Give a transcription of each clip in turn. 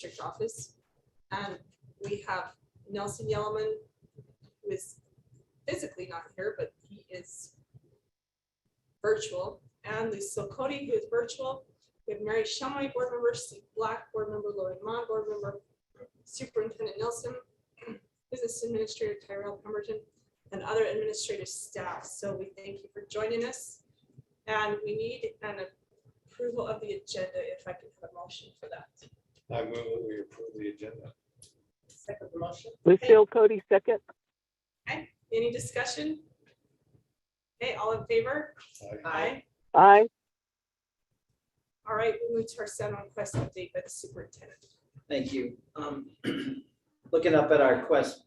district office. And we have Nelson Yellowman, who is physically not here, but he is virtual, and Lisa Cody, who is virtual. We have Mary Shumway, board member, Steve Black, board member, Lori Mon, board member, Superintendent Nelson, Business Administrator Tyrell Pemberton, and other administrative staff. So we thank you for joining us. And we need an approval of the agenda, if I can have a motion for that. I move that we approve the agenda. Second the motion. Lucille Cody, second. Okay, any discussion? Okay, all in favor? Aye. Aye. All right, we move to our sound request update by the superintendent. Thank you. Looking up at our quest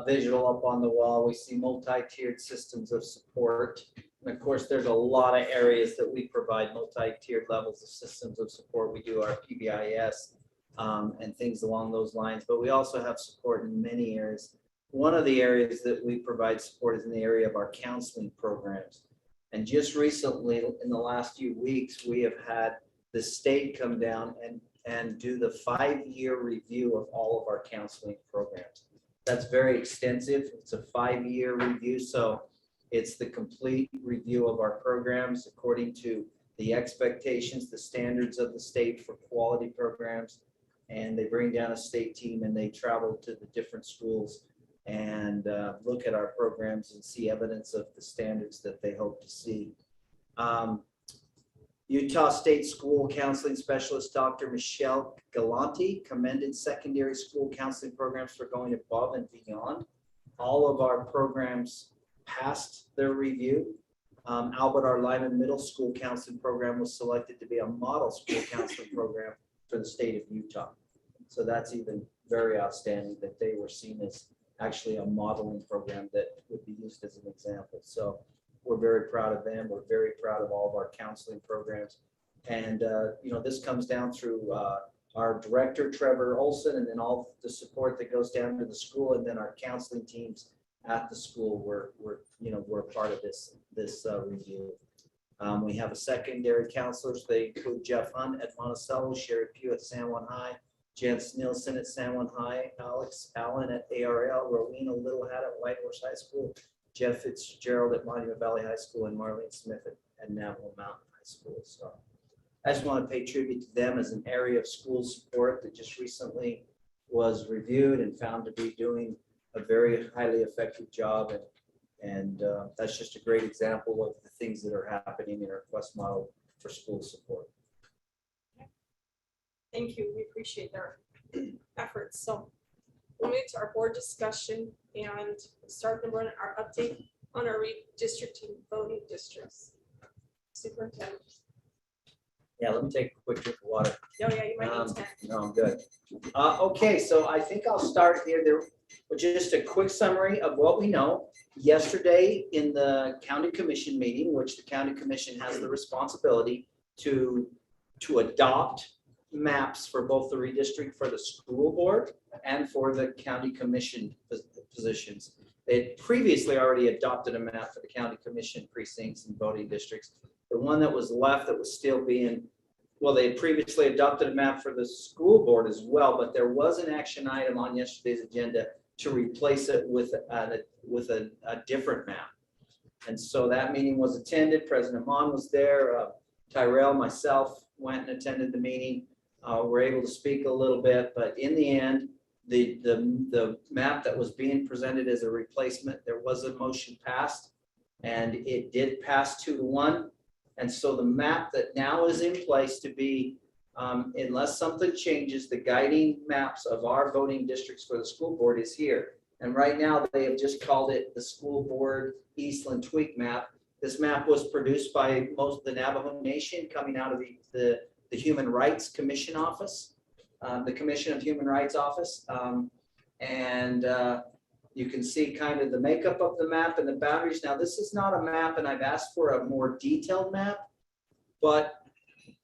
visual up on the wall, we see multi-tiered systems of support. And of course, there's a lot of areas that we provide multi-tiered levels of systems of support. We do our PBIS and things along those lines, but we also have support in many areas. One of the areas that we provide support is in the area of our counseling programs. And just recently, in the last few weeks, we have had the state come down and do the 5-year review of all of our counseling programs. That's very extensive. It's a 5-year review. So it's the complete review of our programs according to the expectations, the standards of the state for quality programs. And they bring down a state team and they travel to the different schools and look at our programs and see evidence of the standards that they hope to see. Utah State School Counseling Specialist Dr. Michelle Galanti commended secondary school counseling programs for going above and beyond. All of our programs passed their review. Albert R. Lyman Middle School Counseling Program was selected to be a model school counseling program for the state of Utah. So that's even very outstanding that they were seen as actually a modeling program that would be used as an example. So we're very proud of them. We're very proud of all of our counseling programs. And, you know, this comes down through our director, Trevor Olson, and then all the support that goes down to the school, and then our counseling teams at the school. We're part of this review. We have a secondary counselors. They include Jeff Hunt at Monticello, Sherry Pugh at San Juan High, Jens Nielsen at San Juan High, Alex Allen at ARL, Rowena Littlehat at Whitehorse High School, Jeff Fitzgerald at Monument Valley High School, and Marlene Smith at Navajo Mountain High School. So I just want to pay tribute to them as an area of school support that just recently was reviewed and found to be doing a very highly effective job. And that's just a great example of the things that are happening in our Quest model for school support. Thank you. We appreciate their efforts. So we'll move to our board discussion and start the run our update on our redistricting voting districts. Superintendent. Yeah, let me take a quick drink of water. Oh yeah, you might need 10. No, I'm good. Okay, so I think I'll start here. There with just a quick summary of what we know. Yesterday in the county commission meeting, which the county commission has the responsibility to adopt maps for both the redistrict for the school board and for the county commission positions. They previously already adopted a map for the county commission precincts and voting districts. The one that was left that was still being, well, they had previously adopted a map for the school board as well, but there was an action item on yesterday's agenda to replace it with a different map. And so that meeting was attended. President Mon was there. Tyrell, myself went and attended the meeting. We're able to speak a little bit, but in the end, the map that was being presented as a replacement, there was a motion passed, and it did pass 2-1. And so the map that now is in place to be, unless something changes, the guiding maps of our voting districts for the school board is here. And right now they have just called it the School Board Eastland Tweak Map. This map was produced by most of the Navajo Nation coming out of the Human Rights Commission Office, the Commission of Human Rights Office. You can see kind of the makeup of the map and the boundaries. Now, this is not a map, and I've asked for a more detailed map, but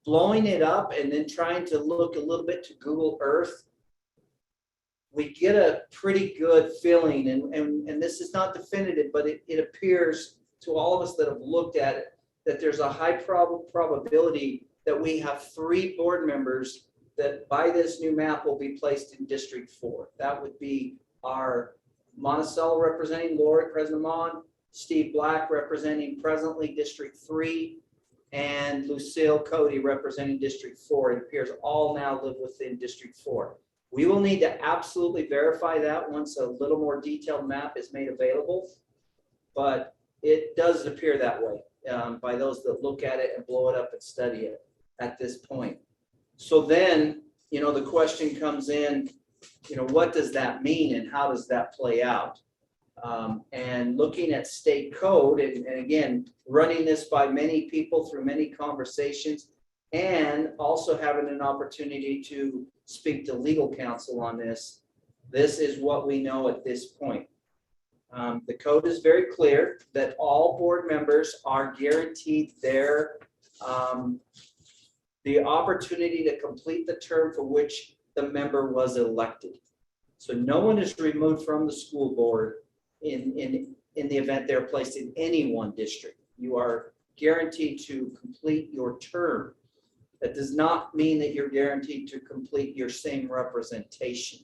blowing it up and then trying to look a little bit to Google Earth, we get a pretty good feeling, and this is not definitive, but it appears to all of us that have looked at it that there's a high probability that we have 3 board members that by this new map will be placed in District 4. That would be our Monticello representing Lori, President Mon, Steve Black representing presently District 3, and Lucille Cody representing District 4. It appears all now live within District 4. We will need to absolutely verify that once a little more detailed map is made available, but it does appear that way by those that look at it and blow it up and study it at this point. So then, the question comes in, what does that mean and how does that play out? And looking at state code, and again, running this by many people through many conversations, and also having an opportunity to speak to legal counsel on this, this is what we know at this point. The code is very clear that all board members are guaranteed the opportunity to complete the term for which the member was elected. So no one is removed from the school board in the event they're placed in any one district. You are guaranteed to complete your term. That does not mean that you're guaranteed to complete your same representation.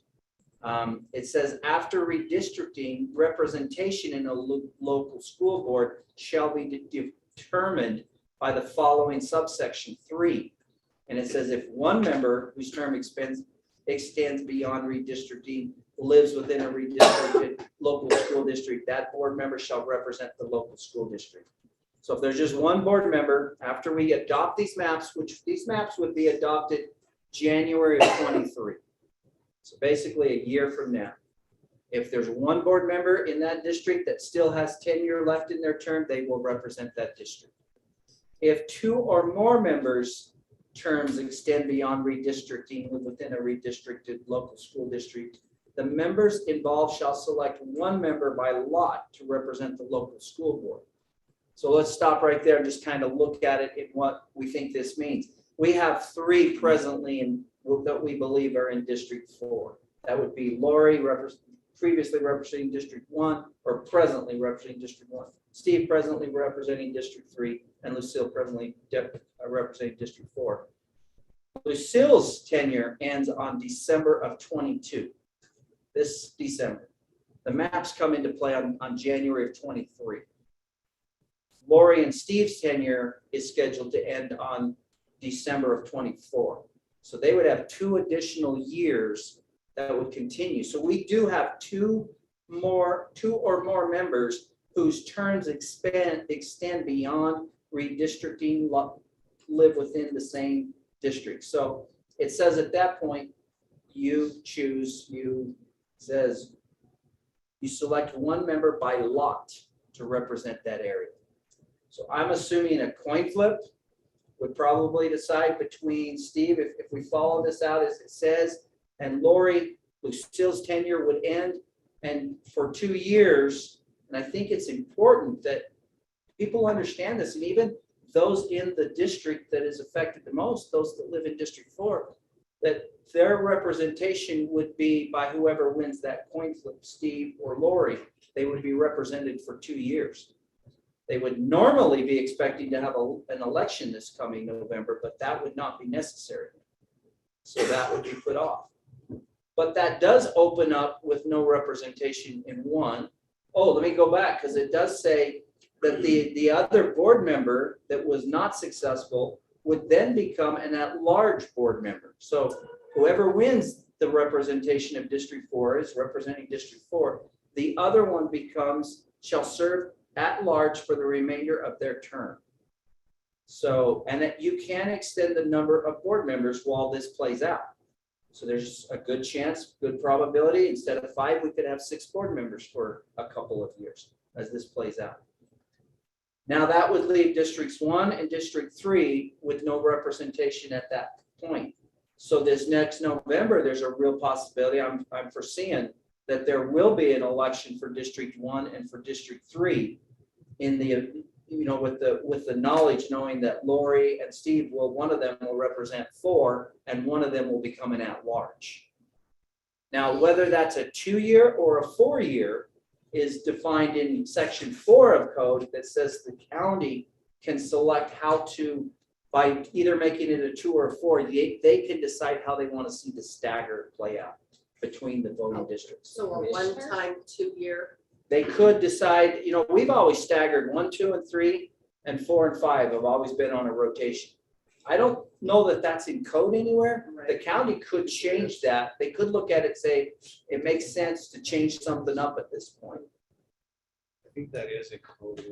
It says after redistricting, representation in a local school board shall be determined by the following subsection 3. And it says if one member whose term extends beyond redistricting lives within a redistricted local school district, that board member shall represent the local school district. So if there's just one board member, after we adopt these maps, which these maps would be adopted January of 23. So basically a year from now. If there's one board member in that district that still has tenure left in their term, they will represent that district. If 2 or more members' terms extend beyond redistricting within a redistricted local school district, the members involved shall select one member by lot to represent the local school board. So let's stop right there and just kind of look at it in what we think this means. We have 3 presently that we believe are in District 4. That would be Lori, previously representing District 1, or presently representing District 1. Steve presently representing District 3, and Lucille presently representing District 4. Lucille's tenure ends on December of 22. This December. The maps come into play on January of 23. Lori and Steve's tenure is scheduled to end on December of 24. So they would have 2 additional years that would continue. So we do have 2 or more members whose terms extend beyond redistricting, live within the same district. So it says at that point, you select one member by lot to represent that area. So I'm assuming a coin flip would probably decide between Steve, if we follow this out as it says, and Lori, Lucille's tenure would end, and for 2 years, and I think it's important that people understand this, and even those in the district that is affected the most, those that live in District 4, that their representation would be by whoever wins that coin flip, Steve or Lori. They would be represented for 2 years. They would normally be expecting to have an election this coming November, but that would not be necessary. So that would be put off. But that does open up with no representation in one. Oh, let me go back, because it does say that the other board member that was not successful would then become an at-large board member. So whoever wins the representation of District 4 is representing District 4. The other one shall serve at large for the remainder of their term. So, and that you can extend the number of board members while this plays out. So there's a good chance, good probability, instead of 5, we could have 6 board members for a couple of years as this plays out. Now that would leave Districts 1 and District 3 with no representation at that point. So this next November, there's a real possibility, I'm foreseeing, that there will be an election for District 1 and for District 3 in the, with the knowledge, knowing that Lori and Steve one of them will represent 4 and one of them will become an at-large. Now, whether that's a 2-year or a 4-year is defined in Section 4 of code that says the county can select how to by either making it a 2 or a 4, they can decide how they want to see the stagger play out between the voting districts. So a one-time 2-year. They could decide, we've always staggered 1, 2, and 3, and 4 and 5 have always been on a rotation. I don't know that that's in code anywhere. The county could change that. They could look at it, say, it makes sense to change something up at this point. I think that is a code.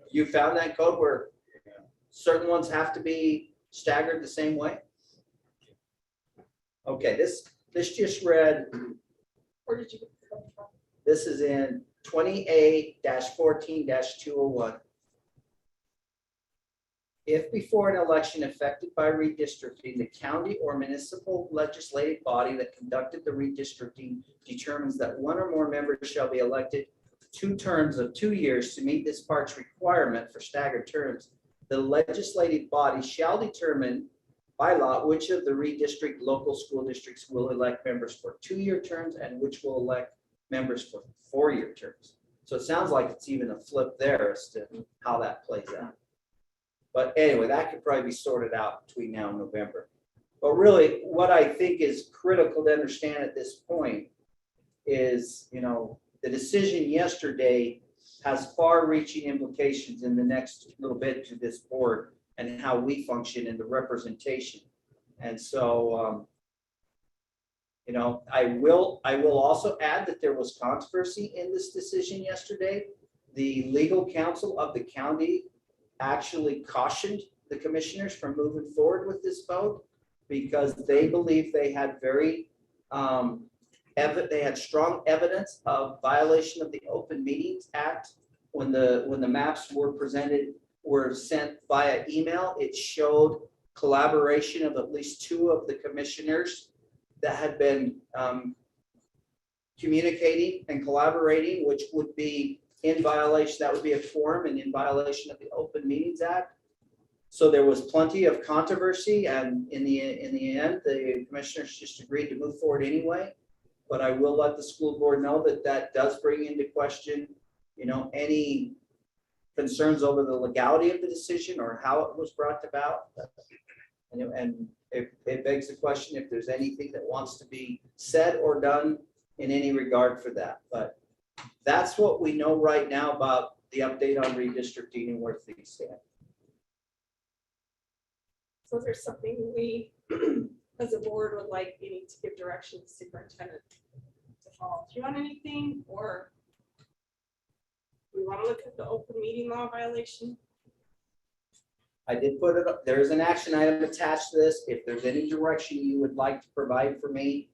You found that code where certain ones have to be staggered the same way? Okay, this just read, Where did you get the code from? this is in 20A-14-201. If before an election affected by redistricting, the county or municipal legislative body that conducted the redistricting determines that one or more members shall be elected 2 terms of 2 years to meet this part's requirement for staggered terms, the legislative body shall determine by law which of the redistrict local school districts will elect members for 2-year terms and which will elect members for 4-year terms. So it sounds like it's even a flip there as to how that plays out. But anyway, that could probably be sorted out between now and November. But really, what I think is critical to understand at this point is, the decision yesterday has far-reaching implications in the next little bit to this board and how we function in the representation. And so, I will also add that there was controversy in this decision yesterday. The legal counsel of the county actually cautioned the commissioners from moving forward with this vote because they believe they had they had strong evidence of violation of the Open Meetings Act when the maps were sent via email. It showed collaboration of at least 2 of the commissioners that had been communicating and collaborating, which would be in violation, that would be a quorum and in violation of the Open Meetings Act. So there was plenty of controversy, and in the end, the commissioners just agreed to move forward anyway. But I will let the school board know that does bring into question, any concerns over the legality of the decision or how it was brought about. And it begs the question if there's anything that wants to be said or done in any regard for that. But that's what we know right now about the update on redistricting and where things stand. So there's something we, as a board, would like you need to give direction to superintendent to follow through on anything, or we want to look at the open meeting law violation? I did put it up. There's an action item attached to this. If there's any direction you would like to provide for me,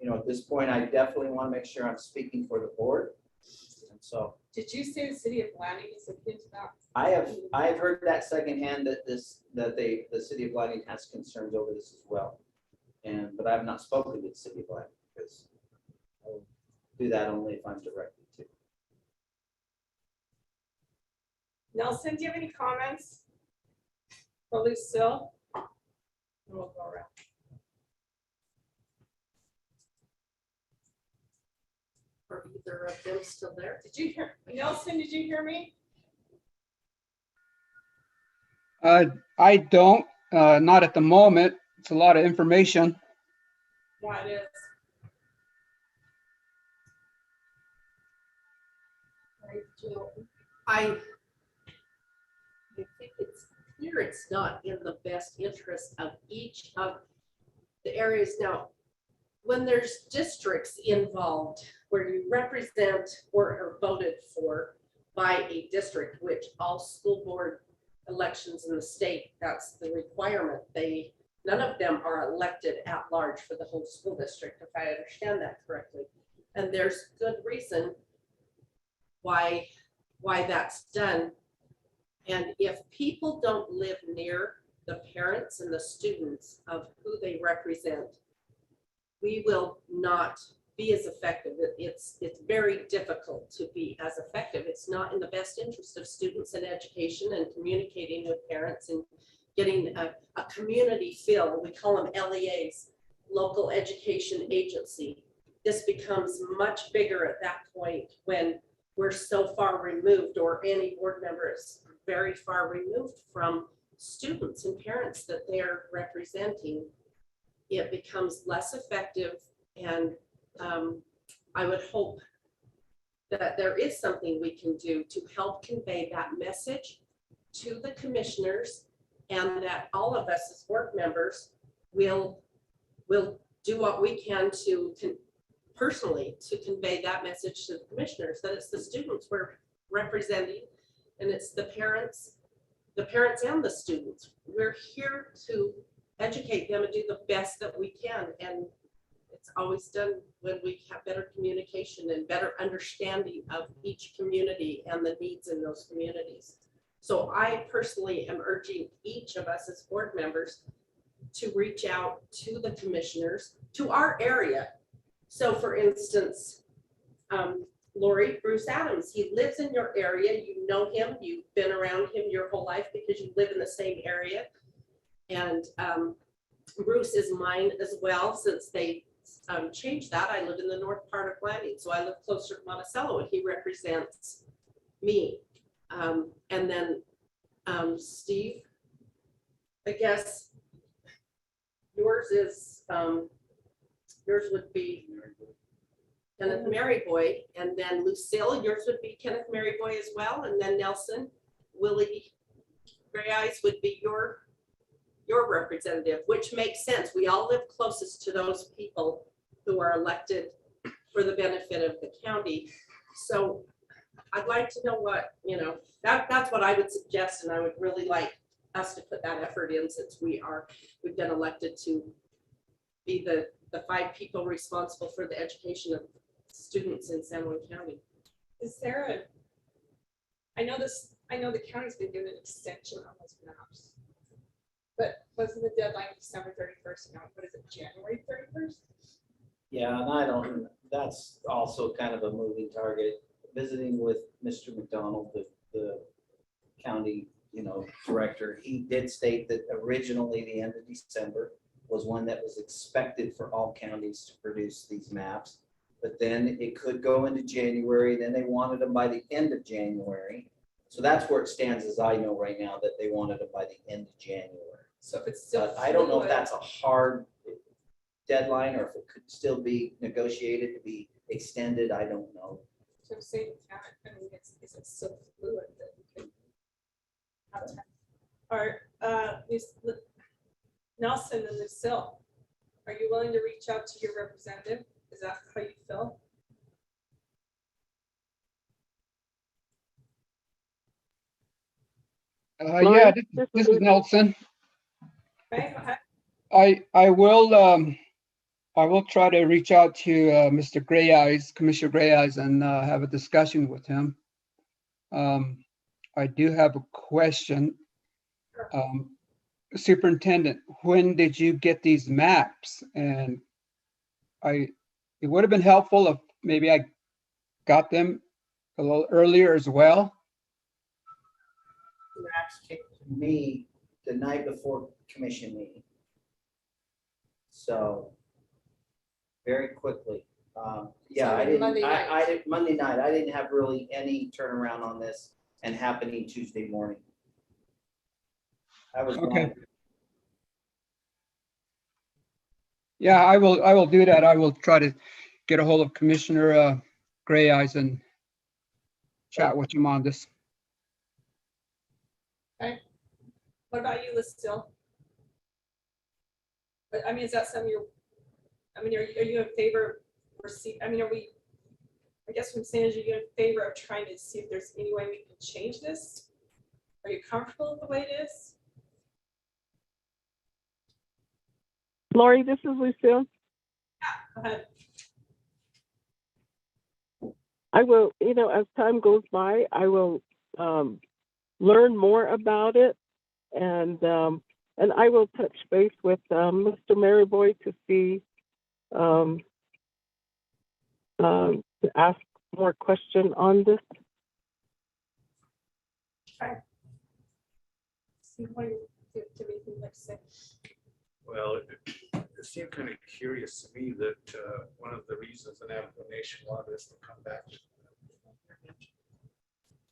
at this point, I definitely want to make sure I'm speaking for the board. And so Did you say the city of Lansing is looking into that? I have heard that secondhand that the city of Lansing has concerns over this as well. But I have not spoken to the city of Lansing because I'll do that only if I'm directed to. Nelson, do you have any comments? For Lucille? And we'll go around. Are either of them still there? Did you hear, Nelson, did you hear me? I don't, not at the moment. It's a lot of information. Yeah, it is. Right, Jill. I think it's clear it's not in the best interest of each of the areas. Now, when there's districts involved where you represent or are voted for by a district, which all school board elections in the state, that's the requirement. None of them are elected at large for the whole school district, if I understand that correctly. And there's good reason why that's done. And if people don't live near the parents and the students of who they represent, we will not be as effective. It's very difficult to be as effective. It's not in the best interest of students and education and communicating with parents and getting a community feel. We call them LEAs, local education agency. This becomes much bigger at that point when we're so far removed, or any board member is very far removed from students and parents that they're representing, it becomes less effective. And I would hope that there is something we can do to help convey that message to the commissioners, and that all of us as board members will do what we can to personally to convey that message to the commissioners, that it's the students we're representing, and it's the parents and the students. We're here to educate them and do the best that we can. And it's always done when we have better communication and better understanding of each community and the needs in those communities. So I personally am urging each of us as board members to reach out to the commissioners, to our area. So for instance, Lori, Bruce Adams, he lives in your area. You know him, you've been around him your whole life because you live in the same area. And Bruce is mine as well, since they changed that. I live in the north part of Landing, so I live closer to Monticello, and he represents me. And then Steve, I guess yours is, yours would be Kenneth Maryboy, and then Lucille, yours would be Kenneth Maryboy as well, and then Nelson, Willie Gray Eyes would be your representative, which makes sense. We all live closest to those people who are elected for the benefit of the county. So I'd like to know what, that's what I would suggest, and I would really like us to put that effort in, since we've been elected to be the 5 people responsible for the education of students in San Juan County. Is there I know the county's been given an extension on those maps, but wasn't the deadline December 31st? Now, what is it, January 31st? Yeah, and that's also kind of a moving target. Visiting with Mr. McDonald, the county, director, he did state that originally the end of December was one that was expected for all counties to produce these maps. But then it could go into January, then they wanted them by the end of January. So that's where it stands, as I know right now, that they wanted them by the end of January. So if it's still But I don't know if fluid, that's a hard deadline or if it could still be negotiated to be extended. I don't know. so I'm saying, is it still fluid that we can have time? Or Nelson and Lucille, are you willing to reach out to your representative? Is that how you feel? Yeah, this is Nelson. Okay, go ahead. I will try to reach out to Mr. Gray Eyes, Commissioner Gray Eyes, and have a discussion with him. I do have a question. Superintendent, when did you get these maps? And it would have been helpful if maybe I got them a little earlier as well. Maps came to me the night before commission meeting. So very quickly. Yeah, So I didn't, Monday night. I did Monday night. I didn't have really any turnaround on this and happening Tuesday morning. I was Okay. blind. Yeah, I will do that. I will try to get a hold of Commissioner Gray Eyes and chat with him on this. What about you, Lucille? But I mean, is that something are you in favor of, I guess what I'm saying is, are you in favor of trying to see if there's any way we can change this? Are you comfortable with the way it is? Lori, this is Lucille. Go ahead. I will, as time goes by, I will learn more about it, and I will touch base with Mr. Maryboy to see to ask more question on this. Okay. See what you do anything like say. Well, it seemed kind of curious to me that one of the reasons an application law is to come back.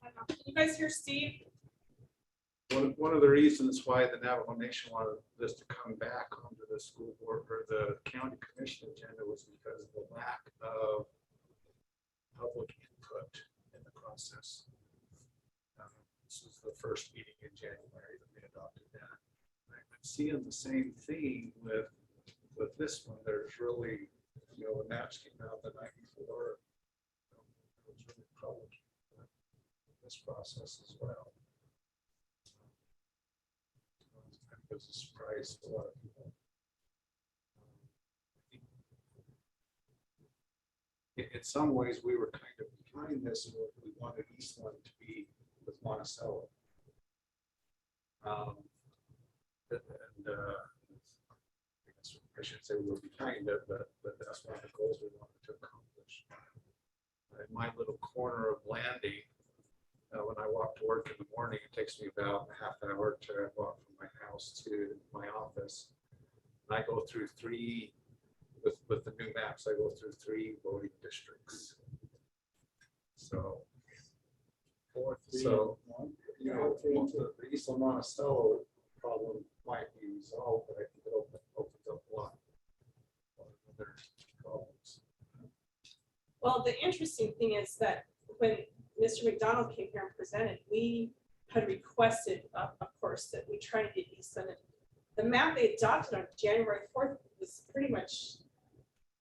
I don't know. Can you guys hear Steve? One of the reasons why the Navajo Nation wanted this to come back onto the school board or the county commission agenda was because of the lack of public input in the process. This was the first meeting in January that they adopted that. I'm seeing the same thing with this one. There's really, the maps came out the night before. It was really public in this process as well. It was a surprise to a lot of people. In some ways, we were kind of behind this, and we wanted Eastland to be with Monticello. I guess I should say we were behind it, but that's one of the goals we wanted to accomplish. In my little corner of Landing, when I walk to work in the morning, it takes me about a half an hour to walk from my house to my office. And I go through three, with the new maps, I go through 3 voting districts. So, the Eastland Monticello problem might be resolved, but I think it opens up a lot of other problems. Well, the interesting thing is that when Mr. McDonald came here and presented, we had requested, of course, that we try to get Eastland. The map they adopted on January 4th was pretty much,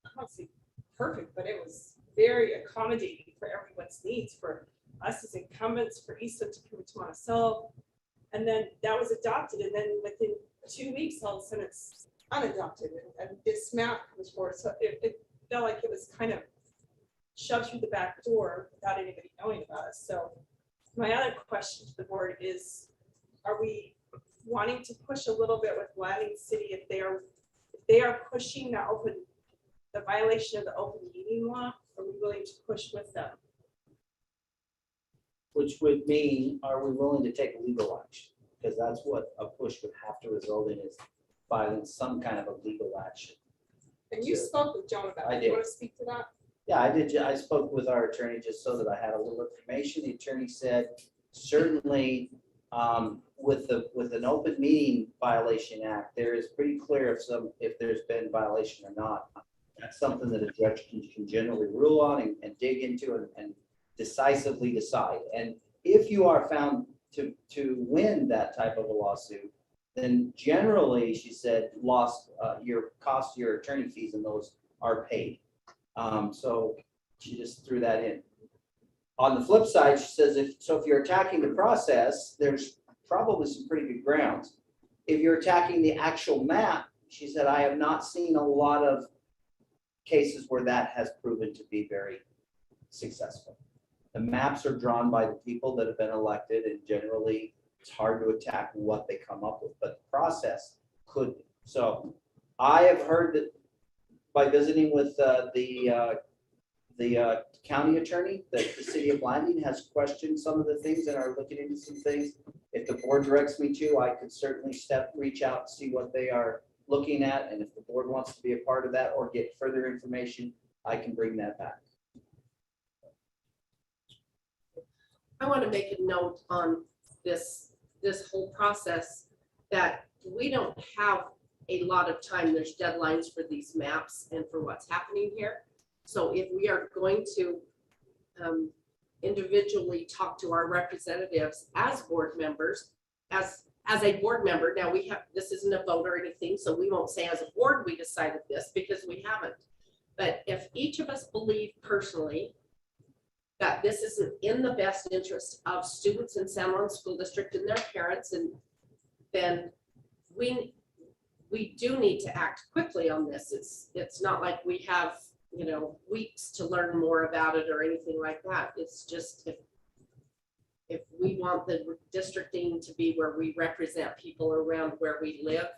I don't say perfect, but it was very accommodating for everyone's needs, for us as incumbents, for Eastland to come to Monticello. And then that was adopted, and then within 2 weeks, all of a sudden it's unadopted, and this map was forward. So it felt like it was kind of shoved through the back door without anybody knowing about it. So my other question to the board is, are we wanting to push a little bit with Landing City if they are pushing the violation of the open meeting law? Are we willing to push with them? Which would mean, are we willing to take legal action? Because that's what a push would have to result in, is filing some kind of a legal action. And you spoke with Joan about I it. did. You want to speak to that? Yeah, I did. I spoke with our attorney just so that I had a little information. The attorney said, certainly, with an open meeting violation act, there is pretty clear if there's been violation or not. That's something that a judge can generally rule on and dig into and decisively decide. And if you are found to win that type of a lawsuit, then generally, she said, your cost, your attorney fees, and those are paid. So she just threw that in. On the flip side, she says, if you're attacking the process, there's probably some pretty good grounds. If you're attacking the actual map, she said, I have not seen a lot of cases where that has proven to be very successful. The maps are drawn by the people that have been elected, and generally it's hard to attack what they come up with, but the process could be. So I have heard that by visiting with the county attorney, that the city of Landing has questioned some of the things and are looking into some things. If the board directs me to, I could certainly reach out and see what they are looking at. And if the board wants to be a part of that or get further information, I can bring that back. I want to make a note on this whole process that we don't have a lot of time. There's deadlines for these maps and for what's happening here. So if we are going to individually talk to our representatives as board members, as a board member, now this isn't a vote or anything, so we won't say as a board we decided this, because we haven't. But if each of us believe personally that this isn't in the best interest of students in San Juan School District and their parents, and then we do need to act quickly on this. It's not like we have, weeks to learn more about it or anything like that. It's just if we want the districting to be where we represent people around where we live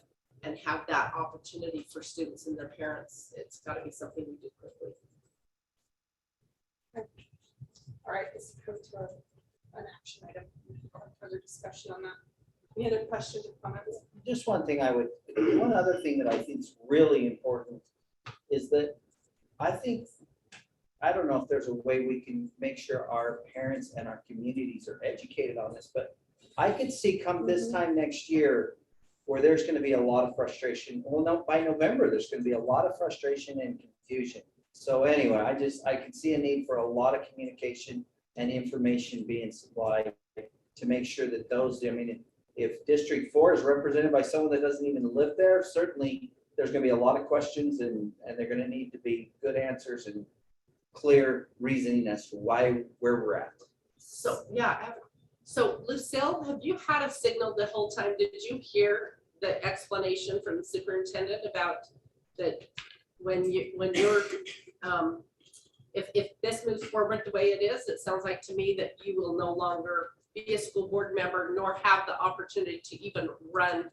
and have that opportunity for students and their parents, it's got to be something we do quickly. All right, this comes to an action item. Further discussion on that. Any other questions or comments? Just one other thing that I think is really important is that I don't know if there's a way we can make sure our parents and our communities are educated on this, but I could see come this time next year where there's gonna be a lot of frustration. Well, no, by November, there's gonna be a lot of frustration and confusion. So anyway, I can see a need for a lot of communication and information being supplied to make sure that those, I mean, if District 4 is represented by someone that doesn't even live there, certainly there's gonna be a lot of questions and they're gonna need to be good answers and clear reasoning as to why, where we're at. So, yeah, so Lucille, have you had a signal the whole time? Did you hear the explanation from the superintendent about that when you're, if this moves forward the way it is, it sounds like to me that you will no longer be a school board member nor have the opportunity to even run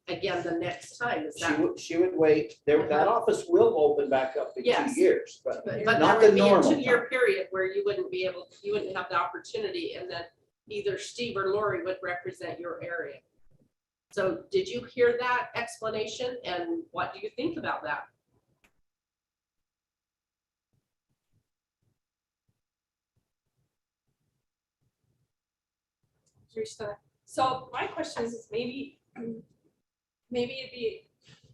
again the next time. Is that? She would wait, that office will open back up in 2 Yes. years, but But not there the would be a normal 2-year time. period where you wouldn't be able, you wouldn't have the opportunity, and then either Steve or Lori would represent your area. So did you hear that explanation, and what do you think about that? So my question is maybe it'd be,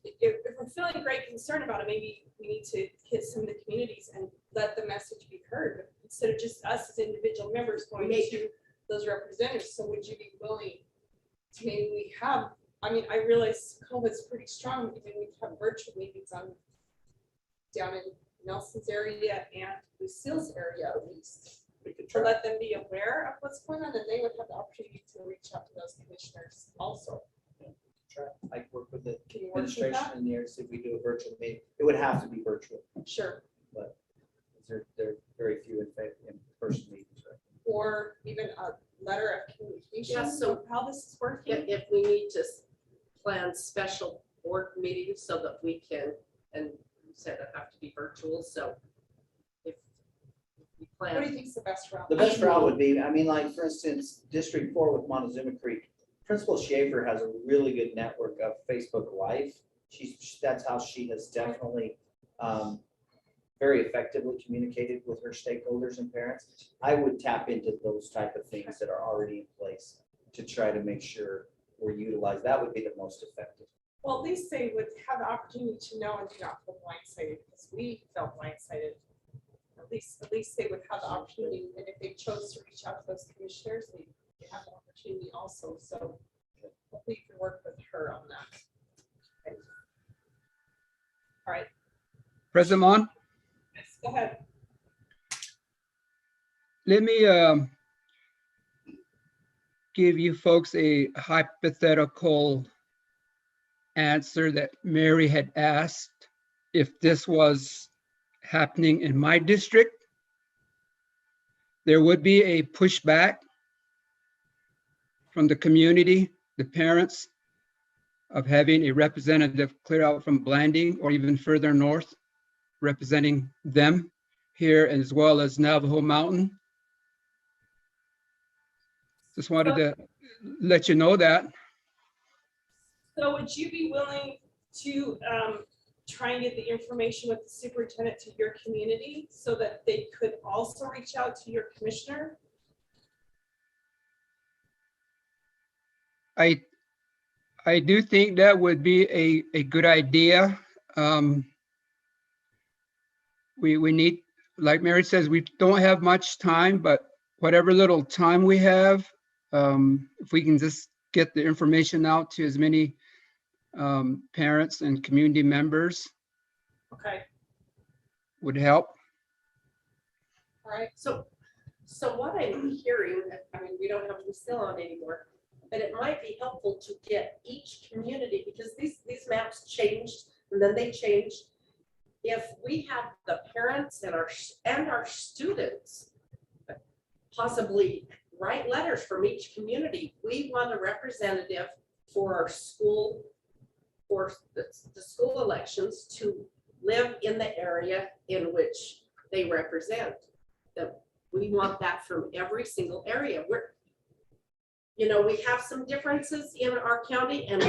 if we're feeling great concern about it, maybe we need to hit some of the communities and let the message be heard instead of just us as individual members going to those representatives. So would you be willing to maybe we have, I mean, I realize COVID's pretty strong, even we have virtual meetings down in Nelson's area and Lucille's area at least, We could to try. let them be aware of what's going on, and they would have the opportunity to reach out to those commissioners also. I work with the Can you work with administration that? in the areas if we do a virtual meeting. It would have to be virtual, Sure. but there are very few in-person meetings, right? Or even a letter of communication Yeah, so- of how this is working. If we need to plan special board meetings so that we can, and you said it have to be virtual, so if we What do you plan, think is the best route? The best route would be, I mean, like, for instance, District 4 with Montezuma Creek, Principal Schaefer has a really good network of Facebook Live. That's how she has definitely very effectively communicated with her stakeholders and parents. I would tap into those type of things that are already in place to try to make sure we're utilized. That would be the most effective. Well, at least they would have the opportunity to know and do not feel blindsided, because we felt blindsided. At least they would have the opportunity, and if they chose to reach out to those commissioners, they have the opportunity also, so hopefully you can work with her on that. Okay. All right, President Mon, yes, go ahead. let me give you folks a hypothetical answer that Mary had asked. If this was happening in my district, there would be a pushback from the community, the parents, of having a representative clear out from Blanding or even further north, representing them here, as well as Navajo Mountain. Just wanted to let you know that. So would you be willing to try and get the information with the superintendent to your community so that they could also reach out to your commissioner? I do think that would be a good idea. We need, like Mary says, we don't have much time, but whatever little time we have, if we can just get the information out to as many parents and community members, Okay, would help. all right. so what I'm hearing, I mean, we don't have Lucille on anymore, but it might be helpful to get each community, because these maps changed and then they changed. If we have the parents and our students possibly write letters from each community, we want a representative for our school, for the school elections to live in the area in which they represent. That we want that from every single area. We have some differences in our county, and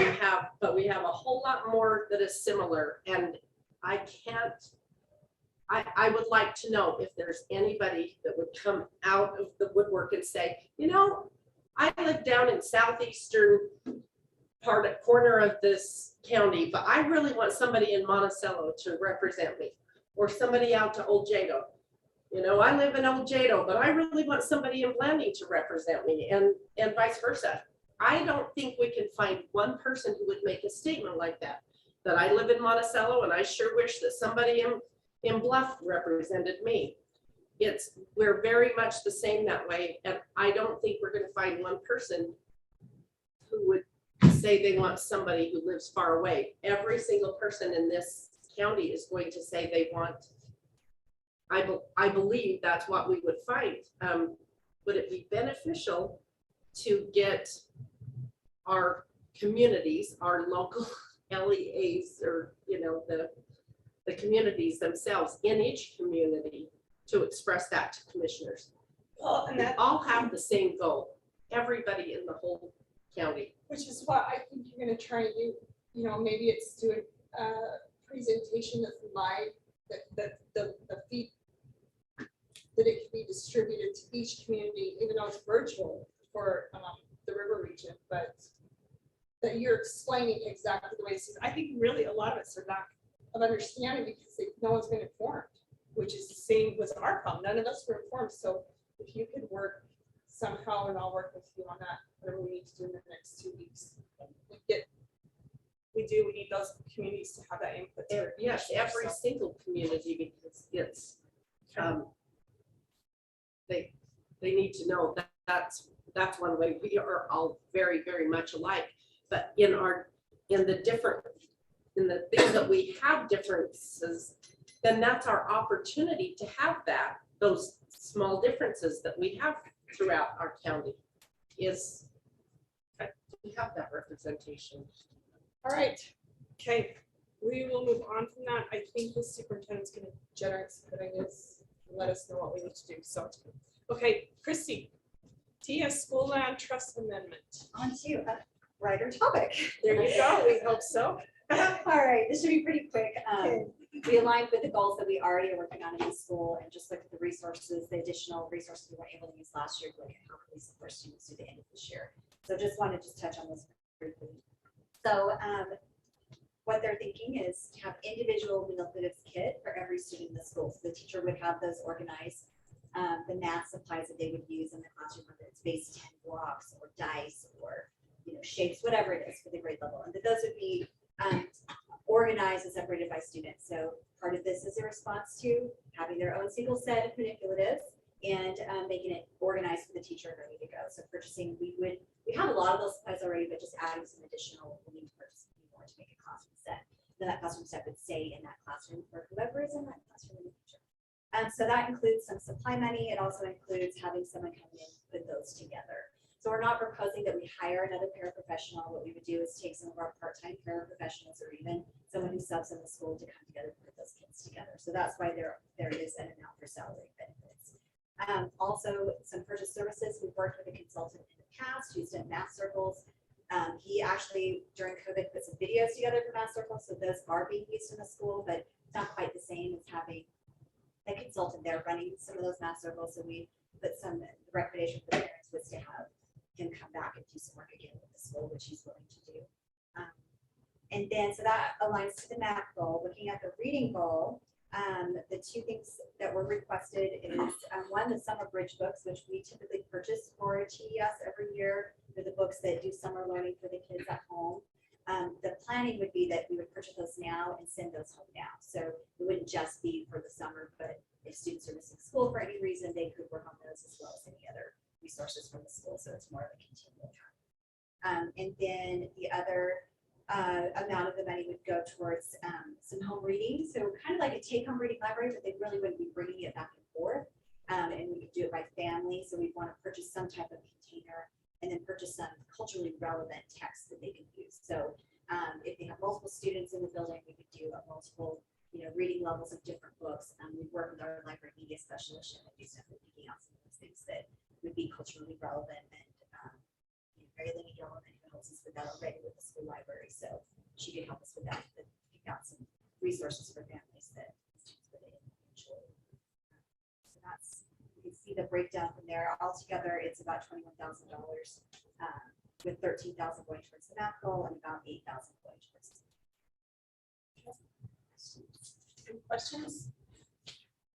but we have a whole lot more that is similar. And I would like to know if there's anybody that would come out of the woodwork and say, I live down in southeastern corner of this county, but I really want somebody in Monticello to represent me, or somebody out to Old Jado. You know, I live in Old Jado, but I really want somebody in Blanding to represent me, and vice versa. I don't think we can find one person who would make a statement like that, that I live in Monticello and I sure wish that somebody in Bluff represented me. We're very much the same that way, and I don't think we're gonna find one person who would say they want somebody who lives far away. Every single person in this county is going to say they want, I believe that's what we would find. Would it be beneficial to get our communities, our local LEAs, or, you know, the communities themselves in each community to express that to commissioners? Well, and We that, all have the same goal, everybody in the whole county. which is what I think you're gonna try and do, you know, maybe it's doing a presentation that's live, that the feed, that it can be distributed to each community, even though it's virtual for the river region, but that you're explaining exactly the way it is. I think really a lot of it's a lack of understanding because no one's been informed, which is the same with our problem. None of us were informed. So if you could work somehow, and I'll work with you on that, whatever we need to do in the next 2 weeks. We need those communities to have that input. Yes, every single community, because it's, they need to know that that's one way. We are all very, very much alike, but in the things that we have differences, then that's our opportunity to have those small differences that we have throughout our county, is we have that representation. All right. Okay. We will move on from that. I think the superintendent's going to generate some good ideas and let us know what we need to do. So, okay, Christy, TS School Land Trust Amendment. On to a brighter topic. There you go. We hope so. All right, this should be pretty quick. We aligned with the goals that we already are working on in the school, and just look at the resources, the additional resources we weren't able to use last year, look at how can we support students through the end of this year. So just wanted to just touch on this briefly. So what they're thinking is to have individual manipulative kit for every student in the school. So the teacher would have those organized, the math supplies that they would use in the classroom, whether it's base 10 blocks or dice or, you know, shapes, whatever it is for the grade level. And that those would be organized and separated by students. So part of this is a response to having their own single set of manipulatives and making it organized for the teacher and ready to go. So purchasing, we have a lot of those supplies already, but just adding some additional, we need to purchase more to make a classroom set. Then that classroom set would stay in that classroom for whoever is in that classroom in the future. So that includes some supply money. It also includes having someone come in and put those together. So we're not proposing that we hire another paraprofessional. What we would do is take some of our part-time paraprofessionals, or even someone who subs in the school, to come together and put those kids together. So that's why there is an amount for salary benefits. Also, some purchase services. We've worked with a consultant in the past who's done math circles. He actually, during COVID, put some videos together for math circles. So those are being used in the school, but it's not quite the same as having a consultant there running some of those math circles. So we put some recommendation for the parents was to have him come back and do some work again with the school, which he's willing to do. And then, so that aligns to the math goal. Looking at the reading goal, the two things that were requested is one, the summer bridge books, which we typically purchase for TES every year. They're the books that do summer learning for the kids at home. The planning would be that we would purchase those now and send those home now. So it wouldn't just be for the summer, but if students are missing school for any reason, they could work on those as well as any other resources from the school. So it's more of a continual time. And then the other amount of the money would go towards some home reading. So kind of like a take-home reading library, but they really wouldn't be bringing it back and forth. And we could do it by family. So we'd want to purchase some type of container and then purchase some culturally relevant text that they can use. So if they have multiple students in the building, we could do a multiple, reading levels of different books. We work with our library media specialist and do stuff with picking out some of those things that would be culturally relevant, and very Lady Yellowman, who helps us with that already with the school library. So she could help us with that, but pick out some resources for families that students would enjoy. So that's You can see the breakdown from there. Altogether, it's about $21,000, with 13,000 going towards the math goal and about 8,000 going towards. Any questions?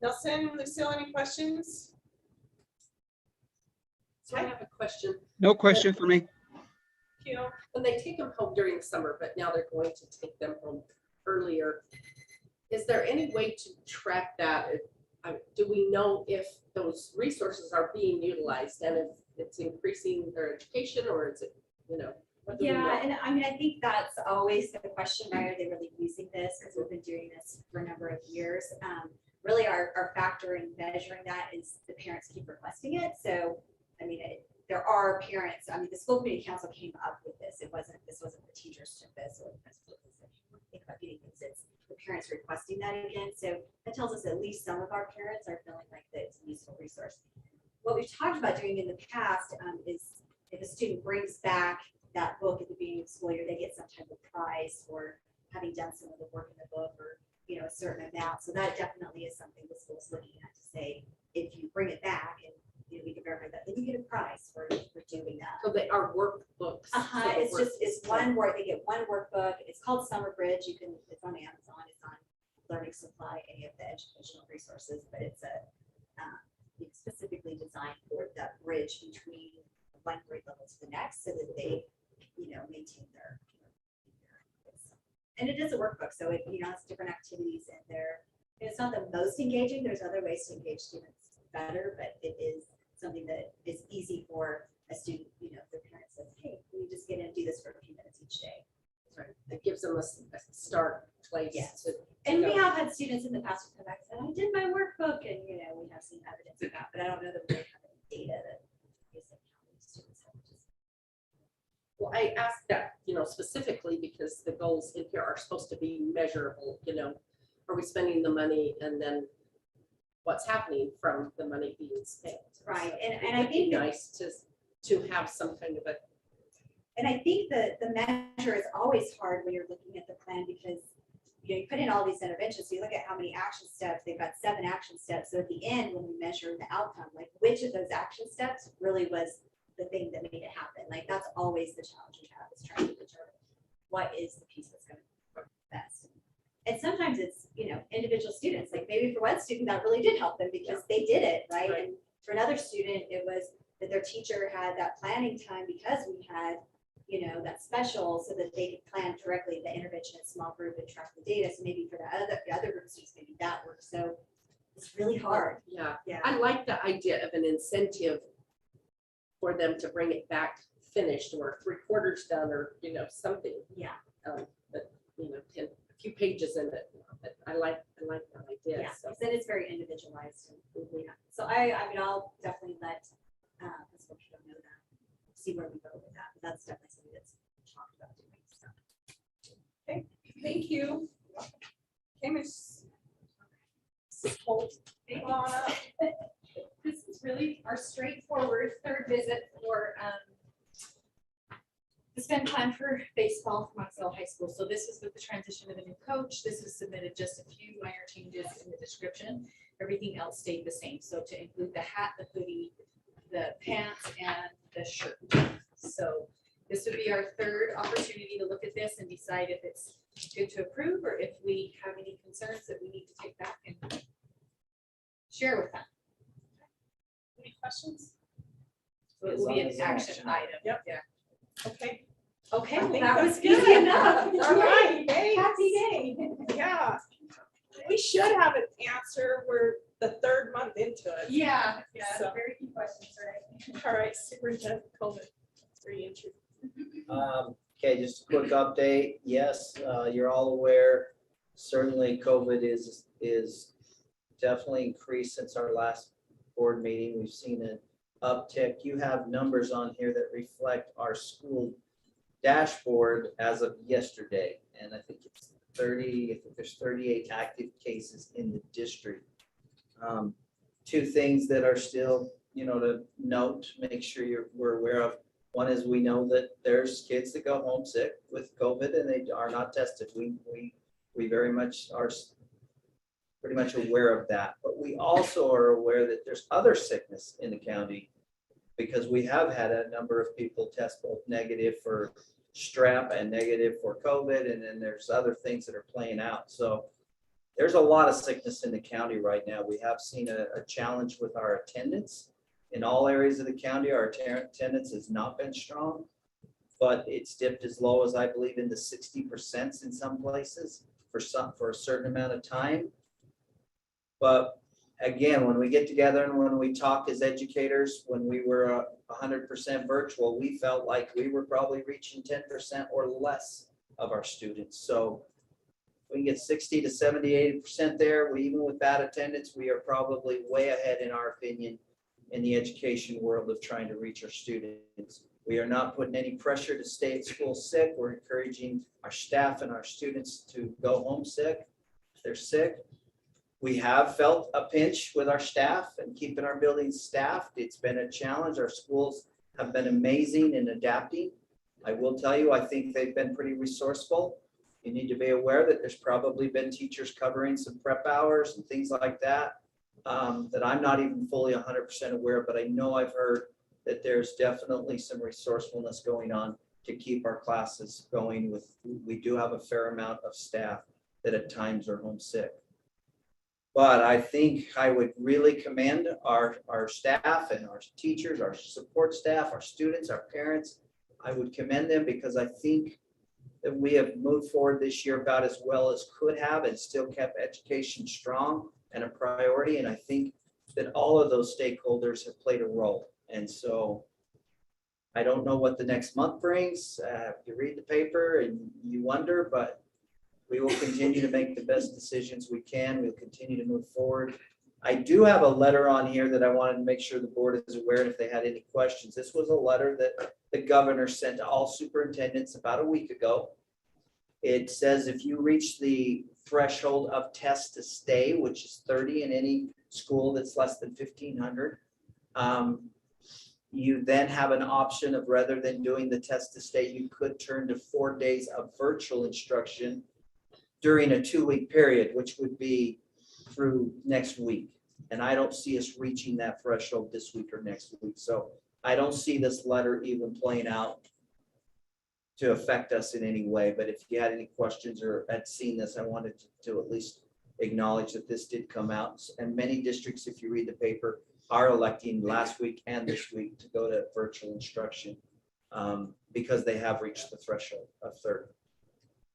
Nelson, Lucille, any questions? So I have a question. No question for me. You know, When they take them home during the summer, but now they're going to take them home earlier, is there any way to track that? Do we know if those resources are being utilized and if it's increasing their education, or is it, you know? what do we know? Yeah, and I mean, I think that's always the question, right? Are they really using this? Because we've been doing this for a number of years. Really, our factor in measuring that is the parents keep requesting it. So, I mean, there are parents, I mean, the school committee council came up with this. This wasn't the teachers took this or the principals said, think about getting this. It's the parents requesting that again. So that tells us at least some of our parents are feeling like that it's a useful resource. What we've talked about doing in the past is if a student brings back that book at the beginning of the school year, they get some type of prize for having done some of the work in the book, or a certain amount. So that definitely is something the school's looking at to say, if you bring it back and we can verify that, then you get a prize for doing that. So they are workbooks. It's one work, they get one workbook. It's called Summer Bridge. It's on Amazon, it's on Learning Supply, any of the educational resources, but it's specifically designed for that bridge between one grade level to the next, so that they, maintain their. And it is a workbook, so it, has different activities in there. It's not the most engaging. There's other ways to engage students better, but it is something that is easy for a student, if their parent says, hey, can you just get in and do this for a few minutes each day? Right. It gives them a start place. Yes. To And go. we have had students in the past who come back and said, I did my workbook, and, we have seen evidence of that, but I don't know that we have any data that is like how many students have just. Well, I asked that, specifically because the goals in here are supposed to be measurable, are we spending the money, and then what's happening from the money being spent? Right, So and it I would be think that- nice to have some kind of a, And I think that the measure is always hard when you're looking at the plan, because you put in all these interventions. So you look at how many action steps, they've got 7 action steps. So at the end, when we measure the outcome, like which of those action steps really was the thing that made it happen? Like that's always the challenge we have, is trying to determine what is the piece that's going to work best. And sometimes it's, individual students, like maybe for one student that really did help them because they did it, right? Right. And for another student, it was that their teacher had that planning time because we had that special, so that they could plan directly the intervention in small group and track the data. So maybe for the other group of students, maybe that works. So it's really hard. yeah. Yeah. I like the idea of an incentive for them to bring it back finished or 3/4 done, or, something. Yeah. But, a few pages in it. But I like that idea. Yeah. So. Then it's very individualized. And, So I mean, I'll definitely let this workshop know that, see where we go with that. But that's definitely something that's talked about doing. So. okay, thank you. Okay, Ms. Holt, come on up. This is really our straightforward third visit for the spend plan for baseball from Monticello High School. So this is with the transition of a new coach. This was submitted, just a few minor changes in the description. Everything else stayed the same. So to include the hat, the hoodie, the pants, and the shirt. So this would be our third opportunity to look at this and decide if it's good to approve, or if we have any concerns that we need to take back and share with them. Any questions? So it will be an action item. Yep. Yeah. Okay. Okay, I well, think that was that's easy good. enough. All right, thanks. Happy day. Yeah. We should have an answer. We're the 3rd month into it. Yeah, So- very few questions, right? All right, Superintendent Comments. Reentry. Okay, just a quick update. Yes, you're all aware, certainly COVID is definitely increased since our last board meeting. We've seen an uptick. You have numbers on here that reflect our school dashboard as of yesterday. And I think it's 30, I think there's 38 active cases in the district. 2 things that are still, to note, make sure we're aware of. One is we know that there's kids that go home sick with COVID and they are not tested. We very much are pretty much aware of that. But we also are aware that there's other sickness in the county because we have had a number of people test both negative for strep and negative for COVID, and then there's other things that are playing out. So there's a lot of sickness in the county right now. We have seen a challenge with our attendance. In all areas of the county, our attendance has not been strong, but it's dipped as low as I believe in the 60% in some places for a certain amount of time. But again, when we get together and when we talk as educators, when we were 100% virtual, we felt like we were probably reaching 10% or less of our students. So we can get 60 to 70, 80% there. Even with that attendance, we are probably way ahead, in our opinion, in the education world of trying to reach our students. We are not putting any pressure to stay at school sick. We're encouraging our staff and our students to go home sick if they're sick. We have felt a pinch with our staff and keeping our buildings staffed. It's been a challenge. Our schools have been amazing in adapting. I will tell you, I think they've been pretty resourceful. You need to be aware that there's probably been teachers covering some prep hours and things like that, that I'm not even fully 100% aware of, but I know I've heard that there's definitely some resourcefulness going on to keep our classes going with. We do have a fair amount of staff that at times are homesick. But I think I would really commend our staff and our teachers, our support staff, our students, our parents. I would commend them because I think that we have moved forward this year about as well as could have and still kept education strong and a priority. And I think that all of those stakeholders have played a role. And so I don't know what the next month brings. You read the paper and you wonder, but we will continue to make the best decisions we can. We'll continue to move forward. I do have a letter on here that I wanted to make sure the board is aware, and if they had any questions. This was a letter that the governor sent to all superintendents about a week ago. It says if you reach the threshold of test to stay, which is 30 in any school that's less than 1,500, you then have an option of, rather than doing the test to stay, you could turn to 4 days of virtual instruction during a 2-week period, which would be through next week. And I don't see us reaching that threshold this week or next week. So I don't see this letter even playing out to affect us in any way. But if you had any questions or had seen this, I wanted to at least acknowledge that this did come out. And many districts, if you read the paper, are electing last week and this week to go to virtual instruction because they have reached the threshold of 30.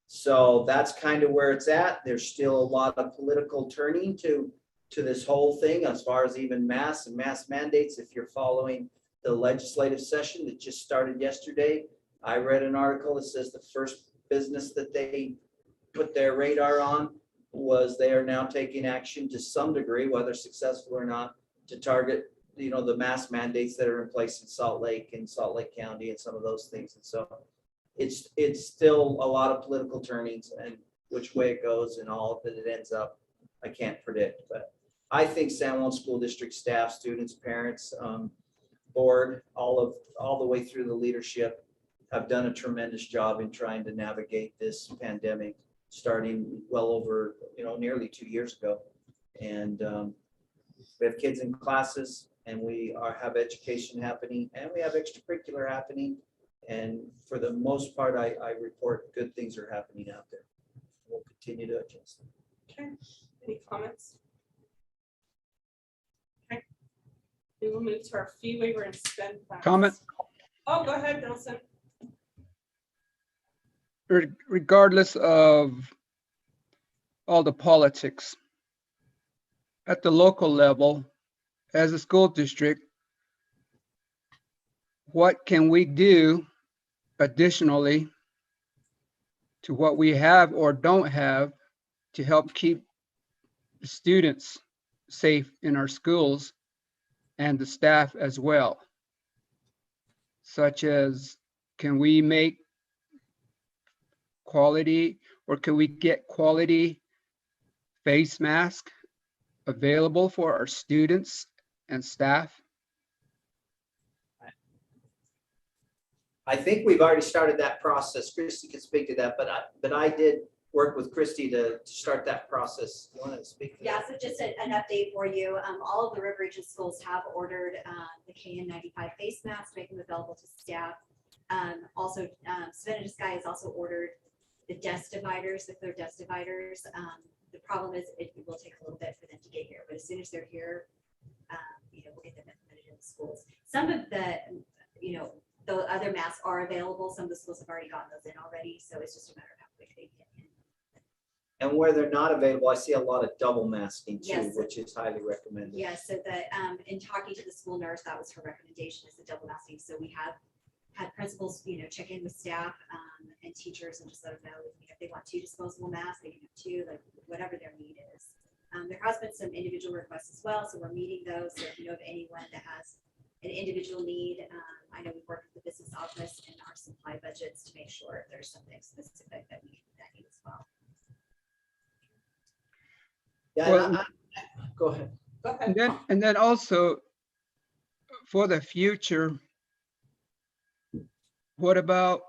So that's kind of where it's at. There's still a lot of political turning to this whole thing as far as even mask and mask mandates. If you're following the legislative session that just started yesterday, I read an article that says the first business that they put their radar on was they are now taking action to some degree, whether successful or not, to target, you know, the mask mandates that are in place in Salt Lake County and some of those things. And so it's still a lot of political turnings, and which way it goes and all that it ends up, I can't predict. But I think San Juan School District staff, students, parents, board, all the way through the leadership have done a tremendous job in trying to navigate this pandemic, starting well over, nearly 2 years ago. And we have kids in classes, and we have education happening, and we have extracurricular happening. And for the most part, I report good things are happening out there. We'll continue to adjust. Okay, any comments? Okay. We will move to our fee waiver and spend plans. Comment? Oh, go ahead, Nelson. Regardless of all the politics, at the local level, as a school district, what can we do additionally to what we have or don't have to help keep the students safe in our schools and the staff as well? Such as, can we make quality, or can we get quality face mask available for our students and staff? I think we've already started that process. Christy can speak to that, but I did work with Christy to start that process. You want to speak? to Yeah, that? so just an update for you. All of the River Region schools have ordered the KN95 face masks, make them available to staff. Also, Savannah Sky has also ordered the desk dividers, the clear desk dividers. The problem is it will take a little bit for them to get here, but as soon as they're here, we'll get them implemented in the schools. Some of the, the other masks are available. Some of the schools have already gotten those in already, so it's just a matter of how quick they get in. And where they're not available, I see a lot of double masking too, Yes. which is highly recommended. Yes, so that in talking to the school nurse, that was her recommendation, is the double masking. So we have had principals, check in with staff and teachers and just let them know, if they want 2 disposable masks, they can have 2, like whatever their need is. There has been some individual requests as well, so we're meeting those. So if you know of anyone that has an individual need, I know we've worked with the business office and our supply budgets to make sure if there's something specific that we need as well. Yeah, Well- go ahead. Go ahead. And then also for the future, what about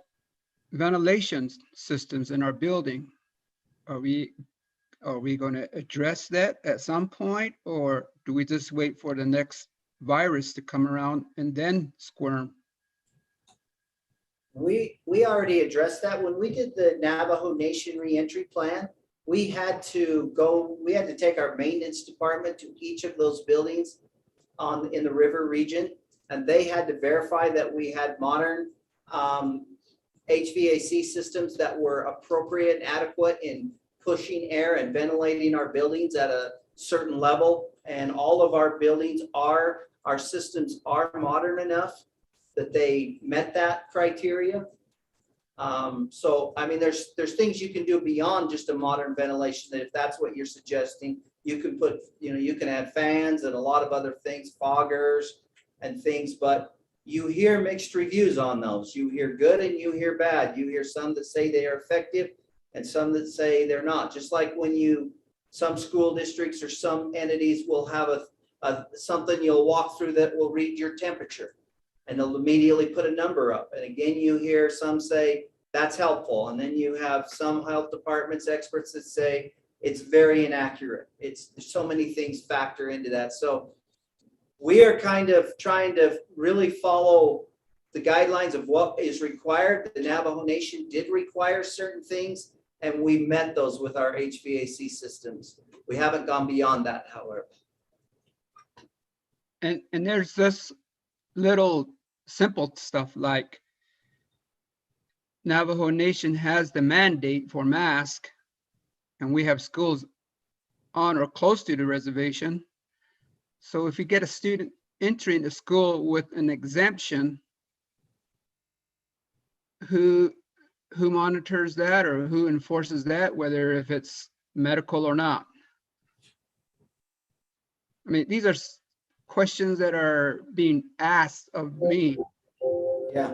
ventilation systems in our building? Are we going to address that at some point, or do we just wait for the next virus to come around and then squirm? We already addressed that. When we did the Navajo Nation reentry plan, we had to take our maintenance department to each of those buildings in the river region, and they had to verify that we had modern HVAC systems that were appropriate and adequate in pushing air and ventilating our buildings at a certain level. And all of our buildings our systems are modern enough that they met that criteria. So, I mean, there's things you can do beyond just a modern ventilation, that if that's what you're suggesting, you can put, you can add fans and a lot of other things, foggers and things, but you hear mixed reviews on those. You hear good and you hear bad. You hear some that say they are effective and some that say they're not. Just like when some school districts or some entities will have something you'll walk through that will read your temperature, and they'll immediately put a number up. And again, you hear some say that's helpful. And then you have some health departments, experts that say it's very inaccurate. There's so many things factor into that. So we are kind of trying to really follow the guidelines of what is required. The Navajo Nation did require certain things, and we met those with our HVAC systems. We haven't gone beyond that, however. And there's this little simple stuff like Navajo Nation has the mandate for mask, and we have schools on or close to the reservation. So if you get a student entering the school with an exemption, who monitors that, or who enforces that, whether if it's medical or not? I mean, these are questions that are being asked of me. Yeah.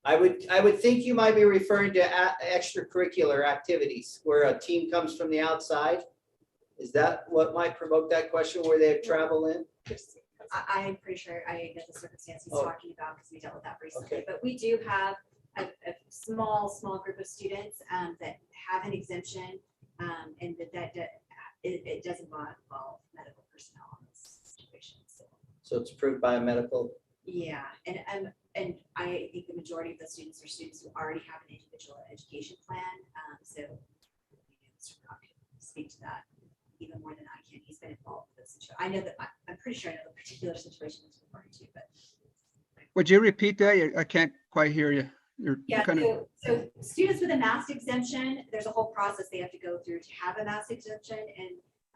I would think you might be referring to extracurricular activities where a team comes from the outside. Is that what might provoke that question, where they travel in? I'm pretty sure I know the circumstance he's Oh. talking about, because we dealt with that recently. Okay. But we do have a small group of students that have an exemption, and it does involve medical personnel on this situation. So it's approved by a medical. Yeah, and I think the majority of the students are students who already have an individual education plan. So Mr. Brock can speak to that even more than I can. He's been involved with this situation. I know that I'm pretty sure I know the particular situation he's referring to, but Would you repeat that? I can't quite hear you. You're yeah. kind of, So students with a mask exemption, there's a whole process they have to go through to have a mask exemption,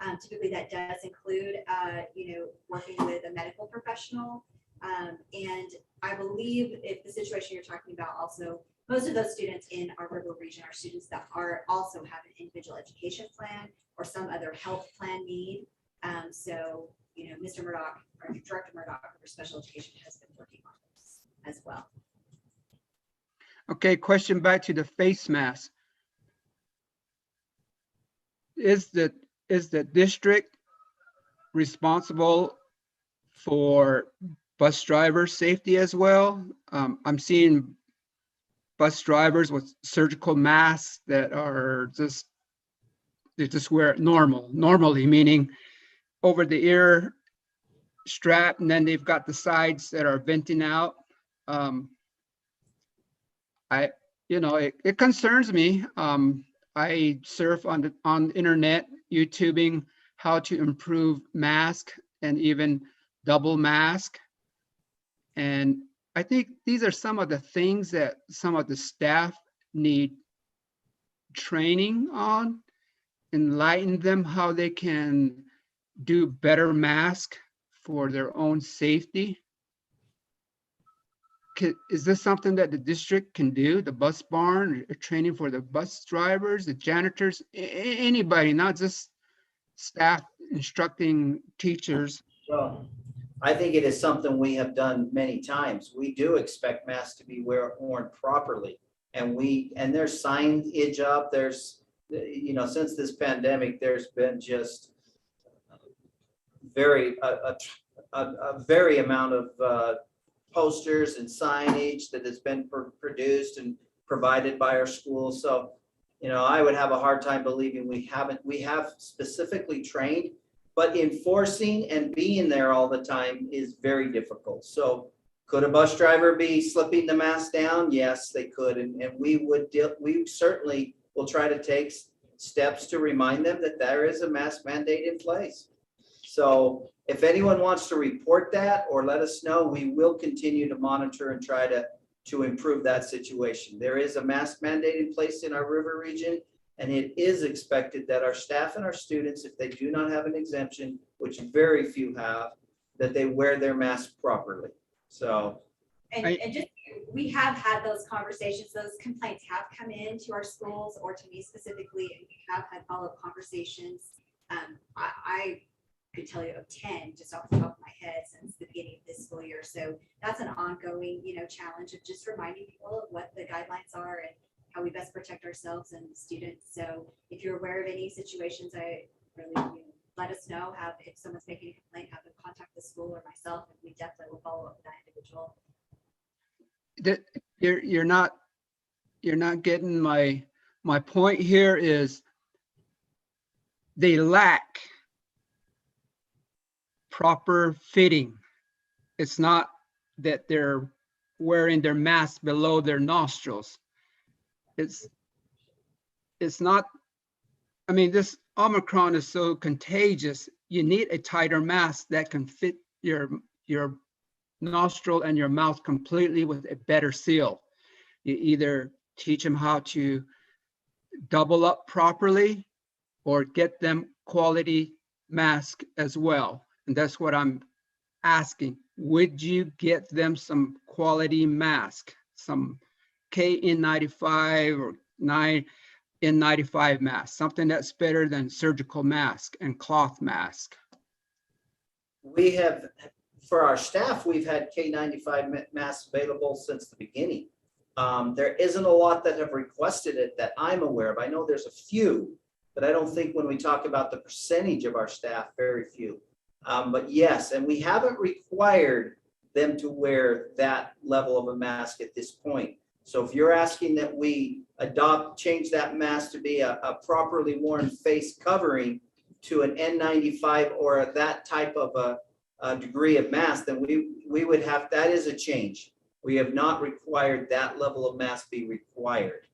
and typically that does include working with a medical professional. And I believe if the situation you're talking about, also most of those students in our river region are students that also have an individual education plan or some other health plan need. So Mr. Murdoch, or Director Murdoch for special education, has been working on this as well. okay, question back to the face mask. Is the district responsible for bus driver safety as well? I'm seeing bus drivers with surgical masks that are just, they just wear it normally, meaning over the ear strap, and then they've got the sides that are venting out. It concerns me. I surf on the internet, YouTubing how to improve mask and even double mask. And I think these are some of the things that some of the staff need training on, enlighten them how they can do better mask for their own safety. Is this something that the district can do? The bus barn, or training for the bus drivers, the janitors, anybody, not just staff instructing teachers? Well, I think it is something we have done many times. We do expect masks to be worn properly. And there's signage up, there's, since this pandemic, there's been just a very amount of posters and signage that has been produced and provided by our schools. So, I would have a hard time believing we have specifically trained, but enforcing and being there all the time is very difficult. So could a bus driver be slipping the mask down? Yes, they could. And we certainly will try to take steps to remind them that there is a mask mandate in place. So if anyone wants to report that or let us know, we will continue to monitor and try to improve that situation. There is a mask mandate in place in our river region, and it is expected that our staff and our students, if they do not have an exemption, which very few have, that they wear their mask properly. So. And just, we have had those conversations, those complaints have come into our schools or to me specifically, and we have had follow-up conversations. I could tell you of 10 just off the top of my head since the beginning of this school year. So that's an ongoing, challenge of just reminding people of what the guidelines are and how we best protect ourselves and students. So if you're aware of any situations, I really, let us know. If someone's making a complaint, have them contact the school or myself, and we definitely will follow up with that individual. You're not getting my point here is they lack proper fitting. It's not that they're wearing their mask below their nostrils. It's not, this Omicron is so contagious. You need a tighter mask that can fit your nostril and your mouth completely with a better seal. You either teach them how to double up properly or get them quality mask as well. And that's what I'm asking. Would you get them some quality mask, some KN95 or 9N95 mask, something that's better than surgical mask and cloth mask? We have, for our staff, we've had K95 masks available since the beginning. There isn't a lot that have requested it that I'm aware of. I know there's a few, but I don't think when we talk about the percentage of our staff, very few. But yes, and we haven't required them to wear that level of a mask at this point. So if you're asking that we change that mask to be a properly worn face covering to an N95 or that type of a degree of mask, then we would have, that is a change. We have not required that level of mask be required.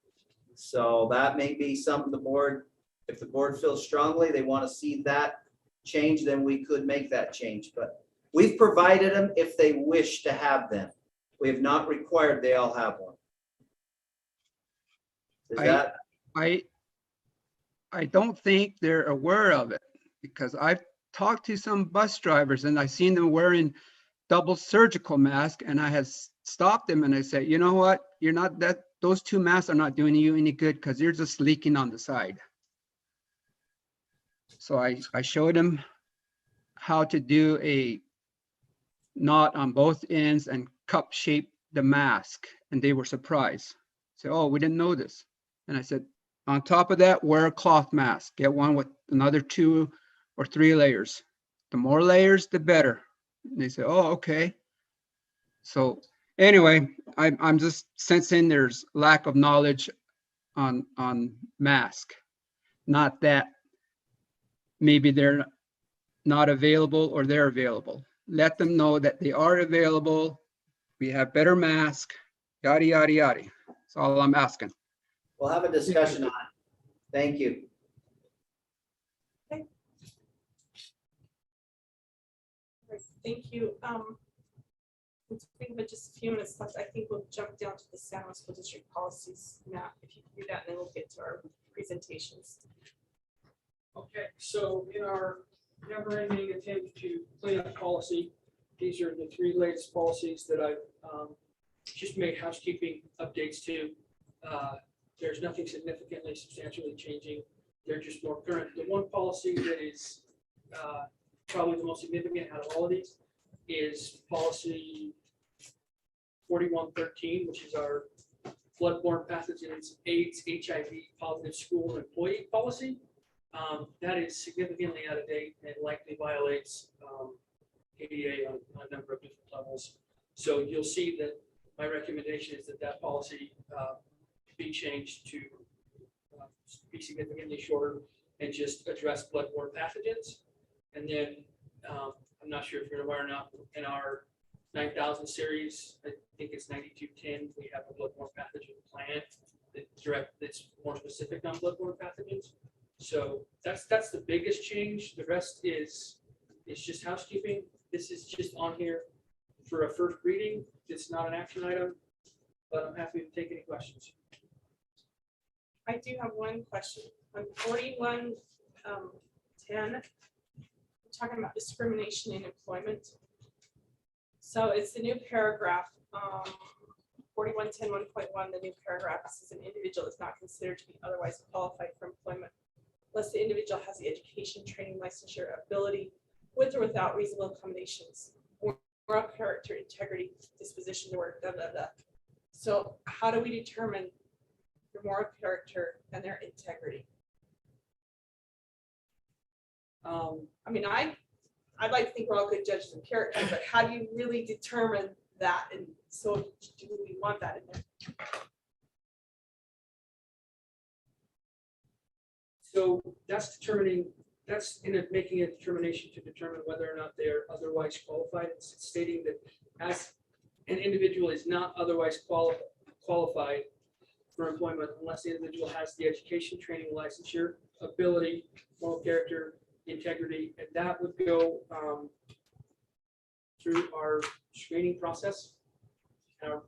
So that may be something the board, if the board feels strongly they want to see that change, then we could make that change. But we've provided them if they wish to have them. We have not required they all have one. I don't think they're aware of it, because I've talked to some bus drivers and I've seen them wearing double surgical mask, and I have stopped them and I said, you know what, those two masks are not doing you any good because you're just leaking on the side. So I showed them how to do a knot on both ends and cup shape the mask, and they were surprised. Say, oh, we didn't know this. And I said, on top of that, wear a cloth mask. Get one with another 2 or 3 layers. The more layers, the better. And they say, oh, okay. So Anyway, I'm just sensing there's lack of knowledge on mask. Not that maybe they're not available or they're available. Let them know that they are available. We have better mask, yada, yada, yada. That's all I'm asking. We'll have a discussion on it. Thank you. Right, thank you. Let's think of just a few minutes left. I think we'll jump down to the San Luis School District policies, Matt, if you can do that, and then we'll get to our presentations. Okay, so in our never-ending attempt to clean up policy, these are the 3 latest policies that I've just made housekeeping updates to. There's nothing significantly, substantially changing. They're just more current. The one policy that is probably the most significant out of all of these is policy 4113, which is our bloodborne pathogens, AIDS, HIV positive school employee policy. That is significantly out of date and likely violates ADA on a number of different levels. So you'll see that my recommendation is that that policy be changed to be significantly shorter and just address bloodborne pathogens. And then I'm not sure if you're aware or not, in our 9000 series, I think it's 9210, we have a bloodborne pathogen plan that's more specific on bloodborne pathogens. So that's the biggest change. The rest is just housekeeping. This is just on here for a first reading. It's not an action item, but I'm happy to take any questions. I do have one question. On 4110, we're talking about discrimination in employment. So it's the new paragraph, 4110 1.1, the new paragraph. This is an individual is not considered to be otherwise qualified for employment unless the individual has the education, training, licensure, ability, with or without reasonable accommodations, moral character, integrity, disposition to work, blah, blah, blah. So how do we determine their moral character and their integrity? I mean, I'd like to think we're all good judges of character, but how do you really determine that? And so do we want that in there? So that's making a determination to determine whether or not they are otherwise qualified. It's stating that as an individual is not otherwise qualified for employment unless the individual has the education, training, licensure, ability, moral character, integrity, and that would go through our screening process and our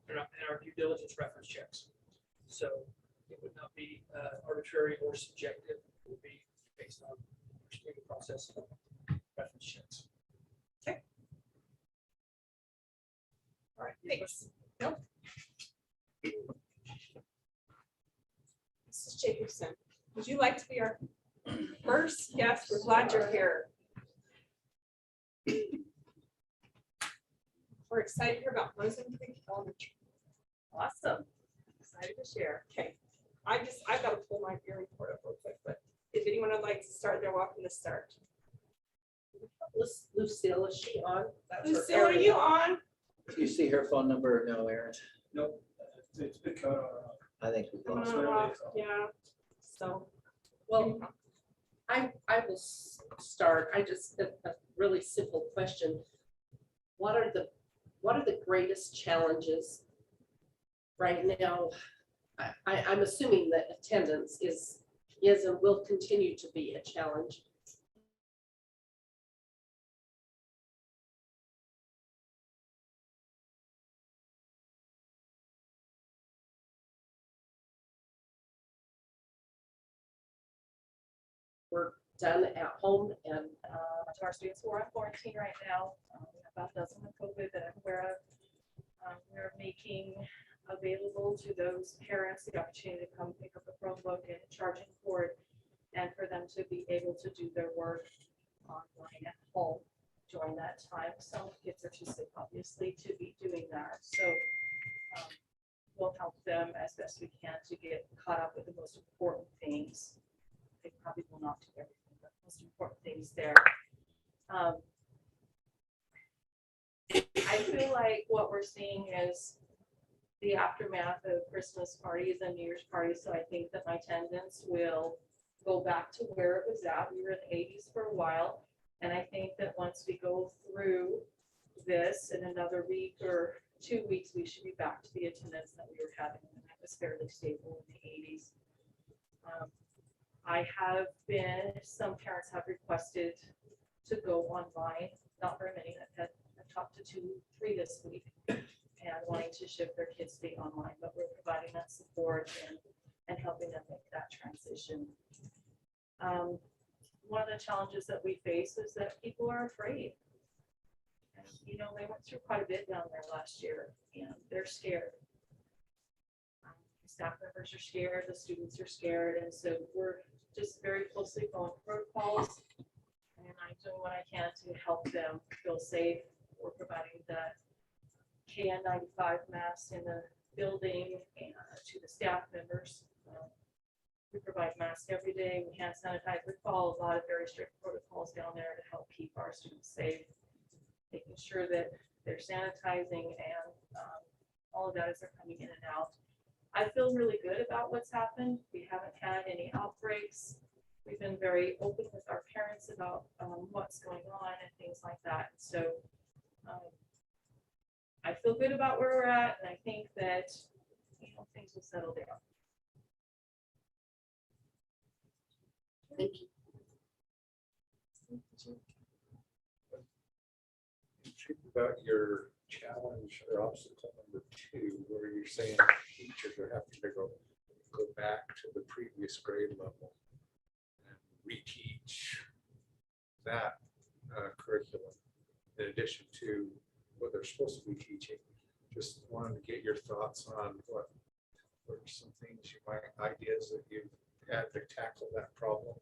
due diligence reference checks. So it would not be arbitrary or subjective. It would be based on our screening process and reference checks. Okay. All right, thanks. Nope. Mrs. Jacobson, would you like to be our first guest? We're glad you're here. We're excited to hear about Pleasant Creek Elementary. Awesome. Excited to share. Okay. I've got to pull my ear report up real quick, but if anyone would like to start, they're welcome to start. Lucille, is she on? Lucille, are you on? Do you see her phone number? No, Aaron. Nope, it's been cut off. I think we lost her. Yeah. So. Well, I will start. I just a really simple question. What are the greatest challenges right now? I'm assuming that attendance is and will continue to be a challenge. We're done at home and To our students who are on quarantine right now, we have about a dozen with COVID that I'm aware of. We're making available to those parents the opportunity to come pick up a Chromebook and charging for it, and for them to be able to do their work online at home during that time. Some kids are too sick, obviously, to be doing that. So we'll help them as best we can to get caught up with the most important things. They probably will not do everything, but most important things there. I feel like what we're we're seeing is the aftermath of Christmas parties and New Year's parties. So I think that my attendance will go back to where it was at. We were in the 80s for a while. And I think that once we go through this in another week or 2 weeks, we should be back to the attendance that we were having. And that was fairly stable in the 80s. I have been, some parents have requested to go online, not very many. I've talked to 2, 3 this week and wanting to shift their kids to be online, but we're providing that support and helping them make that transition. One of the challenges that we face is that people are afraid. And, you know, they went through quite a bit down there last year and they're scared. Staff members are scared, the students are scared, and so we're just very closely following protocols. And I'm doing what I can to help them feel safe. We're providing the KN95 masks in the building and to the staff members. We provide masks every day. We hand sanitize. We follow a lot of very strict protocols down there to help keep our students safe, making sure that they're sanitizing and all of that as they're coming in and out. I feel really good about what's happened. We haven't had any outbreaks. We've been very open with our parents about what's going on and things like that. So I feel good about where we're at, and I think that, you know, things will settle down. Thank you. Intrigued about your challenge or obstacle number 2, where you're saying teachers are having to go back to the previous grade level and reteach that curriculum in addition to what they're supposed to be teaching. Just wanted to get your thoughts on what are some things you might, ideas that you've had to tackle that problem.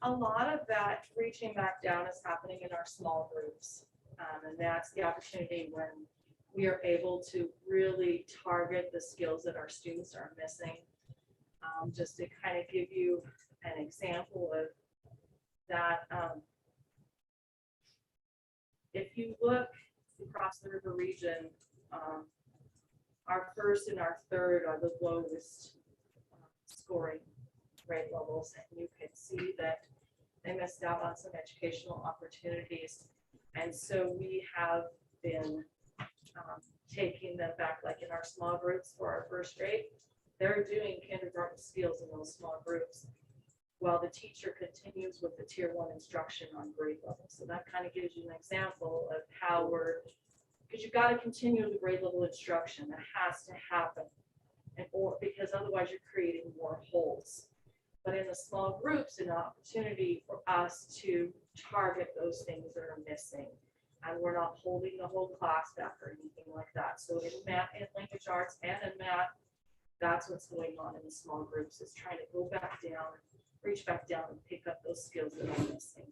A lot of that reaching back down is happening in our small groups. And that's the opportunity when we are able to really target the skills that our students are missing. Just to kind of give you an example of that. If you look across the river region, our first and our third are the lowest scoring grade levels, and you can see that they missed out on some educational opportunities. And so we have been taking them back, like in our small groups for our first grade. They're doing kindergarten skills in those small groups while the teacher continues with the tier 1 instruction on grade level. So that kind of gives you an example of how we're, because you've got to continue the grade level instruction. That has to happen, and or because otherwise you're creating more holes. But in the small groups, an opportunity for us to target those things that are missing. And we're not holding the whole class back or anything like that. So in math and language arts and in math, that's what's going on in the small groups, is trying to go back down, reach back down and pick up those skills that are missing.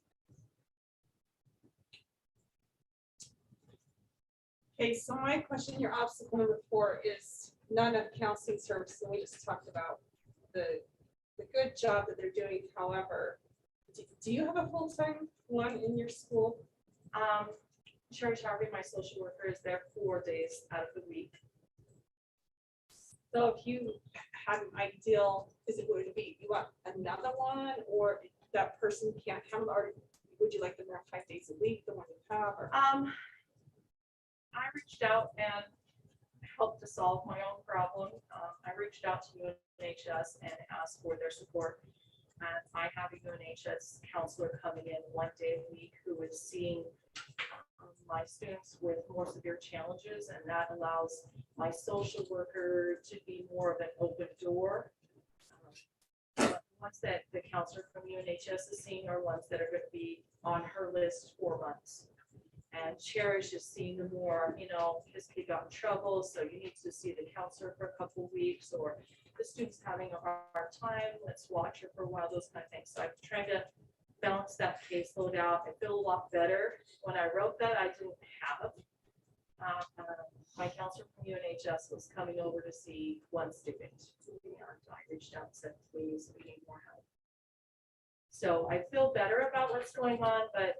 Okay, so my question, your obstacle number 4 is none of counseling services. And we just talked about the good job that they're doing. However, do you have a full-time one in your school? Sherry Harvey, my social worker, is there 4 days out of the week. So if you had an ideal, is it going to be, you want another one, or that person can't come, or would you like them there 5 days a week, the one you have? Or? I reached out and helped to solve my own problem. I reached out to UNHS and asked for their support. And I have a UNHS counselor coming in 1 day a week who is seeing my students with more severe challenges, and that allows my social worker to be more of an open door. Ones that the counselor from UNHS is seeing are ones that are going to be on her list 4 months. And Cherish is seeing the more, you know, his kid got in trouble, so you need to see the counselor for a couple of weeks, or the student's having a hard time, let's watch her for a while, those kind of things. So I'm trying to balance that caseload out. I feel a lot better. When I wrote that, I didn't have my counselor from UNHS was coming over to see one student, and I reached out and said, please, we need more help. So I feel better about what's going on, but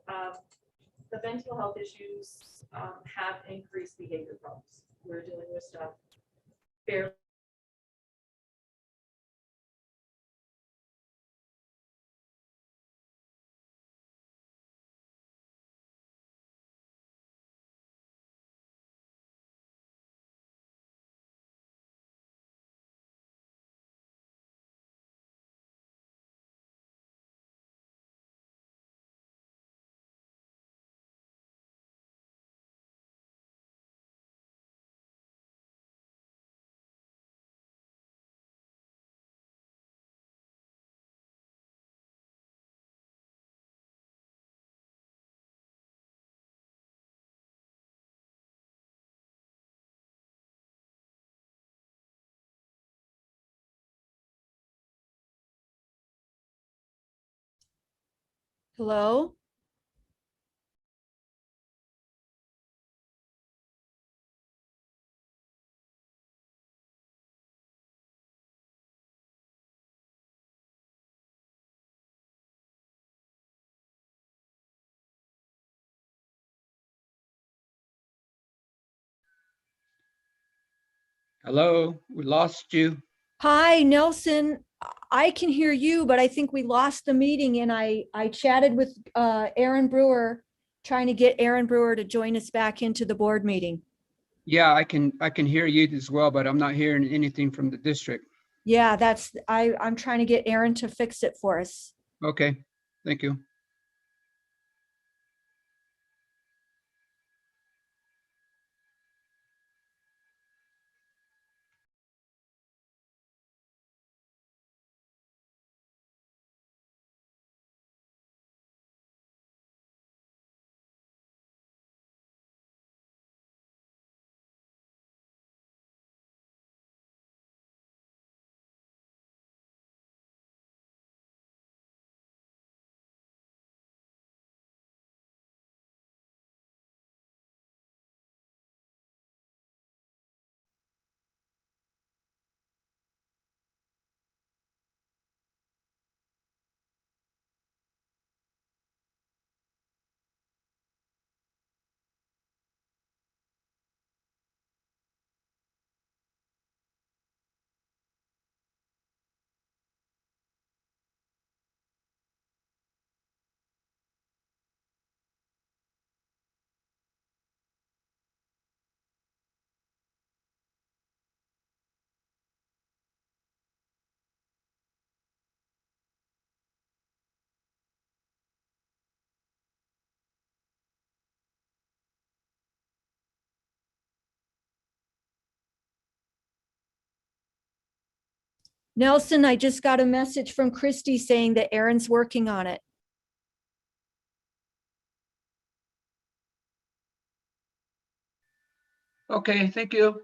the mental health issues have increased behavior problems. We're dealing with stuff fairly. Hello? Hello, we lost you. Hi, Nelson. I can hear you, but I think we lost the meeting and I chatted with Aaron Brewer, trying to get Aaron Brewer to join us back into the board meeting. Yeah, I can hear you as well, but I'm not hearing anything from the district. Yeah, I'm trying to get Aaron to fix it for us. Okay, thank you. Nelson, I just got a message from Christy saying that Aaron's working on it. Okay, thank you.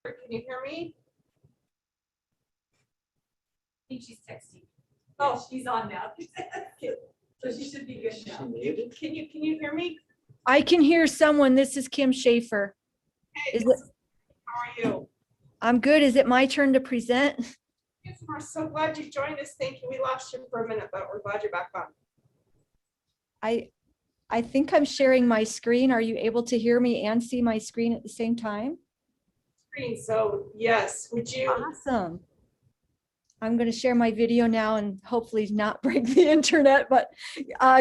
Can you hear me? I think she's texting. Oh. She's on now. So she should be good She now. muted? Can you hear me? I can hear someone. This is Kim Schaefer. Hey, Is it, how are you? I'm good. Is it my turn to present? Yes, we're so glad you joined us. Thank you. We lost you for a minute, but we're glad you're back on. I think I'm sharing my screen. Are you able to hear me and see my screen at the same time? Screen. So yes, would you? Awesome. I'm going to share my video now and hopefully not break the internet, but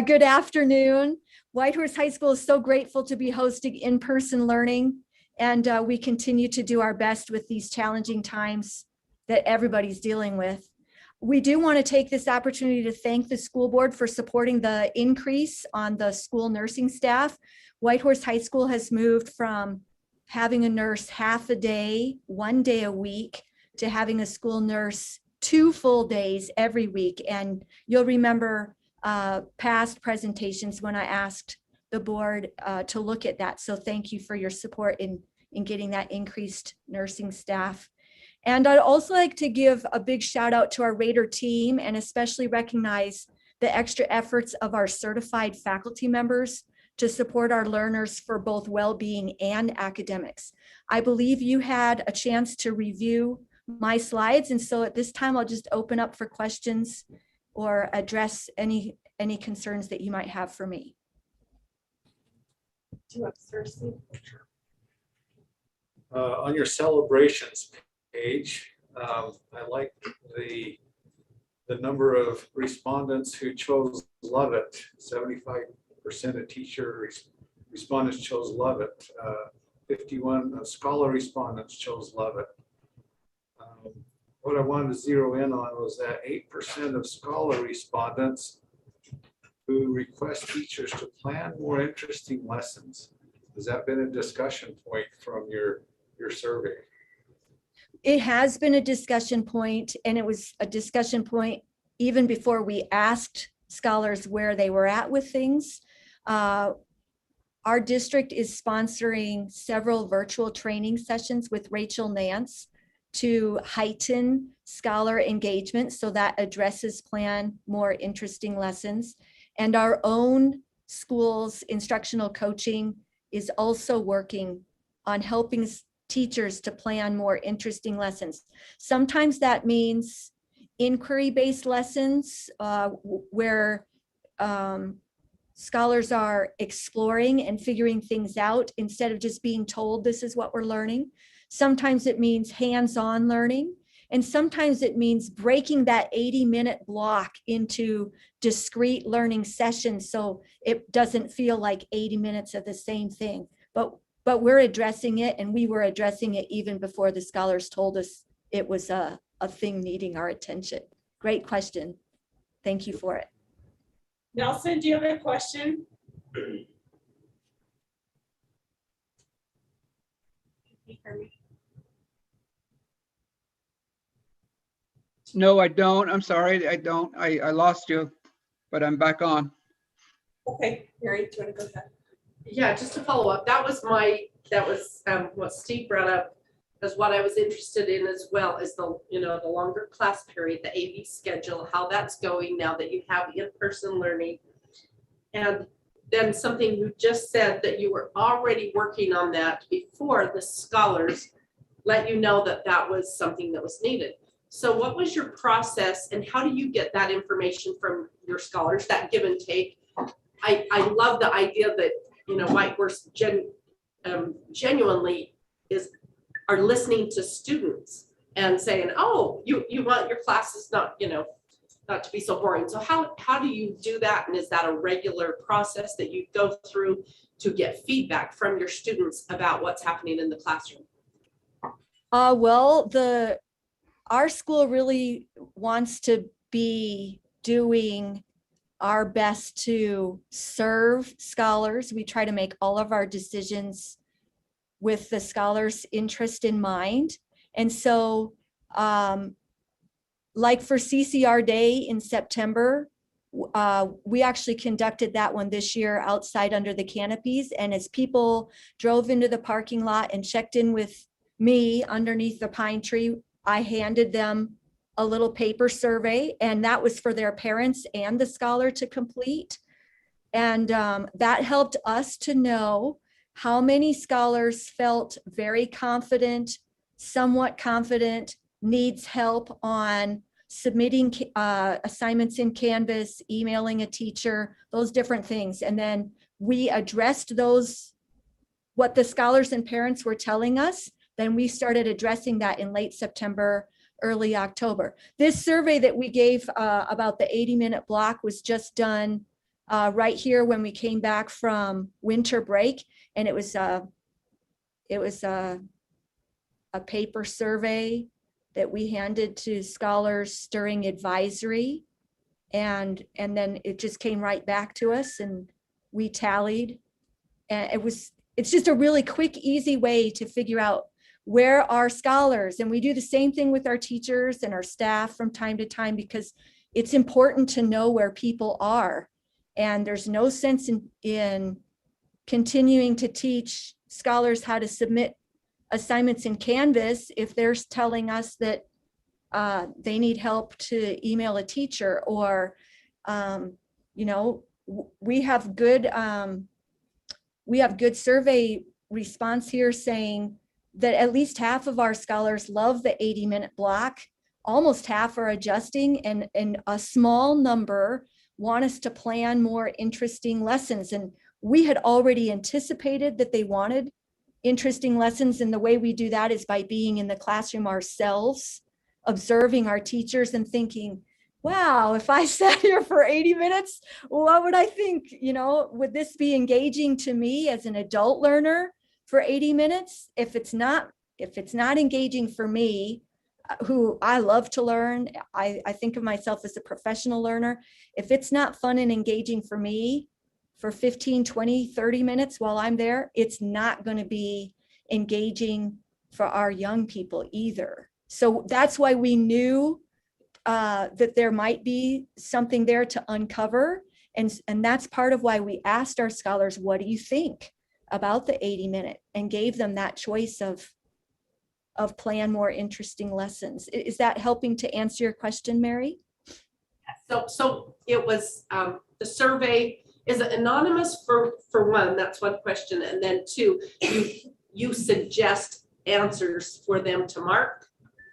good afternoon. Whitehorse High School is so grateful to be hosting in-person learning, and we continue to do our best with these challenging times that everybody's dealing with. We do want to take this opportunity to thank the school board for supporting the increase on the school nursing staff. Whitehorse High School has moved from having a nurse half a day, 1 day a week, to having a school nurse 2 full days every week. And you'll remember past presentations when I asked the board to look at that. So thank you for your support in getting that increased nursing staff. And I'd also like to give a big shout out to our Raider team and especially recognize the extra efforts of our certified faculty members to support our learners for both well-being and academics. I believe you had a chance to review my slides. And so at this time, I'll just open up for questions or address any concerns that you might have for me. Do you want to start, Steve? On your celebrations page, I like the number of respondents who chose love it. 75% of teacher respondents chose love it. 51 of scholar respondents chose love it. What I wanted to zero in on was that 8% of scholar respondents who request teachers to plan more interesting lessons. Has that been a discussion point from your survey? It has been a discussion point, and it was a discussion point even before we asked scholars where they were at with things. Our district is sponsoring several virtual training sessions with Rachel Nance to heighten scholar engagement, so that addresses plan more interesting lessons. And our own school's instructional coaching is also working on helping teachers to plan more interesting lessons. Sometimes that means inquiry-based lessons where scholars are exploring and figuring things out instead of just being told this is what we're learning. Sometimes it means hands-on learning. And sometimes it means breaking that 80-minute block into discrete learning sessions so it doesn't feel like 80 minutes of the same thing. But we're addressing it, and we were addressing it even before the scholars told us it was a thing needing our attention. Great question. Thank you for it. Nelson, do you have a question? No, I don't. I'm sorry. I don't. I lost you, but I'm back on. Okay, Mary, do you want to go ahead? Yeah, just to follow up, that was what Steve brought up as what I was interested in, as well as the longer class period, the AV schedule, how that's going now that you have in-person learning. And then something you just said, that you were already working on that before the scholars let you know that that was something that was needed. So what was your process, and how do you get that information from your scholars, that give and take? I love the idea that, Whitehorse genuinely are listening to students and saying, oh, you want your classes not to be so boring. So how do you do that? And is that a regular process that you go through to get feedback from your students about what's happening in the classroom? Well, our school really wants to be doing our best to serve scholars. We try to make all of our decisions with the scholars' interest in mind. And so, like for CCR Day in September, we actually conducted that one this year outside under the canopies. And as people drove into the parking lot and checked in with me underneath the pine tree, I handed them a little paper survey, and that was for their parents and the scholar to complete. And that helped us to know how many scholars felt very confident, somewhat confident, needs help on submitting assignments in Canvas, emailing a teacher, those different things. And then we addressed those, what the scholars and parents were telling us. Then we started addressing that in late September, early October. This survey that we gave about the 80-minute block was just done right here when we came back from winter break, and it was a paper survey that we handed to scholars during advisory. And then it just came right back to us and we tallied. And it's just a really quick, easy way to figure out where are scholars. And we do the same thing with our teachers and our staff from time to time, because it's important to know where people are. And there's no sense in continuing to teach scholars how to submit assignments in Canvas if they're telling us that they need help to email a teacher, or, you know, we have good survey response here saying that at least half of our scholars love the 80-minute block. Almost half are adjusting, and a small number want us to plan more interesting lessons. And we had already anticipated that they wanted interesting lessons. And the way we do that is by being in the classroom ourselves, observing our teachers and thinking, wow, if I sat here for 80 minutes, what would I think? You know, would this be engaging to me as an adult learner for 80 minutes? If it's not engaging for me, who I love to learn, I think of myself as a professional learner. If it's not fun and engaging for me for 15, 20, 30 minutes while I'm there, it's not going to be engaging for our young people either. So that's why we knew that there might be something there to uncover. And that's part of why we asked our scholars, what do you think about the 80-minute, and gave them that choice of plan more interesting lessons. Is that helping to answer your question, Mary? So it was, the survey, is it anonymous for one? That's one question. And then two, you suggest answers for them to mark?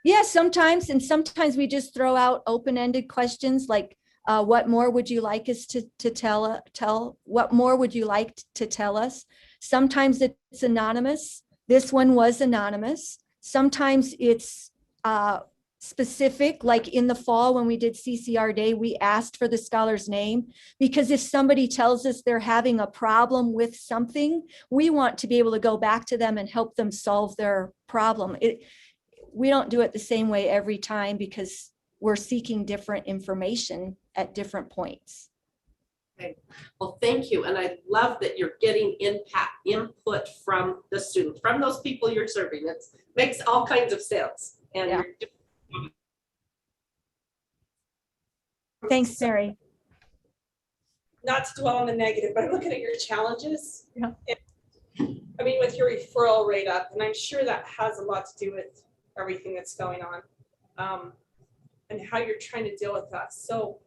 Yeah, sometimes. And sometimes we just throw out open-ended questions like, what more would you like us to tell? What more would you like to tell us? Sometimes it's anonymous. This one was anonymous. Sometimes it's specific, like in the fall when we did CCR Day, we asked for the scholar's name, because if somebody tells us they're having a problem with something, we want to be able to go back to them and help them solve their problem. We don't do it the same way every time because we're seeking different information at different points. Okay. Well, thank you. And I love that you're getting input from the students, from those people you're serving. It makes all kinds of sense. And Yeah. Thanks, Mary. Not to dwell on the negative, but I'm looking at your challenges. Yeah. I mean, with your referral rate up, and I'm sure that has a lot to do with everything that's going on, and how you're trying to deal with that. So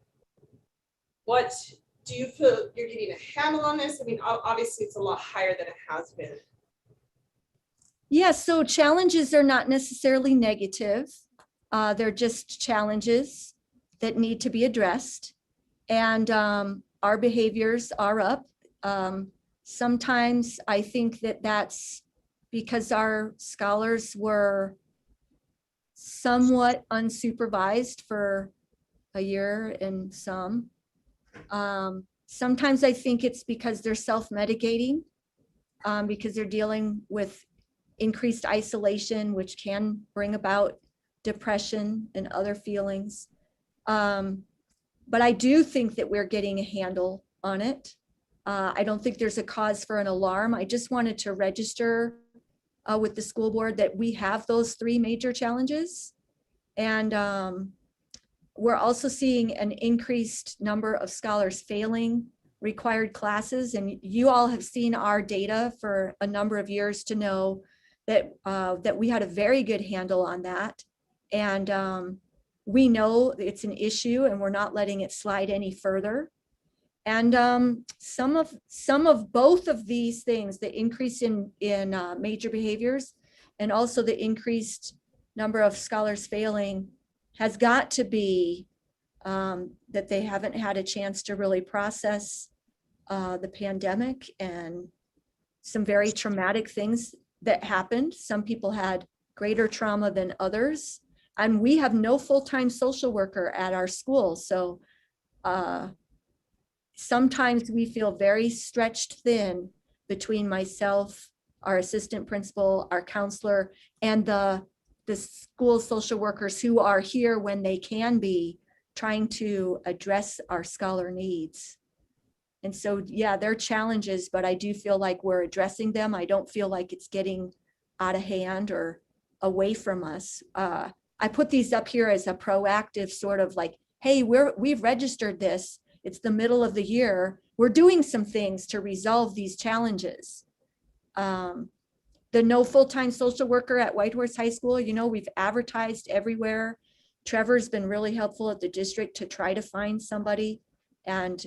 what do you feel you're getting a handle on this? I mean, obviously it's a lot higher than it has been. Yeah, so challenges are not necessarily negative. They're just challenges that need to be addressed. And our behaviors are up. Sometimes I think that that's because our scholars were somewhat unsupervised for a year and some. Sometimes I think it's because they're self-medicating, because they're dealing with increased isolation, which can bring about depression and other feelings. But I do think that we're getting a handle on it. I don't think there's a cause for an alarm. I just wanted to register with the school board that we have those three major challenges. And we're also seeing an increased number of scholars failing required classes. And you all have seen our data for a number of years to know that, that we had a very good handle on that. And we know it's an issue and we're not letting it slide any further. And some of both of these things, the increase in major behaviors and also the increased number of scholars failing, has got to be that they haven't had a chance to really process the pandemic and some very traumatic things that happened. Some people had greater trauma than others. And we have no full-time social worker at our school. So sometimes we feel very stretched thin between myself, our assistant principal, our counselor, and the the school social workers who are here when they can be, trying to address our scholar needs. And so, yeah, there are challenges, but I do feel like we're addressing them. I don't feel like it's getting out of hand or away from us. I put these up here as a proactive sort of like, hey, we've registered this. It's the middle of the year. We're doing some things to resolve these challenges. The no full-time social worker at Whitehorse High School, you know, we've advertised everywhere. Trevor's been really helpful at the district to try to find somebody. And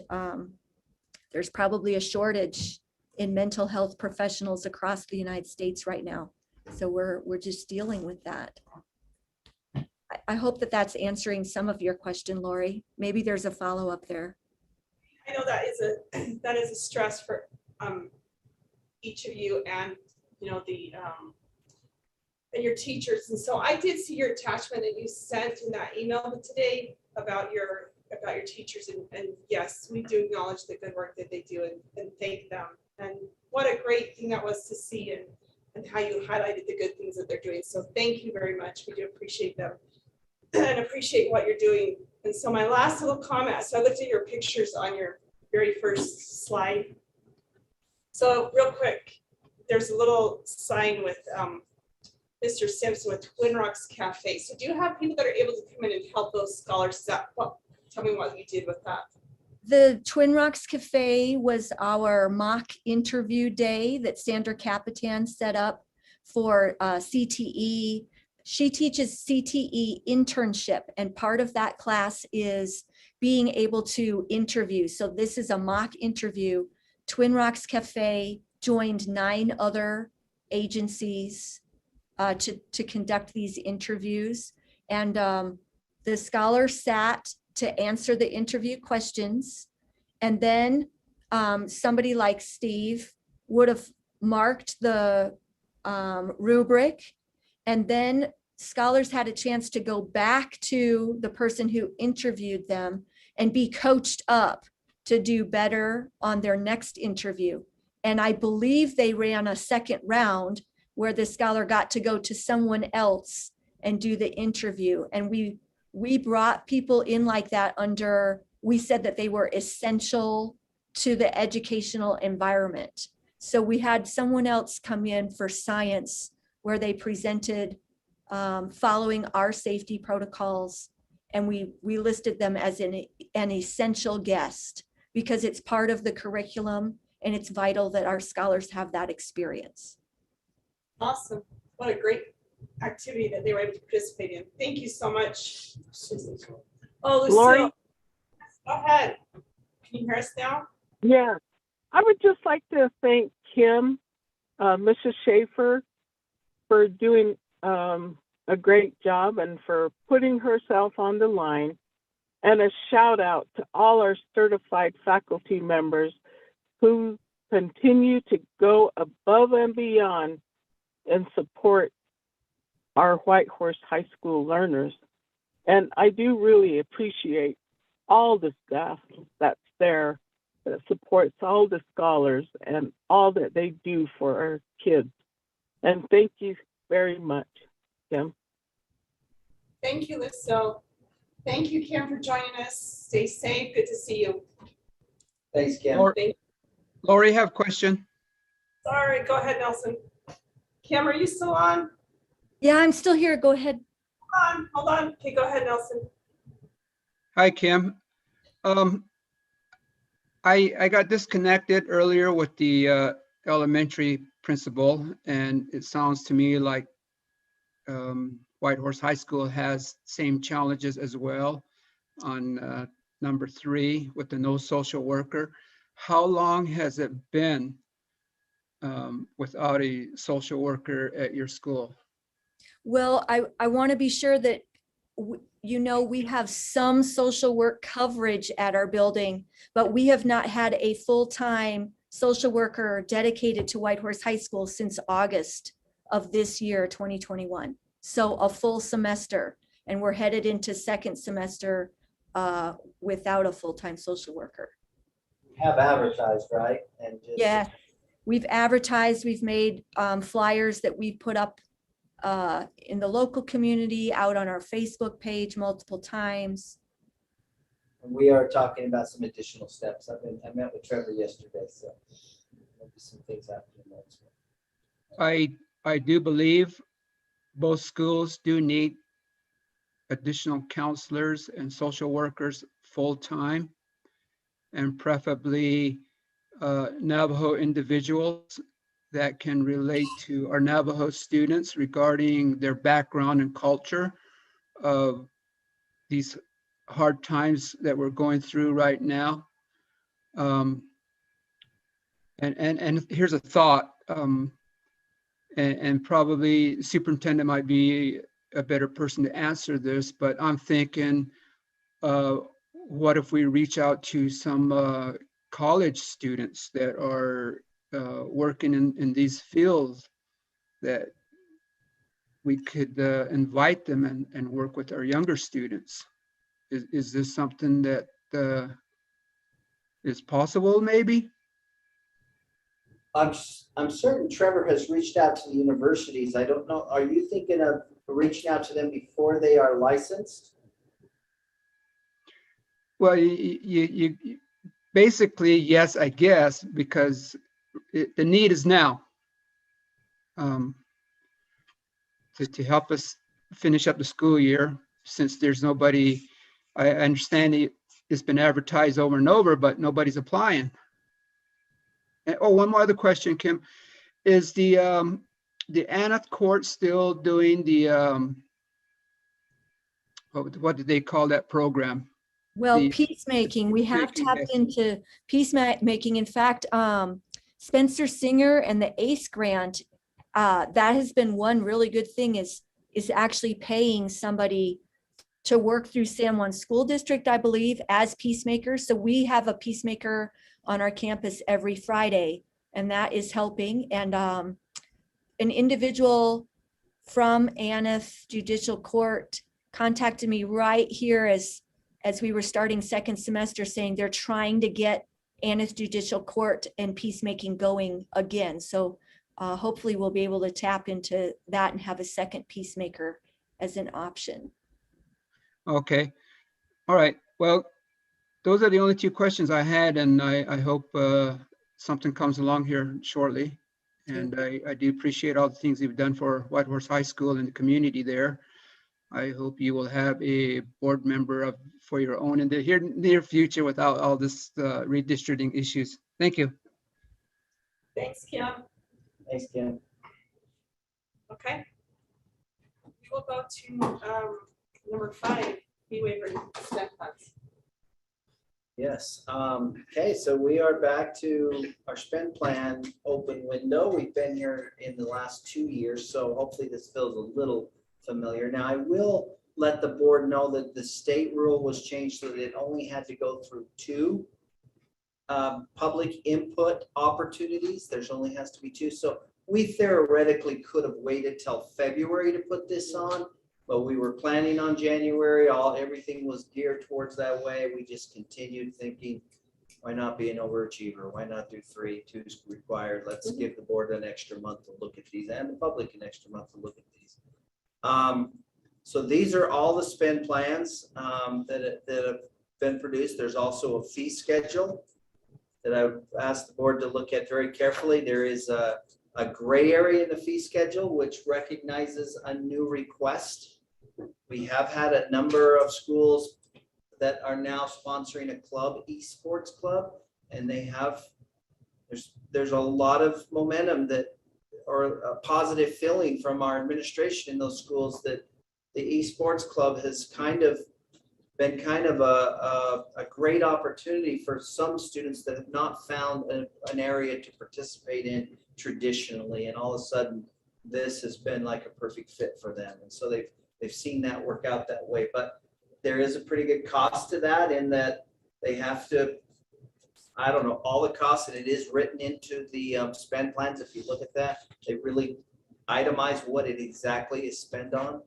there's probably a shortage in mental health professionals across the United States right now. So we're just dealing with that. I hope that that's answering some of your question, Lori. Maybe there's a follow-up there. I know that is a stress for each of you and, you know, and your teachers. And so I did see your attachment that you sent in that email today about your teachers. And yes, we do acknowledge the good work that they do and thank them. And what a great thing that was to see and how you highlighted the good things that they're doing. So thank you very much. We do appreciate them and appreciate what you're doing. And so my last little comment, so I looked at your pictures on your very first slide. So real quick, there's a little sign with Mr. Simpson with Twin Rocks Cafe. So do you have people that are able to come in and help those scholars? Is that tell me what you did with that. The Twin Rocks Cafe was our mock interview day that Sandra Capitan set up for CTE. She teaches CTE internship, and part of that class is being able to interview. So this is a mock interview. Twin Rocks Cafe joined 9 other agencies to conduct these interviews. And the scholar sat to answer the interview questions. And then somebody like Steve would have marked the rubric. And then scholars had a chance to go back to the person who interviewed them and be coached up to do better on their next interview. And I believe they ran a second round where the scholar got to go to someone else and do the interview. And we brought people in like that we said that they were essential to the educational environment. So we had someone else come in for science where they presented following our safety protocols. And we listed them as an essential guest because it's part of the curriculum and it's vital that our scholars have that experience. Awesome. What a great activity that they were able to participate in. Thank you so much. Oh, Lucille. Lori? Go ahead. Can you hear us now? Yeah, I would just like to thank Kim, Mrs. Schaefer, for doing a great job and for putting herself on the line. And a shout out to all our certified faculty members who continue to go above and beyond and support our Whitehorse High School learners. And I do really appreciate all the staff that's there that supports all the scholars and all that they do for our kids. And thank you very much, Kim. Thank you, Lucille. Thank you, Kim, for joining us. Stay safe. Good to see you. Thanks, Kim. Lori, have a question. Sorry, go ahead, Nelson. Kim, are you still on? Yeah, I'm still here. Go ahead. Hold on. Okay, go ahead, Nelson. Hi, Kim. I got disconnected earlier with the elementary principal, and it sounds to me like Whitehorse High School has same challenges as well on number 3 with the no social worker. How long has it been without a social worker at your school? Well, I want to be sure that, we have some social work coverage at our building, but we have not had a full-time social worker dedicated to Whitehorse High School since August of this year, 2021. So a full semester, and we're headed into second semester without a full-time social worker. Have advertised, right? And just, Yeah, we've advertised, we've made flyers that we've put up in the local community, out on our Facebook page multiple times. And we are talking about some additional steps. I met with Trevor yesterday, so maybe some things happening there as well. I do believe both schools do need additional counselors and social workers full-time, and preferably Navajo individuals that can relate to our Navajo students regarding their background and culture of these hard times that we're going through right now. And here's a thought, and probably superintendent might be a better person to answer this, but I'm thinking, what if we reach out to some college students that are working in these fields, that we could invite them and work with our younger students? Is this something that is possible, maybe? I'm certain Trevor has reached out to the universities. I don't know, are you thinking of reaching out to them before they are licensed? Well, you basically, yes, I guess, because the need is now to help us finish up the school year, since there's nobody. I understand it's been advertised over and over, but nobody's applying. And, oh, one more other question, Kim. Is the Aneth Court still doing the, what did they call that program? Well, The- peacemaking, we have peacemaking, tapped yes. into peacemaking. In fact, Spencer Singer and the ACE grant, that has been one really good thing, is actually paying somebody to work through San Juan School District, I believe, as peacemakers. So we have a peacemaker on our campus every Friday, and that is helping. And an individual from Aneth Judicial Court contacted me right here as we were starting second semester, saying they're trying to get Aneth Judicial Court and peacemaking going again. So hopefully we'll be able to tap into that and have a second peacemaker as an option. Okay. All right. Well, those are the only two questions I had, and I hope something comes along here shortly. And I do appreciate all the things you've done for Whitehorse High School and the community there. I hope you will have a board member for your own in the near future without all this redistricting issues. Thank you. Thanks, Kim. Thanks, Kim. Okay. We will go to number 5, fee waiver and step funds. Yes, okay, so we are back to our spend plan open window. We've been here in the last 2 years, so hopefully this feels a little familiar. Now, I will let the board know that the state rule was changed so that it only had to go through 2 public input opportunities. There's only has to be 2. So we theoretically could have waited till February to put this on, but we were planning on January. Everything was geared towards that way. We just continued thinking, why not be an overachiever? Why not do 3? 2 is required. Let's give the board an extra month to look at these, and the public an extra month to look at these. So these are all the spend plans that have been produced. There's also a fee schedule that I've asked the board to look at very carefully. There is a gray area in the fee schedule which recognizes a new request. We have had a number of schools that are now sponsoring a club, esports club, and there's a lot of momentum or a positive feeling from our administration in those schools that the esports club has been a great opportunity for some students that have not found an area to participate in traditionally, and all of a sudden this has been like a perfect fit for them, and so they've seen that work out that way. But there is a pretty good cost to that, in that they have to, I don't know all the costs, and it is written into the spend plans. If you look at that, they really itemize what it exactly is spent on.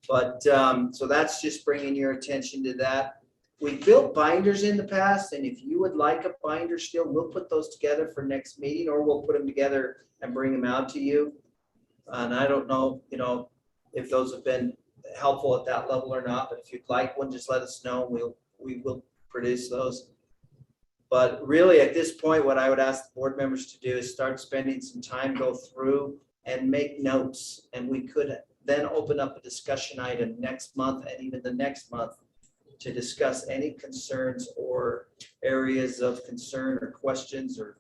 But so that's just bringing your attention to that. We built binders in the past, and if you would like a binder still, we'll put those together for next meeting, or we'll put them together and bring them out to you. And I don't know, if those have been helpful at that level or not, but if you'd like one, just let us know. We will produce those. But really, at this point, what I would ask the board members to do is start spending some time, go through and make notes. And we could then open up a discussion item next month and even the next month to discuss any concerns or areas of concern or questions or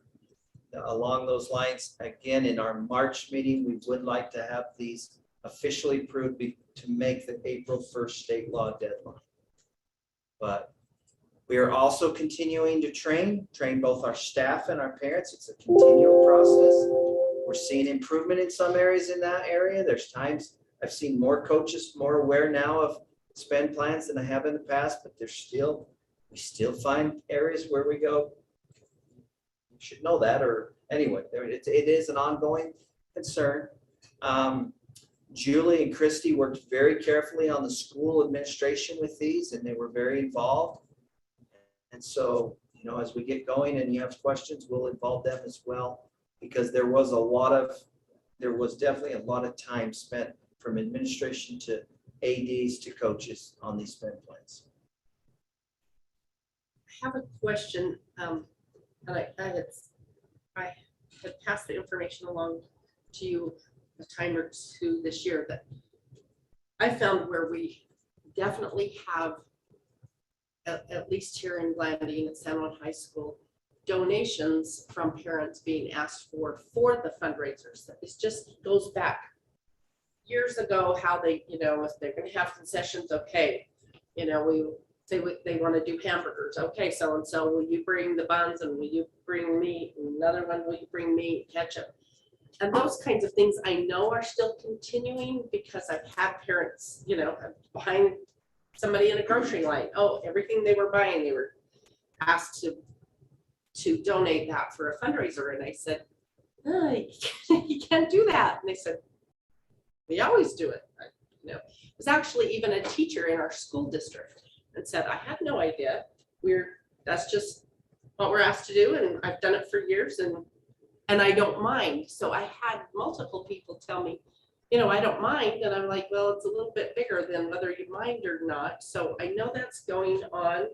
along those lines. Again, in our March meeting, we would like to have these officially approved to make the April 1st state law deadline. But we are also continuing to train both our staff and our parents. It's a continual process. We're seeing improvement in some areas in that area. There's times I've seen more coaches more aware now of spend plans than I have in the past, but we still find areas where we go, you should know that, or anyway, it is an ongoing concern. Julie and Christy worked very carefully on the school administration with these, and they were very involved. And so, as we get going and you have questions, we'll involve them as well, because there was definitely a lot of time spent from administration to ADs to coaches on these spend plans. I have a question, and I had passed the information along to you a time or two this year that I found where we definitely have, at least here in Blanding and San Juan High School, donations from parents being asked for the fundraisers. It just goes back years ago how they, if they're going to have concessions, okay, we say they want to do hamburgers. Okay, so-and-so, will you bring the buns, and will you bring meat? And another one, will you bring meat, ketchup? And those kinds of things I know are still continuing, because I've had parents, behind somebody in a grocery line. Oh, everything they were buying, they were asked to donate that for a fundraiser. And I said, oh, you can't do that. And they said, we always do it. It was actually even a teacher in our school district and said, I had no idea. That's just what we're asked to do. And I've done it for years, and I don't mind. So I had multiple people tell me, I don't mind. And I'm like, well, it's a little bit bigger than whether you mind or not. So I know that's going on.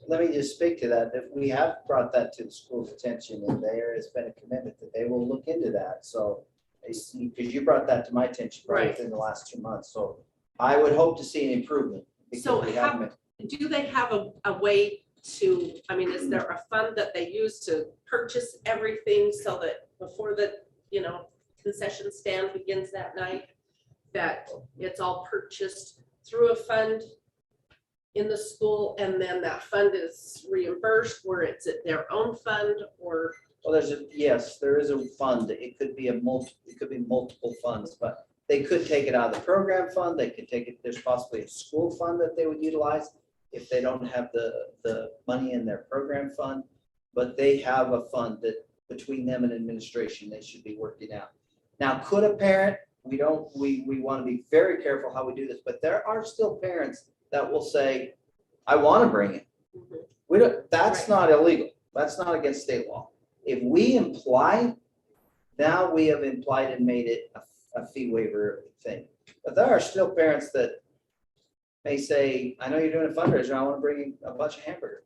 Let me just speak to that. If we have brought that to the school's attention, and there has been a commitment that they will look into that. So, because you brought that to my attention right within the last 2 months. So I would hope to see an improvement. So do they have a way to, is there a fund that they use to purchase everything so that before the, concession stand begins that night, that it's all purchased through a fund in the school, and then that fund is reimbursed, where it's at their own fund? Or well, yes, there is a fund. It could be multiple funds, but they could take it out of the program fund. They could take it, there's possibly a school fund that they would utilize if they don't have the money in their program fund, but they have a fund that between them and administration, they should be working out. Now, could a parent, we want to be very careful how we do this, but there are still parents that will say, I want to bring it. That's not illegal. That's not against state law. If we imply, now we have implied and made it a fee waiver thing. But there are still parents that may say, I know you're doing a fundraiser, I want to bring a bunch of hamburgers.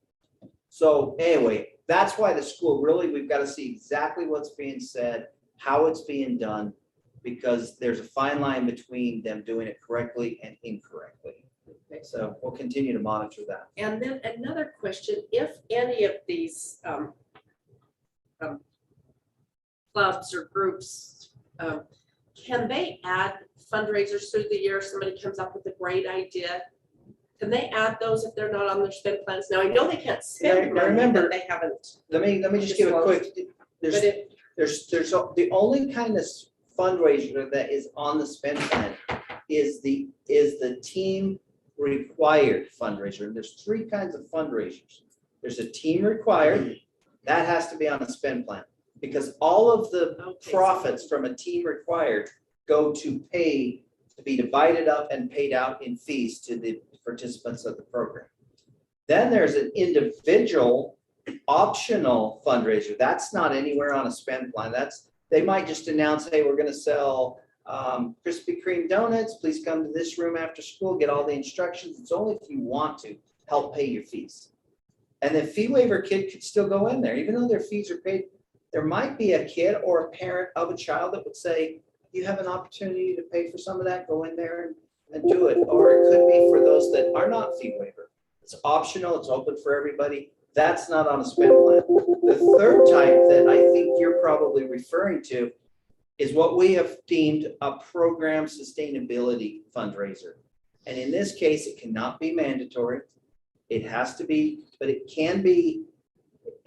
So anyway, that's why the school really, we've got to see exactly what's being said, how it's being done, because there's a fine line between them doing it correctly and incorrectly. So we'll continue to monitor that. And then another question, if any of these clubs or groups, can they add fundraisers through the year? Somebody comes up with a great idea. Can they add those if they're not on their spend plans? Now, I know they can't spend money, remember, that they haven't. Let me just give a quick, there's the only kind of fundraiser that is on the spend plan is the team required fundraiser. And there's 3 kinds of fundraisers. There's a team required, that has to be on a spend plan, because all of the profits from a team required go to pay to be divided up and paid out in fees to the participants of the program. Then there's an individual optional fundraiser. That's not anywhere on a spend plan. They might just announce, hey, we're going to sell Krispy Kreme donuts, please come to this room after school, get all the instructions. It's only if you want to help pay your fees. And the fee waiver kid could still go in there, even though their fees are paid. There might be a kid or a parent of a child that would say, you have an opportunity to pay for some of that, go in there and do it. Or it could be for those that are not fee waiver. It's optional, it's open for everybody. That's not on a spend plan. The third type that I think you're probably referring to is what we have deemed a program sustainability fundraiser. And in this case, it cannot be mandatory. It has to be, but it can be,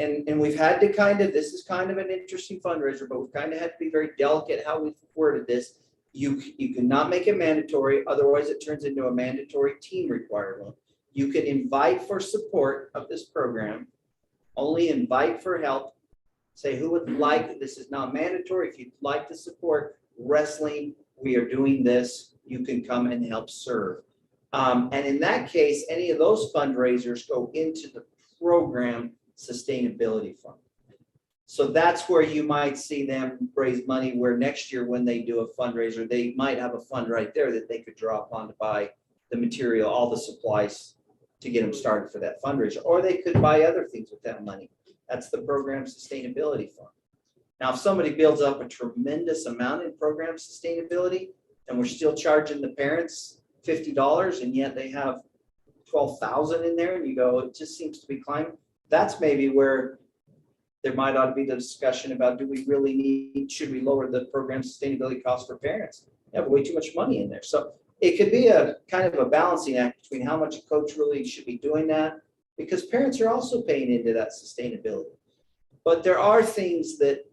and we've had to kind of, this is kind of an interesting fundraiser, but we've kind of had to be very delicate how we've worded this. You cannot make it mandatory, otherwise it turns into a mandatory team requirement. You can invite for support of this program, only invite for help. Say who would like, this is not mandatory. If you'd like to support wrestling, we are doing this. You can come and help serve. And in that case, any of those fundraisers go into the program sustainability fund. So that's where you might see them raise money, where next year when they do a fundraiser, they might have a fund right there that they could draw upon to buy the material, all the supplies to get them started for that fundraiser, or they could buy other things with that money. That's the program sustainability fund. Now, if somebody builds up a tremendous amount in program sustainability and we're still charging the parents $50 and yet they have 12,000 in there and you go, it just seems to be climbing. That's maybe where there might ought to be the discussion about, do we really need, should we lower the program sustainability costs for parents? They have way too much money in there. So it could be a kind of a balancing act between how much a coach really should be doing that, because parents are also paying into that sustainability. But there are things that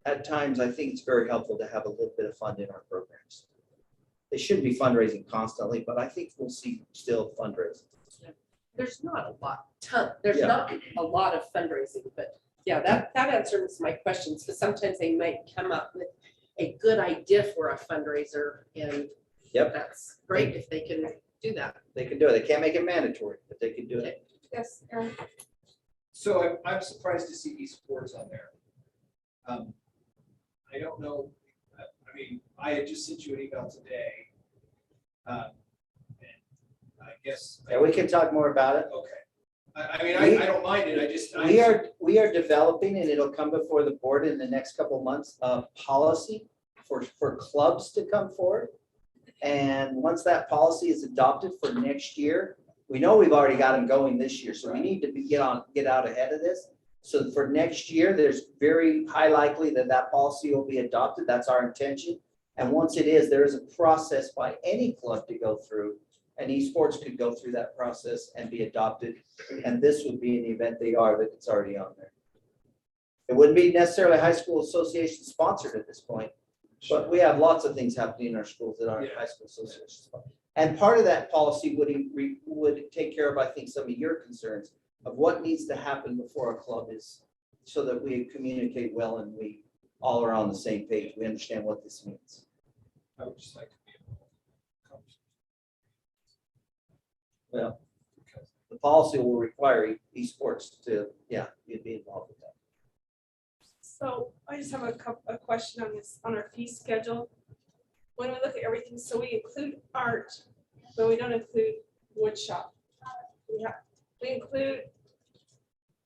at times I think it's very helpful to have a little bit of fund in our programs. They shouldn't be fundraising constantly, but I think we'll see still fundraising. There's not there's Yeah. not a lot of fundraising, but yeah, that answers my questions, because sometimes they might come up with a good idea for a fundraiser, and Yep, that's great if they can do that. they can do it. They can't make it mandatory, but they can do it. Yes, Aaron. So I'm surprised to see esports on there. I don't know, I mean, I had just sent you an email today. And I guess. Yeah, we can talk more about it. Okay. I mean, I don't mind it, I just. We are developing, and it'll come before the board in the next couple of months, a policy for clubs to come forward. And once that policy is adopted for next year, we know we've already got them going this year, so we need to get out ahead of this. So for next year, there's very high likely that policy will be adopted. That's our intention. And once it is, there is a process by any club to go through, and esports could go through that process and be adopted. And this would be in the event they are, that it's already on there. It wouldn't be necessarily high school association sponsored at this point, but we have lots of things happening in our schools that aren't high school association sponsored. And part of that policy would take care of, I think, some of your concerns of what needs to happen before a club is, so that we communicate well and we all are on the same page. We understand what this means. I would just like to be able to come. Well, the policy will require esports to, you'd be involved with that. So I just have a question on this, on our fee schedule. When we look at everything, so we include art, but we don't include wood shop. We include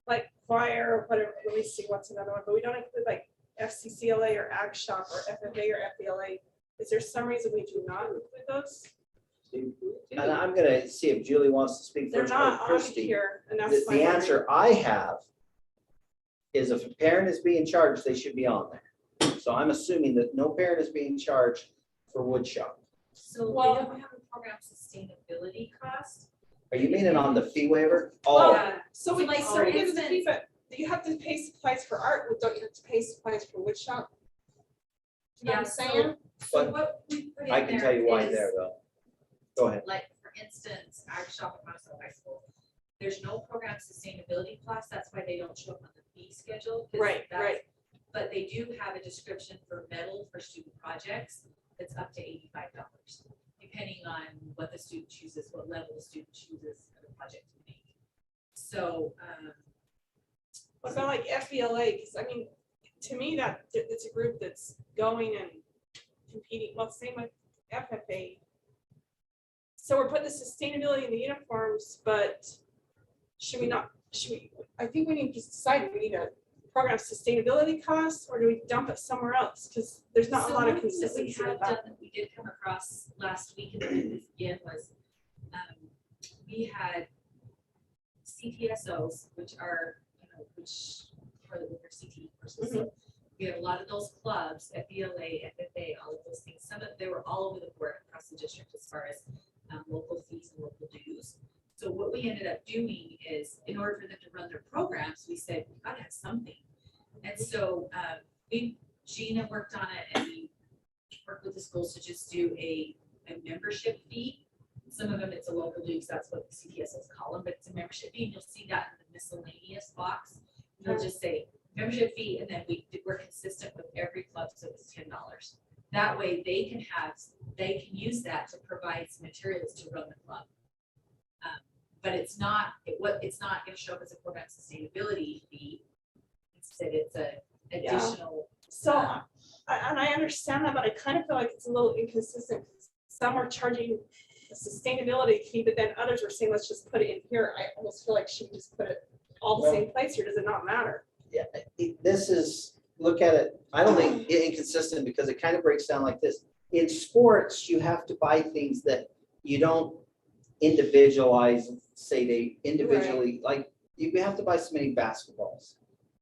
like choir or whatever, let me see what's another one, but we don't include like FCCLA or Ag Shop or FFA or FBLA. Is there some reason we do not include those? And I'm gonna see if Julie wants to speak They're first. or not on Christie. here, and that's my The answer I have is if a parent is being charged, they should be on there. So I'm assuming that no parent is being charged for wood shop. So we Well- don't have a program sustainability cost. Are you meaning on the fee waiver? Well, Oh, So we, So, like, so for we give the instance- fee, but you have to pay supplies for art, well, don't you have to pay supplies for wood shop? You know what I'm Yeah, so- saying? So But what we put in I can tell you why is, there though. Go ahead. like, for instance, Ag Shop at Monticello High School, there's no program sustainability class, that's why they don't show up on the fee schedule. 'cause Right, that's- right. But they do have a description for metal for student projects, that's up to $85, depending on what the student chooses, what level the student chooses for the project to make. So, What about like FBLA? Because I mean, to me, that it's a group that's going and competing, well, same with FFA. So we're putting the sustainability in the uniforms, but should we not, I think we need to decide, we need a program sustainability costs, or do we dump it somewhere else? Because there's not a So lot of one thing that we consistency have with that. done that we did come across last week and then this again was, we had CTSOs, which are, which are the CT courses. So we have a lot of those clubs at BLA, FFA, all of those things. Some of, they were all over the board across the district as far as local fees and local dues. So what we ended up doing is, in order for them to run their programs, we said, we gotta have something. And so Gina worked on it, and we worked with the schools to just do a membership fee. Some of them, it's a local dues, that's what the CTSOs call them, but it's a membership fee, and you'll see that in the miscellaneous box. They'll just say membership fee, and then we're consistent with every club, so it's $10. That way they can use that to provide some materials to run the club. But it's not going to show up as a program sustainability fee. Instead, it's a additional. So, and I understand that, but I kind of feel like it's a little inconsistent. Some are charging a sustainability fee, but then others were saying, let's just put it in here. I almost feel like she just put it all the same place here. Does it not matter? Yeah, this is, look at it, I don't think inconsistent, because it kind of breaks down like this. In sports, you have to buy things that you don't individualize, say they individually, like you have to buy so many basketballs.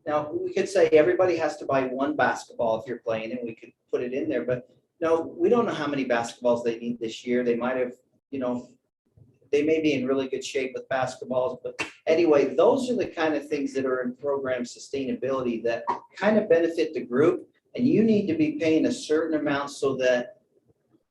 Now, we could say everybody has to buy one basketball if you're playing, and we could put it in there, but no, we don't know how many basketballs they need this year. They might have, they may be in really good shape with basketballs, but anyway, those are the kind of things that are in program sustainability that kind of benefit the group, and you need to be paying a certain amount so that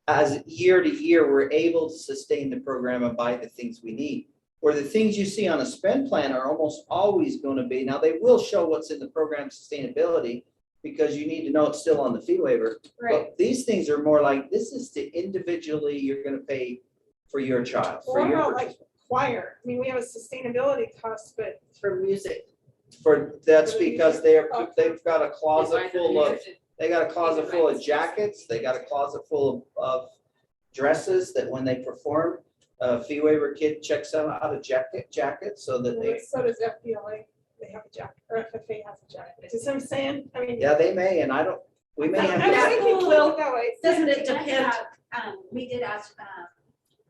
as year to year, we're able to sustain the program and buy the things we need. Where the things you see on a spend plan are almost always going to be, now they will show what's in the program sustainability, because you need to know it's still on the fee waiver. Right. But these things are more like, this is to individually, you're going to pay for your child. For What your about like choir? I mean, we have a sustainability cost, but For music. that's For the because music? they've got a closet full of, Music. they got a closet full of jackets. They got a closet full of dresses that when they perform, a fee waiver kid checks out a jacket so that they, so does FBLA. They have a jacket, or FFA has a jacket. Is what I'm saying? I mean. yeah, they may, and we may I have. don't to- think people look that way. Doesn't it Gina depend? had, we did ask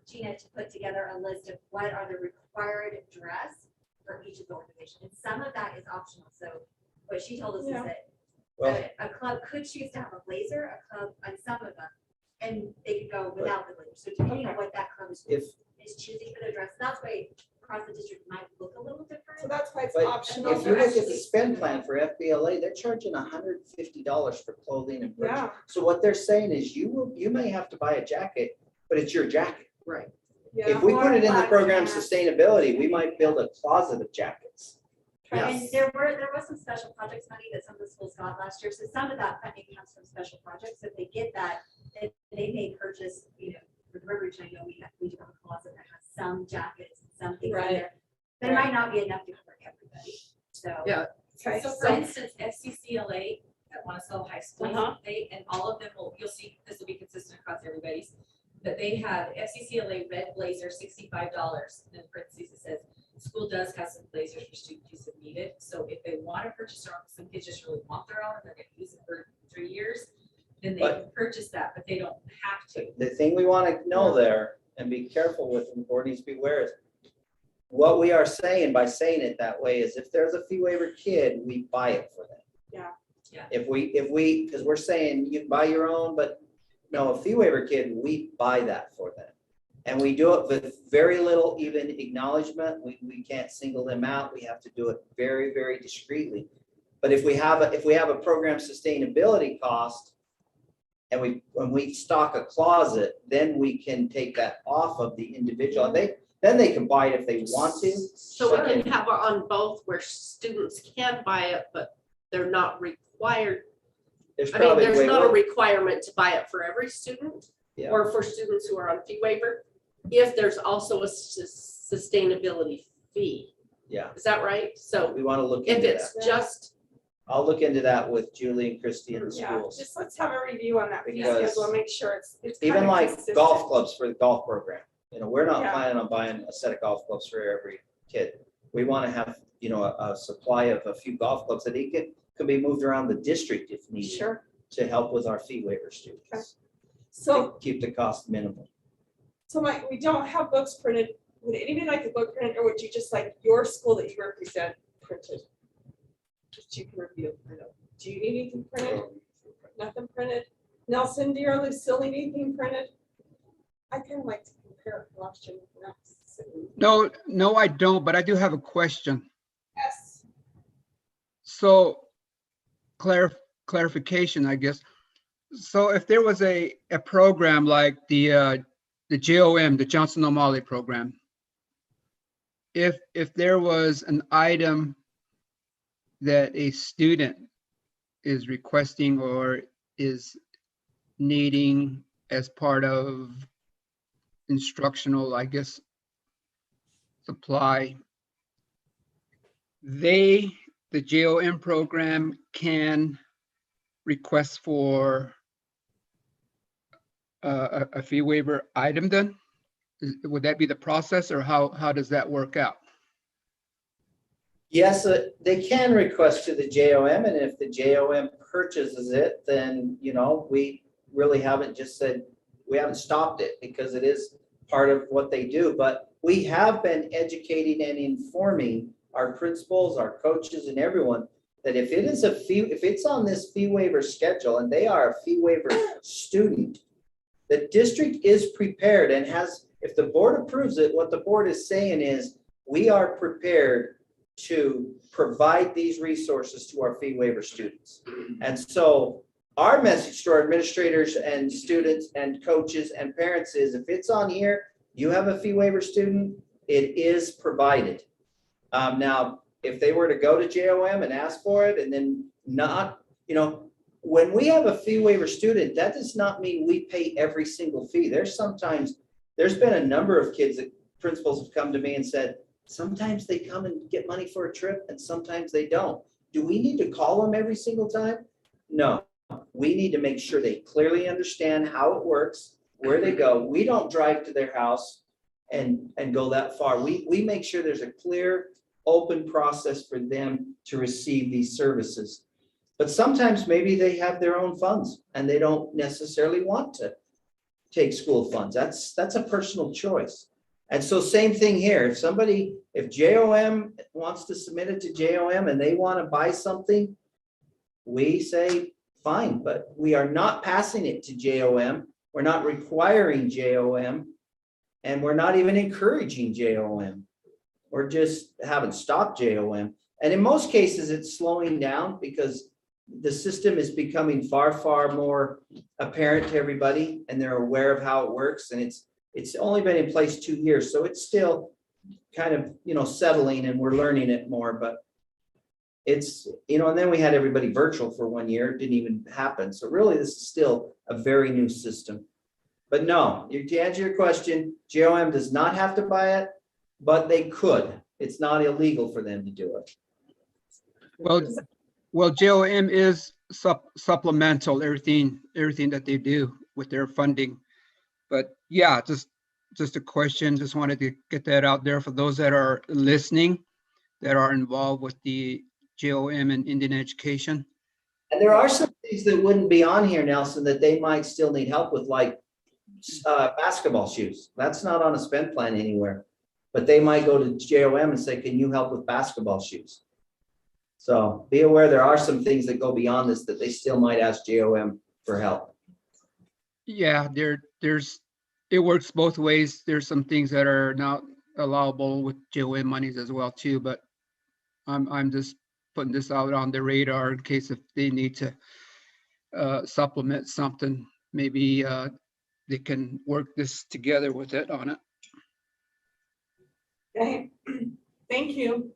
Gina to put together a list of what are the required dress for each of the organizations. And some of that is optional. So what she told us is Yeah. that Well- a club could choose to have a blazer, a club on some of them, and they could go without the blazer. So depending on what that club is choosing for their dress, that's why across the district might look a little different. So that's why it's But optional. if you look at the spend plan for FBLA, they're charging $150 for clothing and purchase. Yeah. So what they're saying is you may have to buy a jacket, but it's your jacket. Right. Yeah. If we put it in the Or program black sustainability, we might build a closet of jackets. And there was some special projects money that some of the schools got last year. So some of that funding comes from special projects. If they get that, then they may purchase, for the River Ridge, I know we do have a closet that has some jackets and some things in Right. there. There might not be enough to cover everybody. So. Yeah. Okay. So for instance, FCCLA at Monticello High School, Uh-huh. and all of them you'll see, this will be consistent across everybody's, that they have FCCLA red blazer, $65. And in parentheses, it says, school does have some blazers for student use if needed. So if they want to purchase their own, some kids just really want their own, and they're going to use it for 3 years, then they can purchase that, but they don't have to. The thing we want to know there and be careful with, and board needs to be aware is, what we are saying by saying it that way is if there's a fee waiver kid, we buy it for them. Yeah. Yeah. If we, because we're saying you can buy your own, but no, a fee waiver kid, we buy that for them. And we do it with very little even acknowledgement. We can't single them out. We have to do it very, very discreetly. But if we have a program sustainability cost, and when we stock a closet, then we can take that off of the individual. Then they can buy it if they want to. So we can have it on both where students can buy it, but they're not required. There's I mean, probably there's way not a more- requirement to buy it for every student Yeah. or for students who are on fee waiver. If there's also a sustainability fee. Yeah, Is that right? So we want to look if into it's that. just I'll look into that with Julie and Christy in the Yeah, schools. just let's have a review on that fee Because schedule and make sure it's Even kinda like consistent. golf clubs for the golf program, we're not Yeah. planning on buying a set of golf clubs for every kid. We want to have, a supply of a few golf clubs that can be moved around the district if needed Sure. to help with our fee waiver students. So, To keep the cost minimal. so Mike, we don't have books printed. Would anybody like a book printed, or would you just like your school that you represent printed? Just you can review. Do you need anything printed? Nothing printed? Nelson, do you or Lucille need anything printed? I kind of like to compare last year with next. No, I don't, but I do have a question. Yes. So clarification, I guess. So if there was a program like the JOM, the Johnson O'Malley program, if there was an item that a student is requesting or is needing as part of instructional, I guess, supply, the JOM program can request for a fee waiver item then? Would that be the process, or how does that work out? Yes, they can request to the JOM, and if the JOM purchases it, then, we really haven't just said, we haven't stopped it because it is part of what they do. But we have been educating and informing our principals, our coaches, and everyone that if it's on this fee waiver schedule and they are a fee waiver student, the district is prepared and if the board approves it, what the board is saying is, we are prepared to provide these resources to our fee waiver students. And so our message to our administrators and students and coaches and parents is, if it's on here, you have a fee waiver student, it is provided. Now, if they were to go to JOM and ask for it and then not, when we have a fee waiver student, that does not mean we pay every single fee. There's been a number of kids that principals have come to me and said, sometimes they come and get money for a trip and sometimes they don't. Do we need to call them every single time? No, we need to make sure they clearly understand how it works, where they go. We don't drive to their house and go that far. We make sure there's a clear, open process for them to receive these services. But sometimes maybe they have their own funds and they don't necessarily want to take school funds. That's a personal choice. And so same thing here. If JOM wants to submit it to JOM and they want to buy something, we say, fine, but we are not passing it to JOM. We're not requiring JOM, and we're not even encouraging JOM. We're just haven't stopped JOM. And in most cases, it's slowing down because the system is becoming far, far more apparent to everybody, and they're aware of how it works. And it's only been in place 2 years, so it's still kind of, settling, and we're learning it more, but it's, and then we had everybody virtual for 1 year. It didn't even happen. So really, this is still a very new system. But no, to answer your question, JOM does not have to buy it, but they could. It's not illegal for them to do it. Well, JOM is supplemental, everything that they do with their funding. But yeah, just a question, just wanted to get that out there for those that are listening, that are involved with the JOM and Indian education. And there are some things that wouldn't be on here, Nelson, that they might still need help with, like basketball shoes. That's not on a spend plan anywhere, but they might go to JOM and say, can you help with basketball shoes? So be aware there are some things that go beyond this that they still might ask JOM for help. Yeah, it works both ways. There's some things that are not allowable with JOM monies as well too, but I'm just putting this out on the radar in case if they need to supplement something, maybe they can work this together with it on it. Okay, thank you.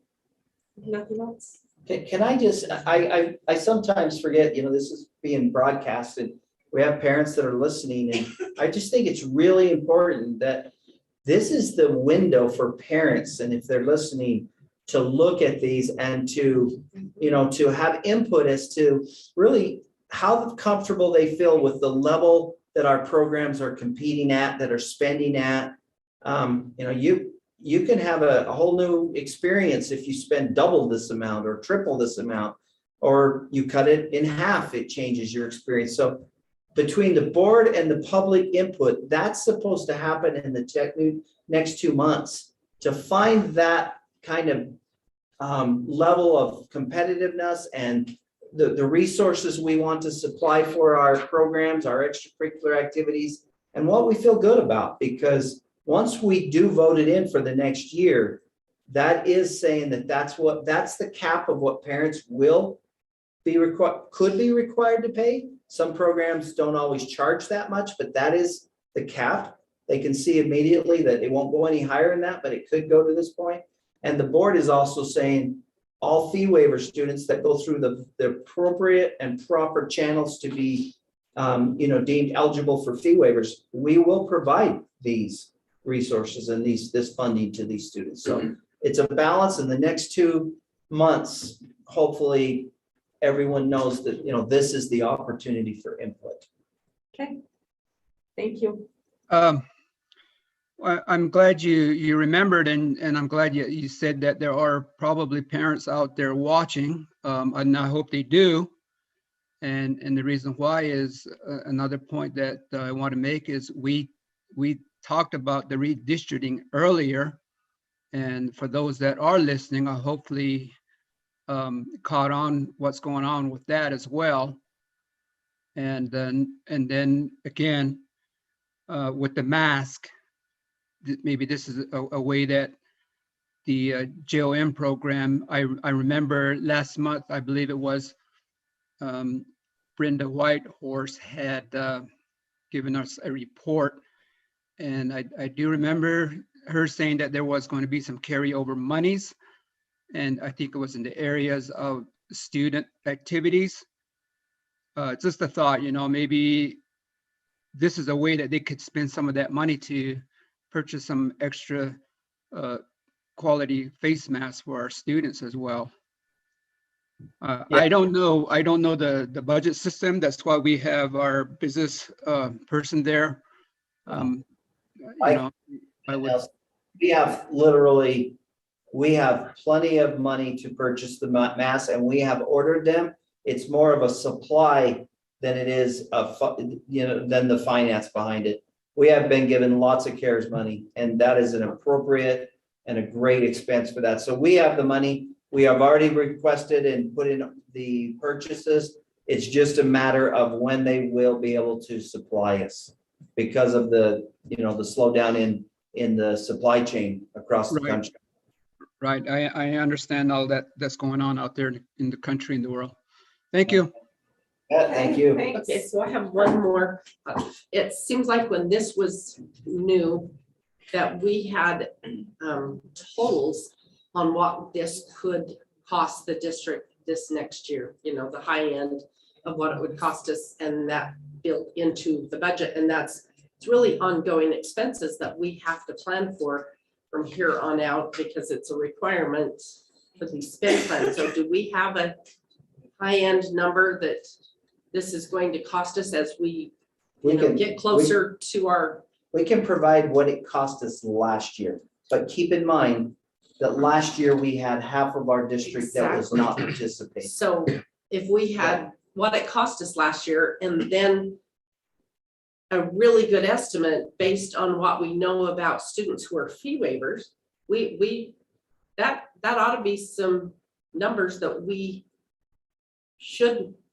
Nothing else? Can I just, I sometimes forget, this is being broadcasted. We have parents that are listening, and I just think it's really important that this is the window for parents. And if they're listening, to look at these and to, to have input as to really how comfortable they feel with the level that our programs are competing at, that are spending at. You can have a whole new experience if you spend double this amount or triple this amount, or you cut it in half, it changes your experience. So between the board and the public input, that's supposed to happen in the next 2 months to find that kind of level of competitiveness and the resources we want to supply for our programs, our extracurricular activities, and what we feel good about. Because once we do vote it in for the next year, that is saying that that's the cap of what parents will be could be required to pay. Some programs don't always charge that much, but that is the cap. They can see immediately that it won't go any higher than that, but it could go to this point. And the board is also saying all fee waiver students that go through the appropriate and proper channels to be deemed eligible for fee waivers, we will provide these resources and this funding to these students. So it's a balance. In the next 2 months, hopefully everyone knows that this is the opportunity for input. Okay, thank you. I'm glad you remembered, and I'm glad you said that there are probably parents out there watching, and I hope they do. And the reason why is another point that I want to make is we talked about the redistricting earlier, and for those that are listening, I hopefully caught on what's going on with that as well. And then again, with the mask, maybe this is a way that the JOM program, I remember last month, I believe it was, Brenda Whitehorse had given us a report. And I do remember her saying that there was going to be some carryover monies. And I think it was in the areas of student activities. Just a thought, maybe this is a way that they could spend some of that money to purchase some extra quality face masks for our students as well. Yeah. I don't know the budget system. That's why we have our business person there. We have plenty of money to purchase the masks, and we have ordered them. It's more of a supply than it is than the finance behind it. We have been given lots of CARES money, and that is an appropriate and a great expense for that. So we have the money. We have already requested and put in the purchases. It's just a matter of when they will be able to supply us because of the slowdown in the supply chain across the country. Right. I understand all that's going on out there in the country and the world. Thank you. Yeah, thank you. Thanks. Okay, so I have one more. It seems like when this was new, that we had totals on what this could cost the district this next year, the high end of what it would cost us, and that built into the budget. And it's really ongoing expenses that we have to plan for from here on out because it's a requirement for these spend plans. So do we have a high end number that this is going to cost us as we get closer to our? We can provide what it cost us last year, but keep in mind that last year we had half of our district that was not participating. So if we had what it cost us last year and then a really good estimate based on what we know about students who are fee waivers, that ought to be some numbers that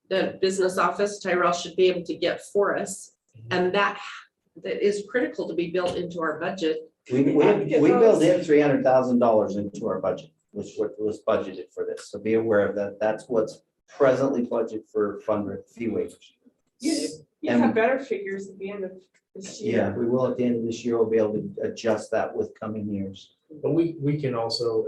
the business office, Tyrell, should be able to get for us. And that is critical to be built into our budget. We built in $300,000 into our budget, which was budgeted for this. So be aware of that. That's what's presently budgeted for fee waivers. You have better figures at the end of this year. Yeah, we will at the end of this year. We'll be able to adjust that with coming years. But we can also,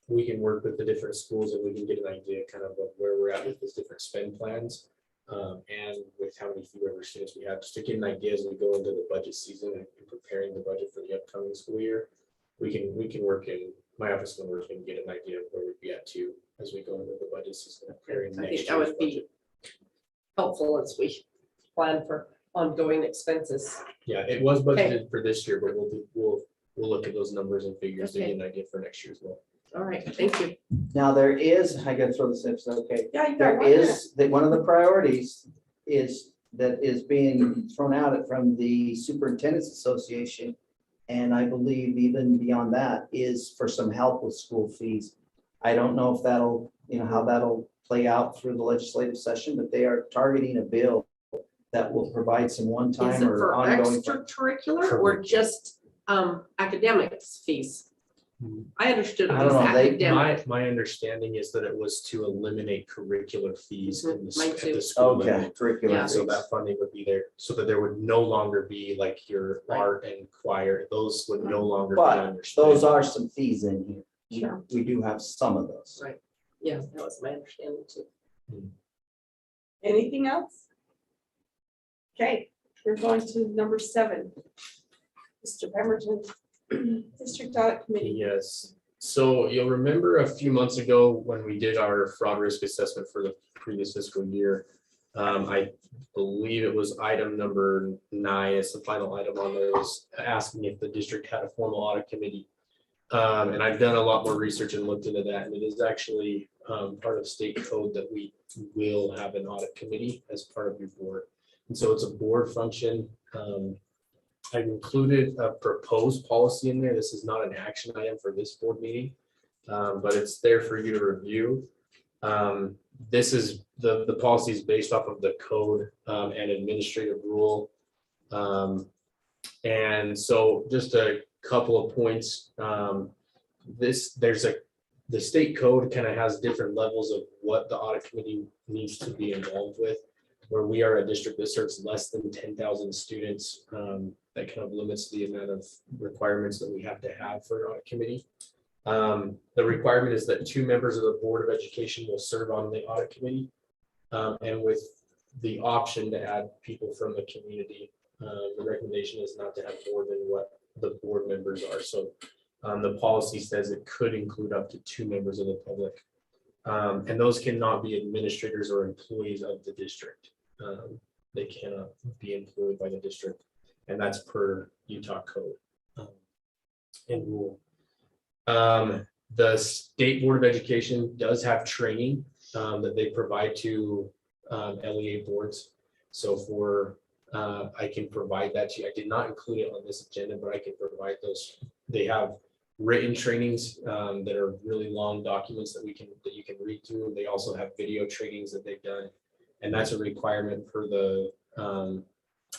we can work with the different schools and we can get an idea kind of where we're at with these different spend plans. And with how many fee waiver students we have, just to get an idea as we go into the budget season and preparing the budget for the upcoming school year, we can work in my office members can get an idea of where we'd be at too, as we go into the budget season. preparing I next think that year's would be budget. helpful as we plan for ongoing expenses. Yeah, it was budgeted for this year, but we'll look at those numbers and figures to Okay. get an idea for next year as well. All right, thank you. Now, there is, I gotta throw this in, so, okay. Yeah, you got There 1 minute. is, that one of the priorities is, that is being thrown out from the Superintendents Association. And I believe even beyond that is for some help with school fees. I don't know if that'll, how that'll play out through the legislative session, but they are targeting a bill that will provide some Is one-time it or for ongoing. extracurricular or just academics fees? I understood it I don't was know, they- academic. My understanding is that it was to eliminate curricular fees in the, Mine at too. the school level. Okay, curriculum. Yeah. So that funding would be there, so that there would no longer be like your Right. art and choir, those would no longer be But on your. Those spending. are some fees in here. Sure. We do have some of those. Right. Yeah, that was my understanding too. Anything else? Okay, we're going to number 7. Mr. Pemberton, District Audit Committee. Yes, so you'll remember a few months ago when we did our fraud risk assessment for the previous fiscal year. I believe it was item number 9, it's the final item on there, was asking if the district had a formal audit committee. And I've done a lot more research and looked into that, and it is actually part of state code that we will have an audit committee as part of your board. And so it's a board function. I've included a proposed policy in there. This is not an action item for this board meeting, but it's there for you to review. This is the policy is based off of the code and administrative rule. And so just a couple of points. The state code kind of has different levels of what the audit committee needs to be involved with. Where we are a district that serves less than 10,000 students, that kind of limits the amount of requirements that we have to have for an audit committee. The requirement is that 2 members of the Board of Education will serve on the audit committee, and with the option to add people from the community. The recommendation is not to have more than what the board members are. So the policy says it could include up to 2 members of the public. And those cannot be administrators or employees of the district. They cannot be employed by the district, and that's per Utah code and rule. The State Board of Education does have training that they provide to LEA boards. So I can provide that to you. I did not include it on this agenda, but I can provide those. They have written trainings that are really long documents that you can read through. They also have video trainings that they've done, and that's a requirement for the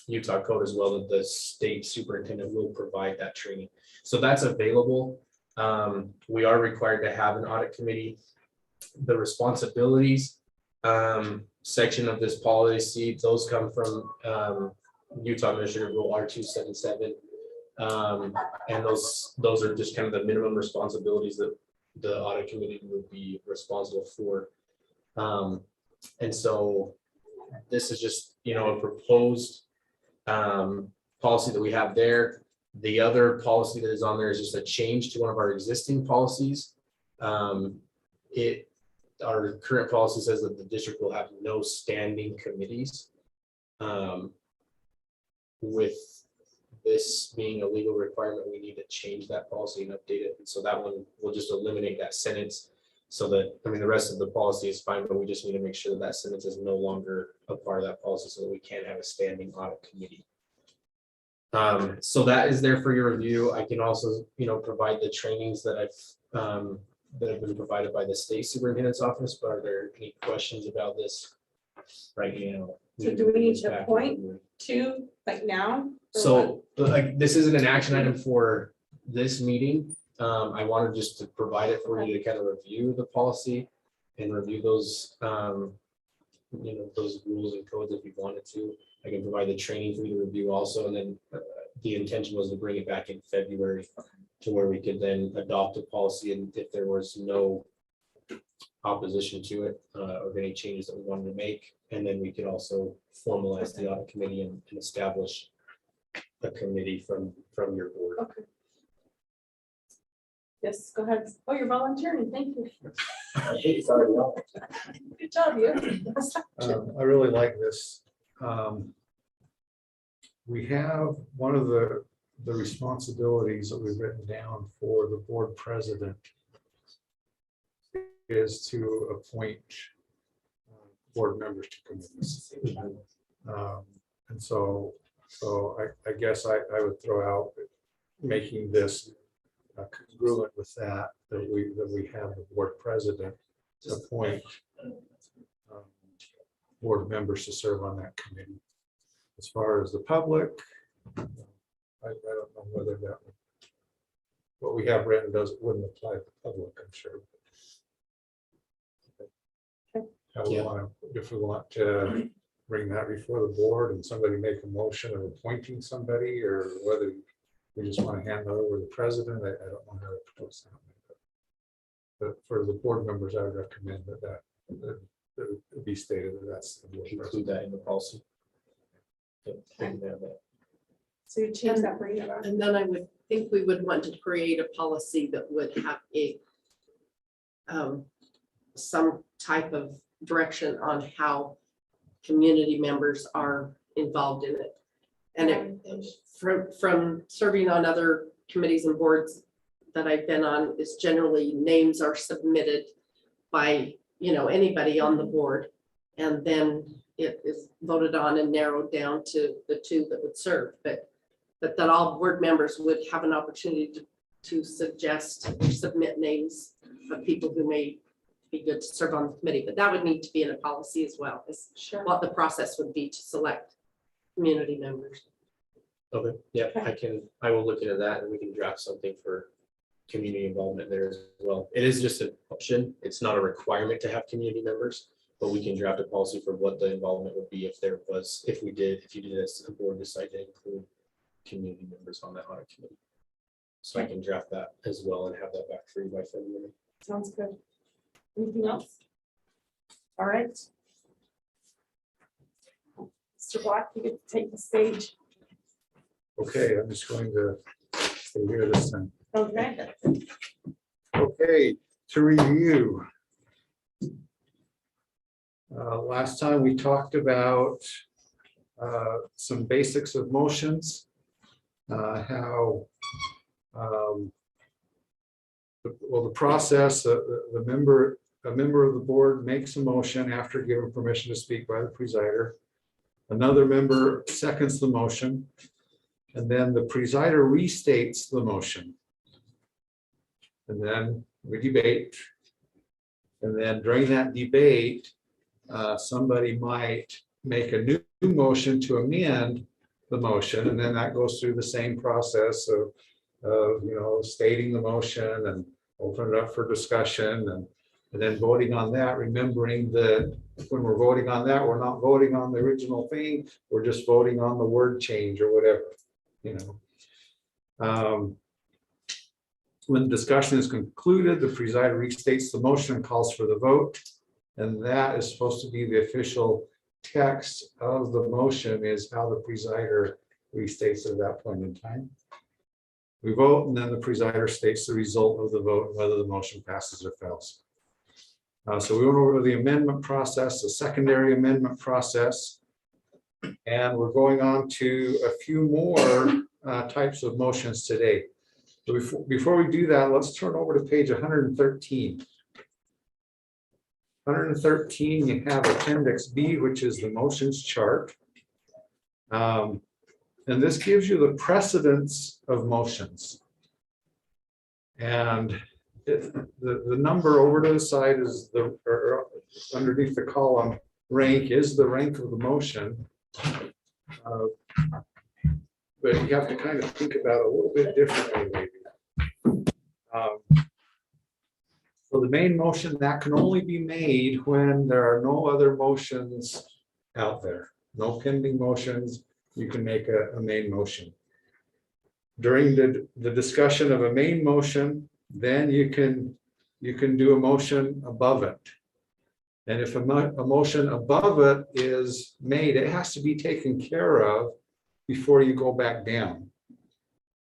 Utah code as well, that the state superintendent will provide that training. So that's available. We are required to have an audit committee. The responsibilities section of this policy, those come from Utah Administrative Rule R277. And those are just kind of the minimum responsibilities that the audit committee would be responsible for. And so this is just, a proposed policy that we have there. The other policy that is on there is just a change to one of our existing policies. Our current policy says that the district will have no standing committees. With this being a legal requirement, we need to change that policy and update it. And so that one will just eliminate that sentence, so that, the rest of the policy is fine, but we just need to make sure that that sentence is no longer a part of that policy, so that we can have a standing audit committee. So that is there for your review. I can also, provide the trainings that that have been provided by the state superintendent's office. But are there any questions about this right now? So do we need to appoint 2 like now? or So this isn't an action item for this meeting. I wanted just to provide it for you to kind of review the policy and review those, those rules and codes if you wanted to. I can provide the training for you to review also, and then the intention was to bring it back in February to where we could then adopt a policy, and if there was no opposition to it or any changes that we wanted to make, and then we could also formalize the audit committee and establish a committee from your board. Okay. Yes, go ahead. Oh, you're volunteering. Thank you. It's already on. Good job, you. I really like this. We have one of the responsibilities that we've written down for the board president is to appoint board members to committees. And so I guess I would throw out making this congruent with that we have the board president appoint board members to serve on that committee. As far as the public, I don't know whether that would, what we have written wouldn't apply to the public, I'm sure. How we want to, if we want to bring that before the board and somebody make a motion of appointing somebody, or whether we just want to hand that over to the president, I don't know how to propose that. But for the board members, I would recommend that it be stated that that's the board Include president. that in the policy. Yep, we can have that. So you change that, bring it up. And then I would think we would want to create a policy that would have a some type of direction on how community members are involved in it. And it, from serving on other committees and boards that I've been on, is generally names are submitted by, you know, anybody on the board. And then it is voted on and narrowed down to the two that would serve, but that all board members would have an opportunity to suggest or submit names of people who may be good to serve on the committee, but that would need to be in a policy as well, as Sure. what the process would be to select community members. Okay, yeah, I will look into that and we can draft something for community involvement there as well. It is just an option. It's not a requirement to have community members, but we can draft a policy for what the involvement would be if there was, if you did as a board decide to include community members on that audit committee. So I can draft that as well and have that back for you by February. Sounds good. Anything else? All right. Mr. Black, you get to take the stage. Okay, I'm just going to stay here this time. Okay. Okay, to review. Last time we talked about some basics of motions, how the process, a member of the board makes a motion after given permission to speak by the presider. Another member seconds the motion, and then the presider restates the motion. And then we debate. And then during that debate, somebody might make a new motion to amend the motion, and then that goes through the same process of stating the motion and open it up for discussion, and then voting on that, remembering that when we're voting on that, we're not voting on the original thing, we're just voting on the word change or whatever, When the discussion is concluded, the presider restates the motion and calls for the vote. And that is supposed to be the official text of the motion, is how the presider restates at that point in time. We vote, and then the presider states the result of the vote, whether the motion passes or fails. So we went over the amendment process, the secondary amendment process, and we're going on to a few more types of motions today. So before we do that, let's turn over to page 113. 113, you have Appendix B, which is the motions chart. And this gives you the precedence of motions. And the number over to the side is or underneath the column rank is the rank of the motion. But you have to kind of think about it a little bit differently, maybe. So the main motion that can only be made when there are no other motions out there, no pending motions. You can make a main motion. During the discussion of a main motion, then you can do a motion above it. And if a motion above it is made, it has to be taken care of before you go back down.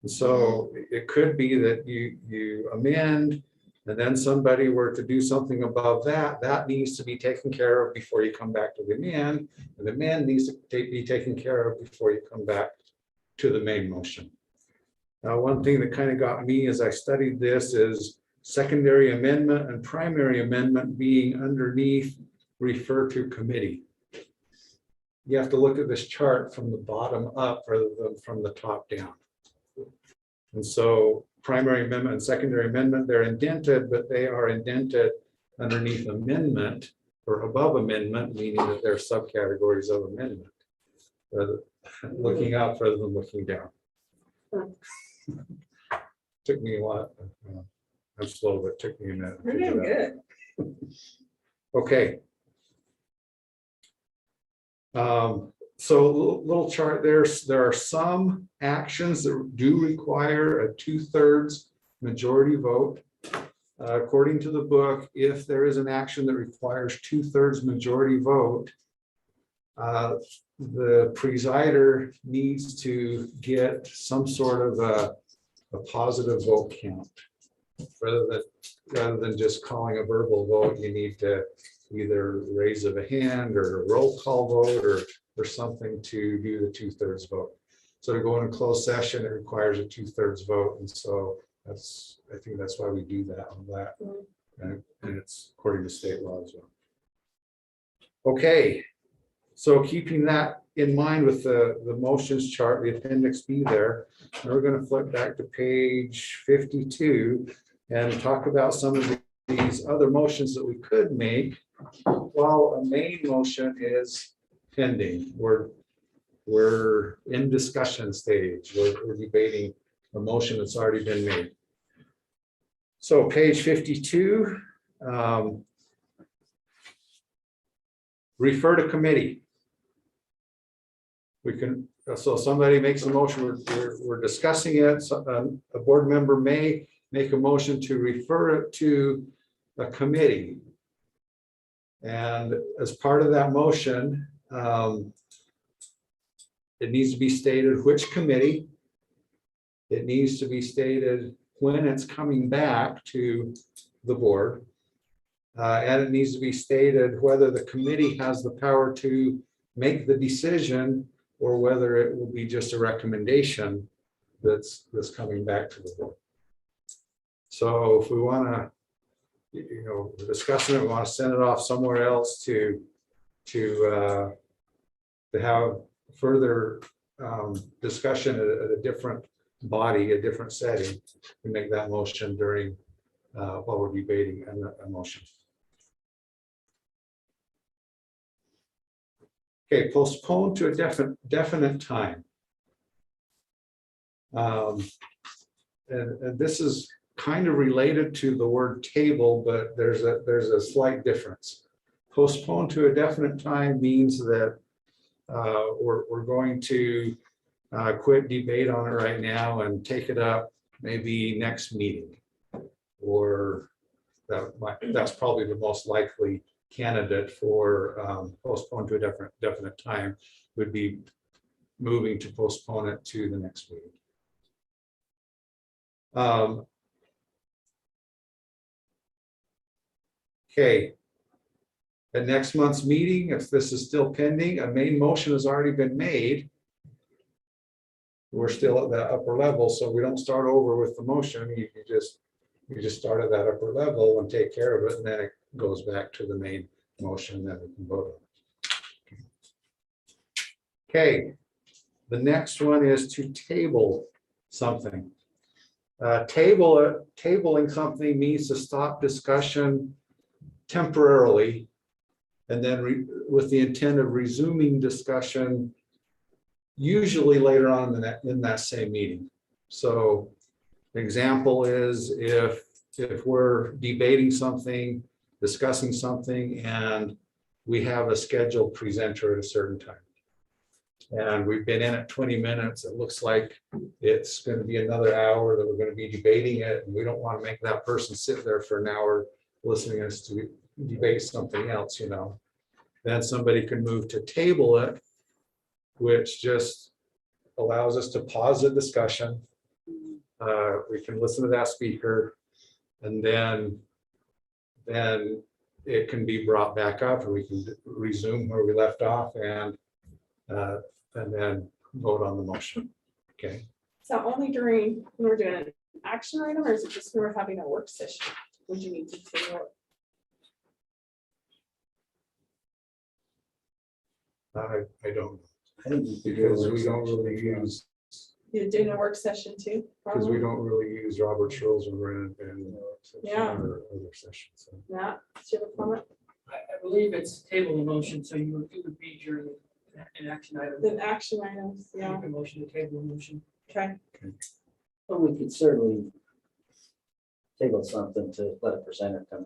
And so it could be that you amend, and then somebody were to do something above that, that needs to be taken care of before you come back to the amend, and the amend needs to be taken care of before you come back to the main motion. Now, one thing that kind of got me as I studied this is secondary amendment and primary amendment being underneath refer to committee. You have to look at this chart from the bottom up rather than from the top down. And so primary amendment and secondary amendment, they're indented, but they are indented underneath amendment or above amendment, meaning that they're subcategories of amendment. Rather looking up rather than looking down. Took me a while. I'm slow, but it took me a minute. to figure it out. Okay. So little chart there are some actions that do require a 2/3 majority vote. According to the book, if there is an action that requires 2/3 majority vote, the presider needs to get some sort of a positive vote count. Rather than just calling a verbal vote, you need to either raise of a hand or a roll call vote or something to do the 2/3 vote. So to go in a closed session, it requires a 2/3 vote. And so I think that's why we do that on that. And it's according to state law as well. Okay, so keeping that in mind with the motions chart, the appendix B there, we're going to flip back to page 52 and talk about some of these other motions that we could make while a main motion is pending. We're in discussion stage. We're debating a motion that's already been made. So page 52, refer to committee. We can, so somebody makes a motion, we're discussing it. So, a board member may make a motion to refer it to a committee. And as part of that motion, it needs to be stated which committee. It needs to be stated when it's coming back to the board. And it needs to be stated whether the committee has the power to make the decision or whether it will be just a recommendation that's coming back to the board. So if we want to, we're discussing it, we want to send it off somewhere else to have further discussion at a different body, a different setting, we make that motion during while we're debating a motion. Okay, postpone to a definite time. And this is kind of related to the word table, but there's a slight difference. Postpone to a definite time means that we're going to quit debate on it right now and take it up maybe next meeting, or that's probably the most likely candidate for postpone to a definite time would be moving to postpone it to the next meeting. Okay. At next month's meeting, if this is still pending, a main motion has already been made. We're still at that upper level, so we don't start over with the motion. You just start at that upper level and take care of it, and then it goes back to the main motion that we can vote on. Okay, the next one is to table something. Tabling something means to stop discussion temporarily, and then with the intent of resuming discussion, usually later on in that same meeting. So, an example is if we're debating something, discussing something, and we have a scheduled presenter at a certain time, and we've been in it 20 minutes, it looks like it's going to be another hour that we're going to be debating it, and we don't want to make that person sit there for an hour listening to us to debate something else, then somebody can move to table it, which just allows us to pause the discussion We can listen to that speaker, and then it can be brought back up, and we can resume where we left off, and then vote on the motion. Okay. So only during, when we're doing an action item, or is it just when we're having a work session? Would you need to say what? I don't, I think we could do because a we don't work really session. use, You're doing a work session too? because we probably? don't really use Robert's rules when we're in Yeah. or other sessions. So. Yeah, do you have a comment? I believe it's table in motion, so it would be during an action item. The action items, yeah, Make a motion to table in motion. okay. Well, we could certainly table something to let a presenter come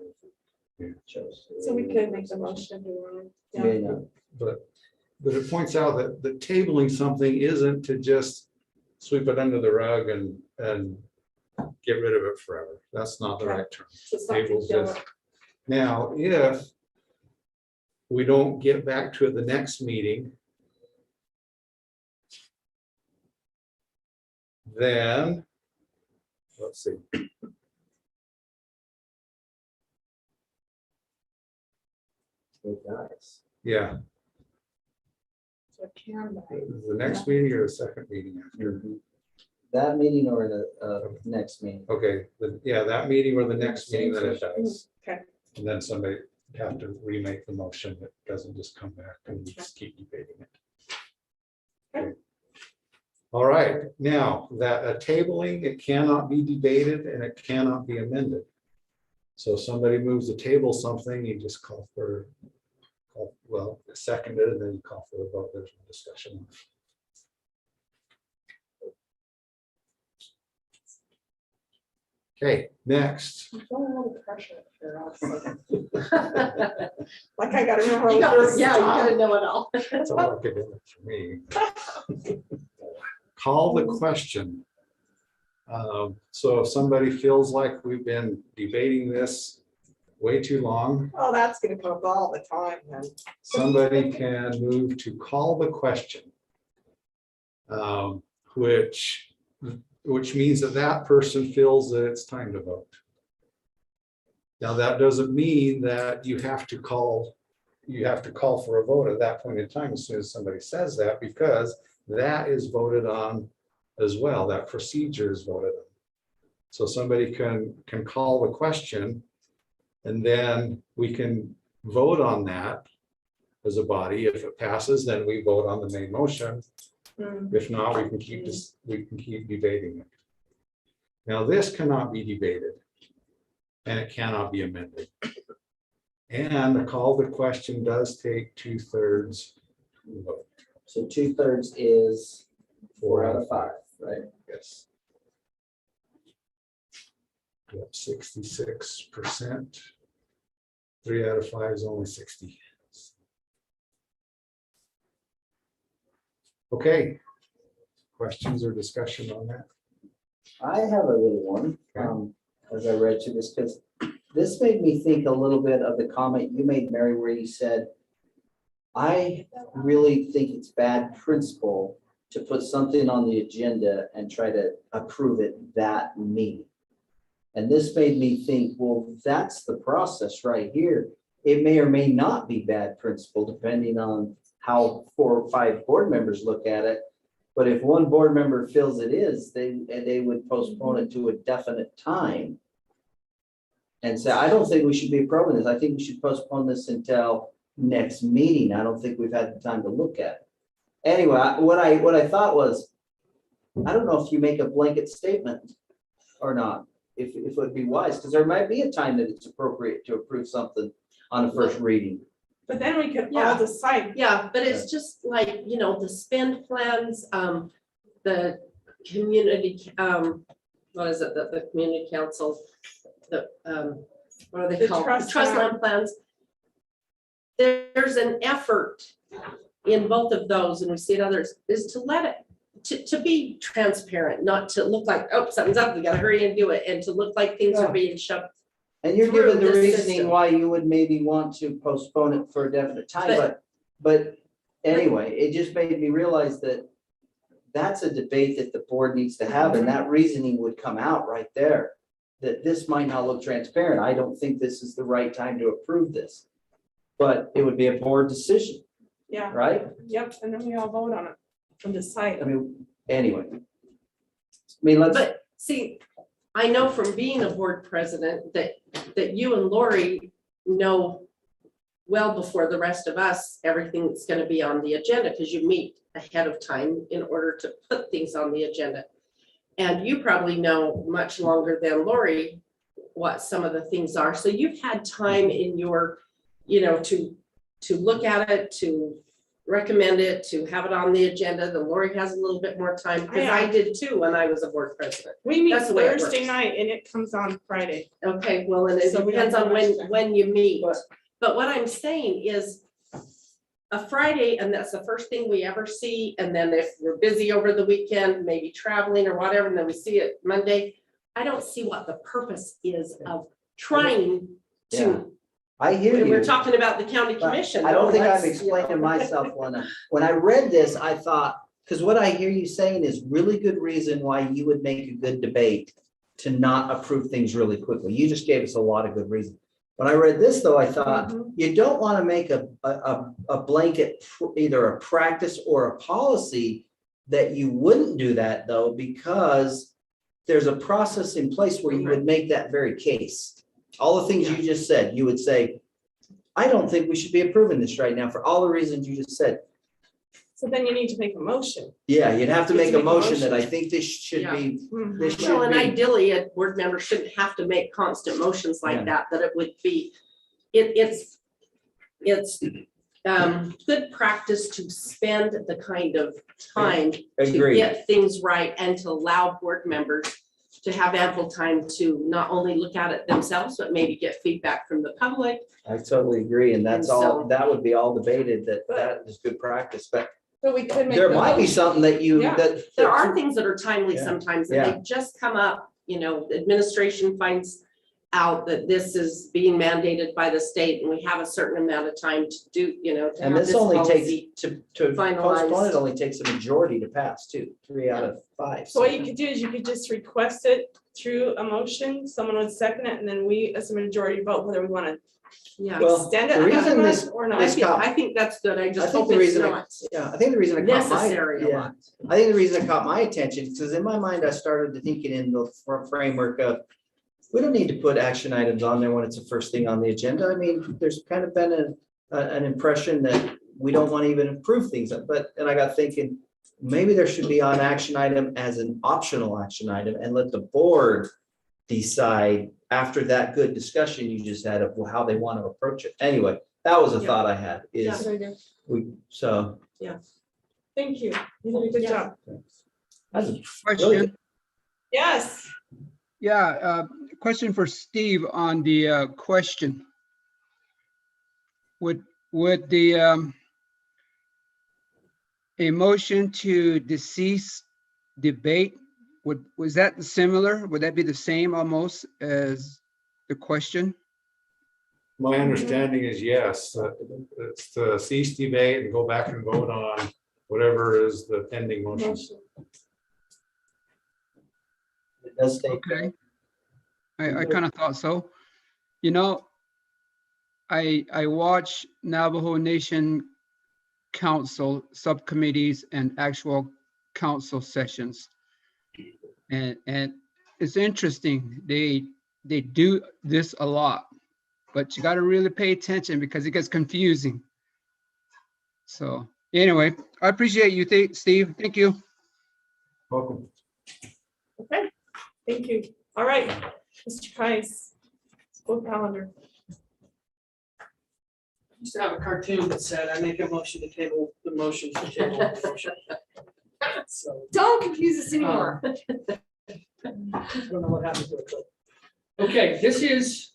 Yeah. in. Shows. So we could make the motion if we wanted. Yeah. May not. But it points out that the tabling something isn't to just sweep it under the rug and get rid of it forever. That's not the right term. So it's not to Tables kill just- it. Now, if we don't get back to it the next meeting, then, let's see. It dies. Yeah, So it can die. the next meeting or the second meeting after. That meeting or the next meeting? Okay, yeah, that meeting or the next meeting that it dies. Okay. And then somebody have to remake the motion. It doesn't just come back and we just keep debating it. Okay. Okay. All right, now that a tabling, it cannot be debated and it cannot be amended. So if somebody moves to table something, you just call for, well, seconded, and then you call for the vote. There's no discussion. Okay, next. I'm feeling a little pressure here. Like I gotta remember. You all gotta, this yeah, you stuff. gotta know it all. It's all academic for me. Call the question. So if somebody feels like we've been debating this way too long, Oh, that's gonna come up all the time then. somebody can move to call the question. Which means that that person feels that it's time to vote. Now, that doesn't mean that you have to call for a vote at that point in time as soon as somebody says that, because that is voted on as well. That procedure is voted on. So somebody can call the question, and then we can vote on that as a body. If it passes, then we vote on the main motion. If not, we can keep debating it. Now, this cannot be debated, and it cannot be amended. And the call the question does take 2/3 vote. So 2/3 is 4 out of 5, right? Yes. Yep, 66%. 3 out of 5 is only 60. Okay. Questions or discussion on that? I have a little one, Okay. as I read through this, because this made me think a little bit of the comment you made, Mary, where you said, I really think it's bad principle to put something on the agenda and try to approve it that meeting. And this made me think, well, that's the process right here. It may or may not be bad principle, depending on how 4 or 5 board members look at it. But if one board member feels it is, they would postpone it to a definite time. And say, I don't think we should be approving this. I think we should postpone this until next meeting. I don't think we've had the time to look at it. Anyway, what I thought was, I don't know if you make a blanket statement or not, if it would be wise, because there might be a time that it's appropriate to approve something on a first reading. But then we could all Yeah. decide. Yeah, but it's just like, the spend plans, the community, what is it, the community council, what are they The called? trust Trust fund. land plans. There's an effort in both of those, and we see it others, is to let it, to be transparent, not to look like, oh, something's up, we gotta hurry and do it, and to look like things are being shoved. And you're given the Through the reasoning system. why you would maybe want to postpone it for a definite time, but anyway, it just made me realize that that's a debate that the board needs to have, and that reasoning would come out right there. That this might not look transparent. I don't think this is the right time to approve this. But it would be a board decision, Yeah, right? yep, and then we all vote on it and decide. I mean, anyway. I mean, let's, But see, I know from being a board president that you and Lori know well before the rest of us, everything that's gonna be on the agenda, because you meet ahead of time in order to put things on the agenda. And you probably know much longer than Lori what some of the things are. So you've had time in your, to look at it, to recommend it, to have it on the agenda. Then Lori has a little bit more time, because I did too when I was a board president. We meet That's the way it Thursday works. night and it comes on Friday. Okay, well, and it So we don't depends on have much time. when you meet. But what I'm saying is a Friday, and that's the first thing we ever see. And then if we're busy over the weekend, maybe traveling or whatever, and then we see it Monday, I don't see what the purpose is of trying Yeah. to. I hear you. We're talking about the county But commission. I don't think I've Let's, explained to myself, Lena. When I read this, I thought, because what I hear you saying is really good reason why you would make a good debate to not approve things really quickly. You just gave us a lot of good reasons. When I read this, though, I thought you don't want to make a blanket, either a practice or a policy that you wouldn't do that, though, because there's a process in place where you would make that very case. All the things you just said, you would say, I don't think we should be approving this right now for all the reasons you just said. So then you need to make a motion. Yeah, you'd have to You make have a to make a motion that I motion. think this should be, Mhm. this Well, should and be. ideally, a board member shouldn't have to make constant motions Yeah. like that it would be, it's good practice to spend the kind of time to Agreed. get things right and to allow board members to have ample time to not only look at it themselves, but maybe get feedback from the public. I totally agree, and that's And all, so- that would be all debated, that is good practice, but But we could make. there the might be motion. something that you, Yeah. that. There are things that are timely Yeah. sometimes, and they just come up, administration finds out that this is being mandated by the state, and we have a certain amount of time to do, to And have this this only policy. takes, to postpone finalized. it only takes a majority to pass too, 3 out of 5. So what you could do is you could just request it through a motion, someone would second it, and then we as a majority vote whether we want to Yeah, Well, extend it the another reason month this- or I not. think that's good. I I just think hope the it's reason I- not Yeah, I think the reason it caught my, necessary a yeah, lot. I think the reason it caught my attention, because in my mind, I started thinking in the framework of, we don't need to put action items on there when it's the first thing on the agenda. I mean, there's kind of been an impression that we don't want to even approve things, and I got thinking, maybe there should be on action item as an optional action item and let the board decide after that good discussion you just had of how they want to approach it. Anyway, that was a Yeah. thought I had, Good is idea. so. Thank you. You did a good Yeah. job. That's really Question, good. Yes. yeah, question for Steve on the question. Would the a motion to decease debate, was that similar? Would that be the same almost as the question? My understanding is yes, it's to cease debate and go back and vote on whatever is the pending motion. Motion. It does state. Okay. I kind of thought so. I watch Navajo Nation Council subcommittees and actual council sessions. And it's interesting. They do this a lot, but you got to really pay attention because it gets confusing. So anyway, I appreciate you, Steve. Thank you. Welcome. Okay, thank you. All right, Mr. Price, school calendar. I used to have a cartoon that said, I make a motion to table the motion to table the motion. So, Don't confuse us anymore. I don't know what happened to it. but- Okay, this is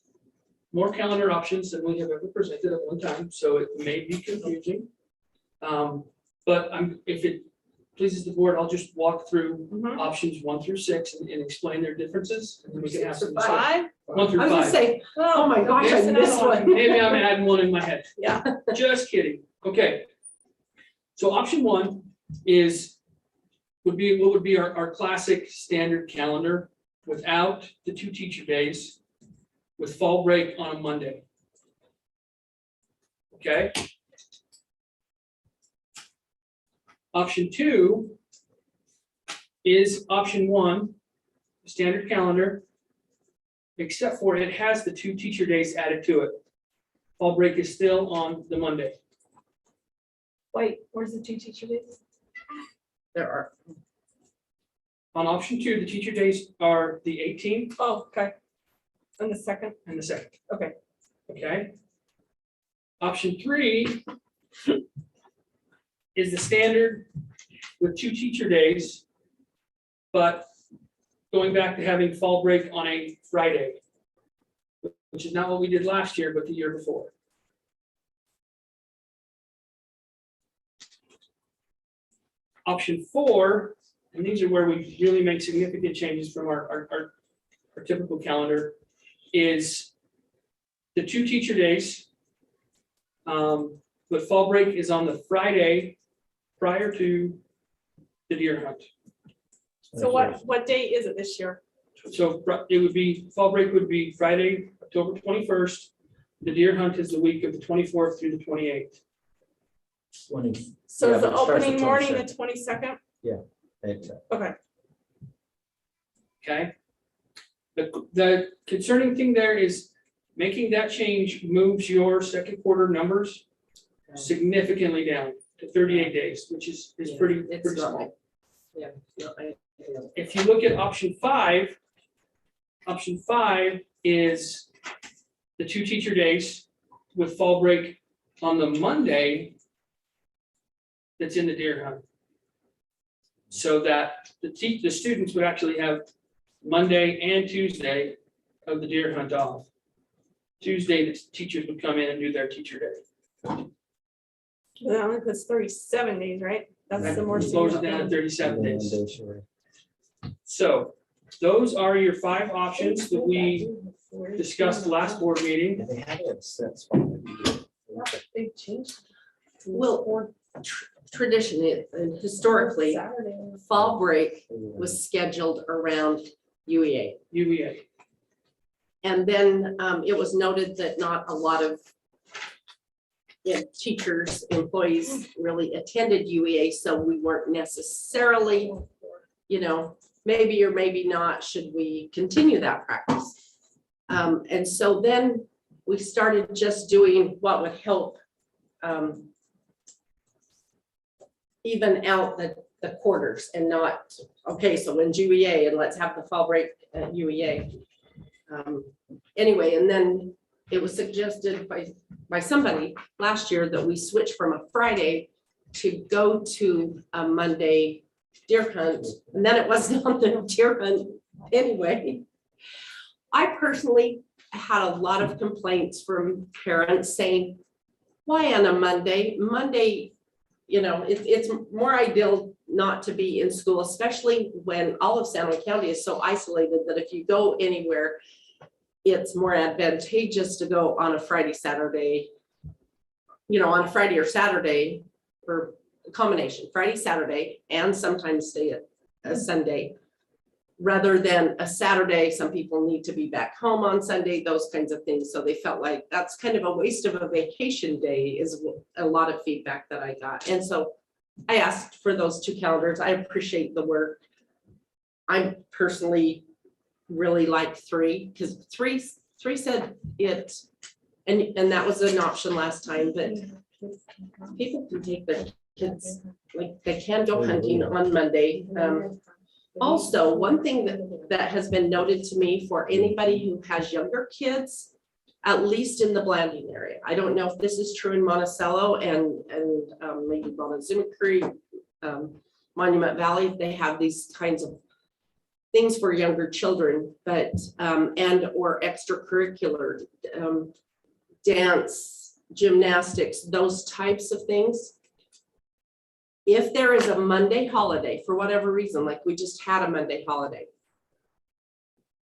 more calendar options than we have ever presented at one time, so it may be confusing. But if it pleases the board, I'll just walk through Mhm. options 1 through 6 and explain their differences. And then we can have some discussion. 5? 1 through I was gonna 5. say, oh my gosh, I Here's another missed one. Maybe I'm adding one in my head. Yeah. Just kidding. Okay. So option 1 is would be, what would be our classic standard calendar without the 2 teacher days, with fall break on a Monday. Okay? Option 2 is option 1, standard calendar, except for it has the 2 teacher days added to it. Fall break is still on the Monday. Wait, where's the 2 teacher days? There are, On option 2, the teacher days are the 18th Oh, okay. And the second, and the 2nd. okay. Okay. Option 3 is the standard with 2 teacher days, but going back to having fall break on a Friday, which is not what we did last year, but the year before. Option 4, and these are where we really make significant changes from our typical calendar, is the 2 teacher days. But fall break is on the Friday prior to the deer hunt. So what day is it this year? So it would be, fall break would be Friday, October 21st. The deer hunt is the week of the 24th through the 28th. So Yeah, is the but it starts the opening morning the 22nd. 22nd? Okay. Okay. The concerning thing there is making that change moves your second quarter numbers significantly down to 38 days, which is pretty it's not, small. yeah. not ideal. If you look at option 5 is the 2 teacher days with fall break on the Monday that's in the deer hunt. So that the students would actually have Monday and Tuesday of the deer hunt off. Tuesday, the teachers would come in and do their teacher day. That only puts 37 days, right? That's the more. Slows it down to 37 days. So those are your 5 options that we discussed last board meeting. They've changed. Well, traditionally and historically, fall break was scheduled around UEA. UEA. And then it was noted that not a lot of teachers, employees really attended UEA, so we weren't necessarily, maybe or maybe not, should we continue that practice? And so then we started just doing what would help even out the quarters and not, okay, so when's UEA and let's have the fall break at UEA. Anyway, and then it was suggested by somebody last year that we switch from a Friday to go to a Monday deer hunt, and then it wasn't on the deer hunt anyway. I personally had a lot of complaints from parents saying, why on a Monday? Monday, it's more ideal not to be in school, especially when all of San Juan County is so isolated that if you go anywhere, it's more advantageous to go on a Friday, Saturday, on a Friday or Saturday, or a combination, Friday, Saturday, and sometimes stay at a Sunday, rather than a Saturday. Some people need to be back home on Sunday, those kinds of things. So they felt like that's kind of a waste of a vacation day, is a lot of feedback that I got. And so I asked for those 2 calendars. I appreciate the work. I personally really like 3, because 3 said it, and that was an option last time, but people can take their kids, like they can go hunting on Monday. Also, one thing that has been noted to me for anybody who has younger kids, at least in the Blanding area, I don't know if this is true in Monticello and maybe Montezuma Creek, Monument Valley, they have these kinds of things for younger children, but and or extracurricular, dance, gymnastics, those types of things. If there is a Monday holiday, for whatever reason, like we just had a Monday holiday,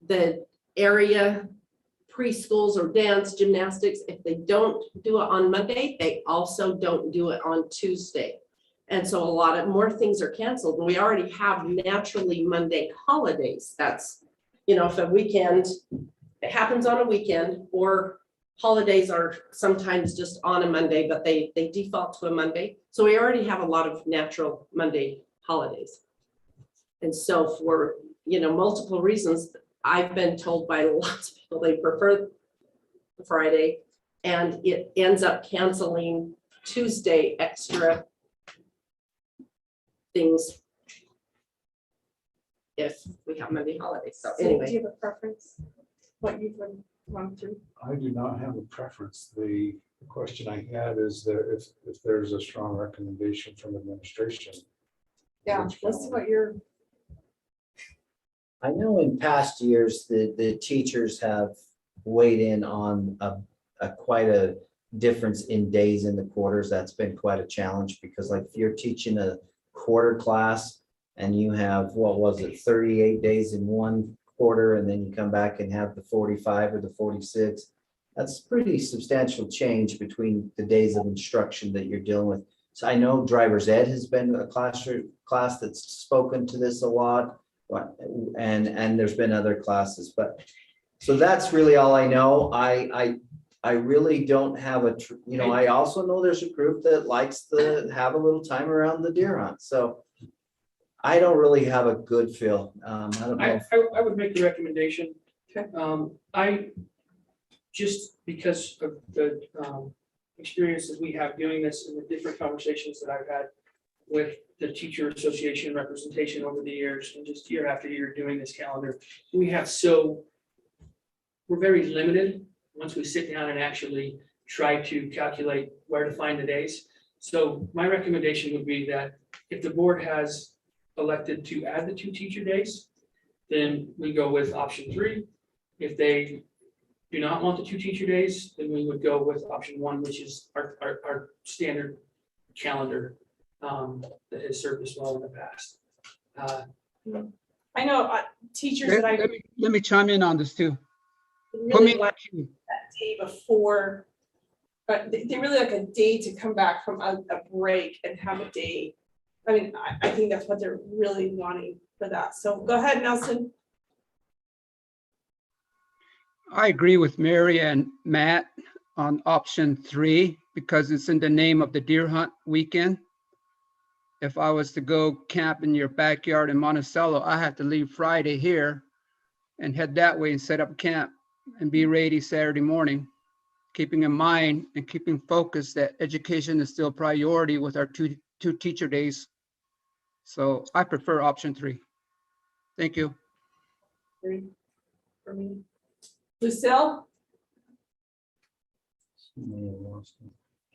the area preschools or dance, gymnastics, if they don't do it on Monday, they also don't do it on Tuesday. And so a lot of more things are canceled, and we already have naturally Monday holidays. That's, if a weekend, it happens on a weekend, or holidays are sometimes just on a Monday, but they default to a Monday. So we already have a lot of natural Monday holidays. And so for, multiple reasons, I've been told by lots of people they prefer the Friday, and it ends up canceling Tuesday extra things if we have Monday holidays. So Do you anyway, have a preference? What you would run through? I do not have a preference. The question I had is that if there's a strong recommendation from administration. Yeah, let's see what you're. I know in past years, the teachers have weighed in on quite a difference in days in the quarters. That's been quite a challenge because like if you're teaching a quarter class and you have, what was it, 38 days in one quarter, and then you come back and have the 45 or the 46, that's pretty substantial change between the days of instruction that you're dealing with. So I know driver's ed has been a class that's spoken to this a lot, and there's been other classes, but so that's really all I know. I really don't have I also know there's a group that likes to have a little time around the deer hunt. So I don't really have a good feel. I don't know. I would make the recommendation. I, just because of the experiences we have doing this and the different conversations that I've had with the teacher association representation over the years, and just year after year doing this calendar, we're very limited once we sit down and actually try to calculate where to find the days. So my recommendation would be that if the board has elected to add the 2 teacher days, then we go with option 3. If they do not want the 2 teacher days, then we would go with option 1, which is our standard calendar that has served us well in the past. I know teachers that I Let me chime in on this too. really like that day before, but they really like a day to come back from a break and have a day. I mean, I think that's what they're really wanting for that. So go ahead, Nelson. I agree with Mary and Matt on option 3 because it's in the name of the deer hunt weekend. If I was to go camp in your backyard in Monticello, I have to leave Friday here and head that way and set up camp and be ready Saturday morning, keeping in mind and keeping focused that education is still priority with our two teacher days. So I prefer option 3. Thank you. 3 for me. Lucille?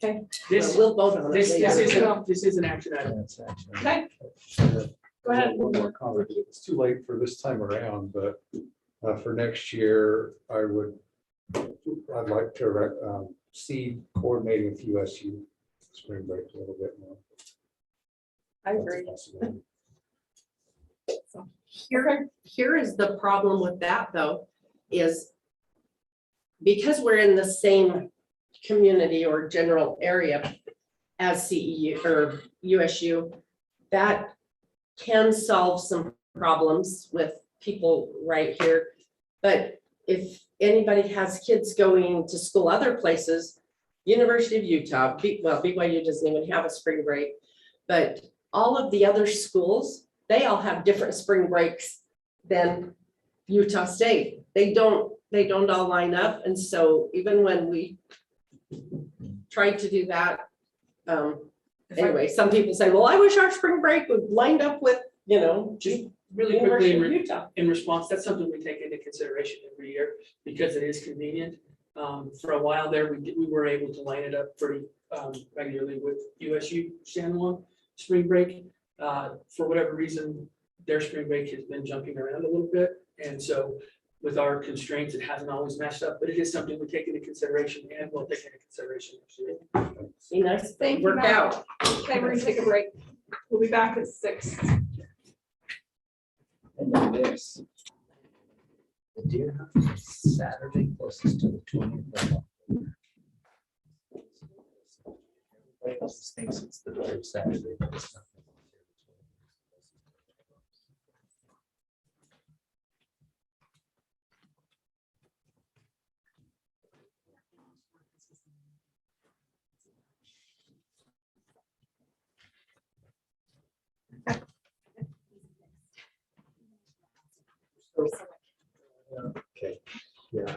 Okay. This we'll vote on it this later. this is an action item. Okay. Go ahead. One more comment. It's too late for this time around, but for next year, I'd like to see coordinating with USU spring break a little bit more. I agree. Here is the problem with that though, is because we're in the same community or general area as CEU or USU, that can solve some problems with people right here. But if anybody has kids going to school other places, University of Utah, BYU doesn't even have a spring break, but all of the other schools, they all have different spring breaks than Utah State. They don't all line up. And so even when we tried to do that, anyway, some people say, well, I wish our spring break would lined up with, Just really quickly in response, that's something we take into consideration every year because it is convenient. For a while there, we were able to line it up pretty regularly with USU San Juan spring break. For whatever reason, their spring break has been jumping around a little bit. And so with our constraints, it hasn't always matched up, but it is something we take into consideration and we'll take into consideration next year. Be nice, Thank you, work Matt. out. Okay, we're gonna take a break. We'll be back at 6. And then this. The deer hunt is Saturday closest to the 20th. just thinks it's the third Saturday, but it's not. Okay, yeah.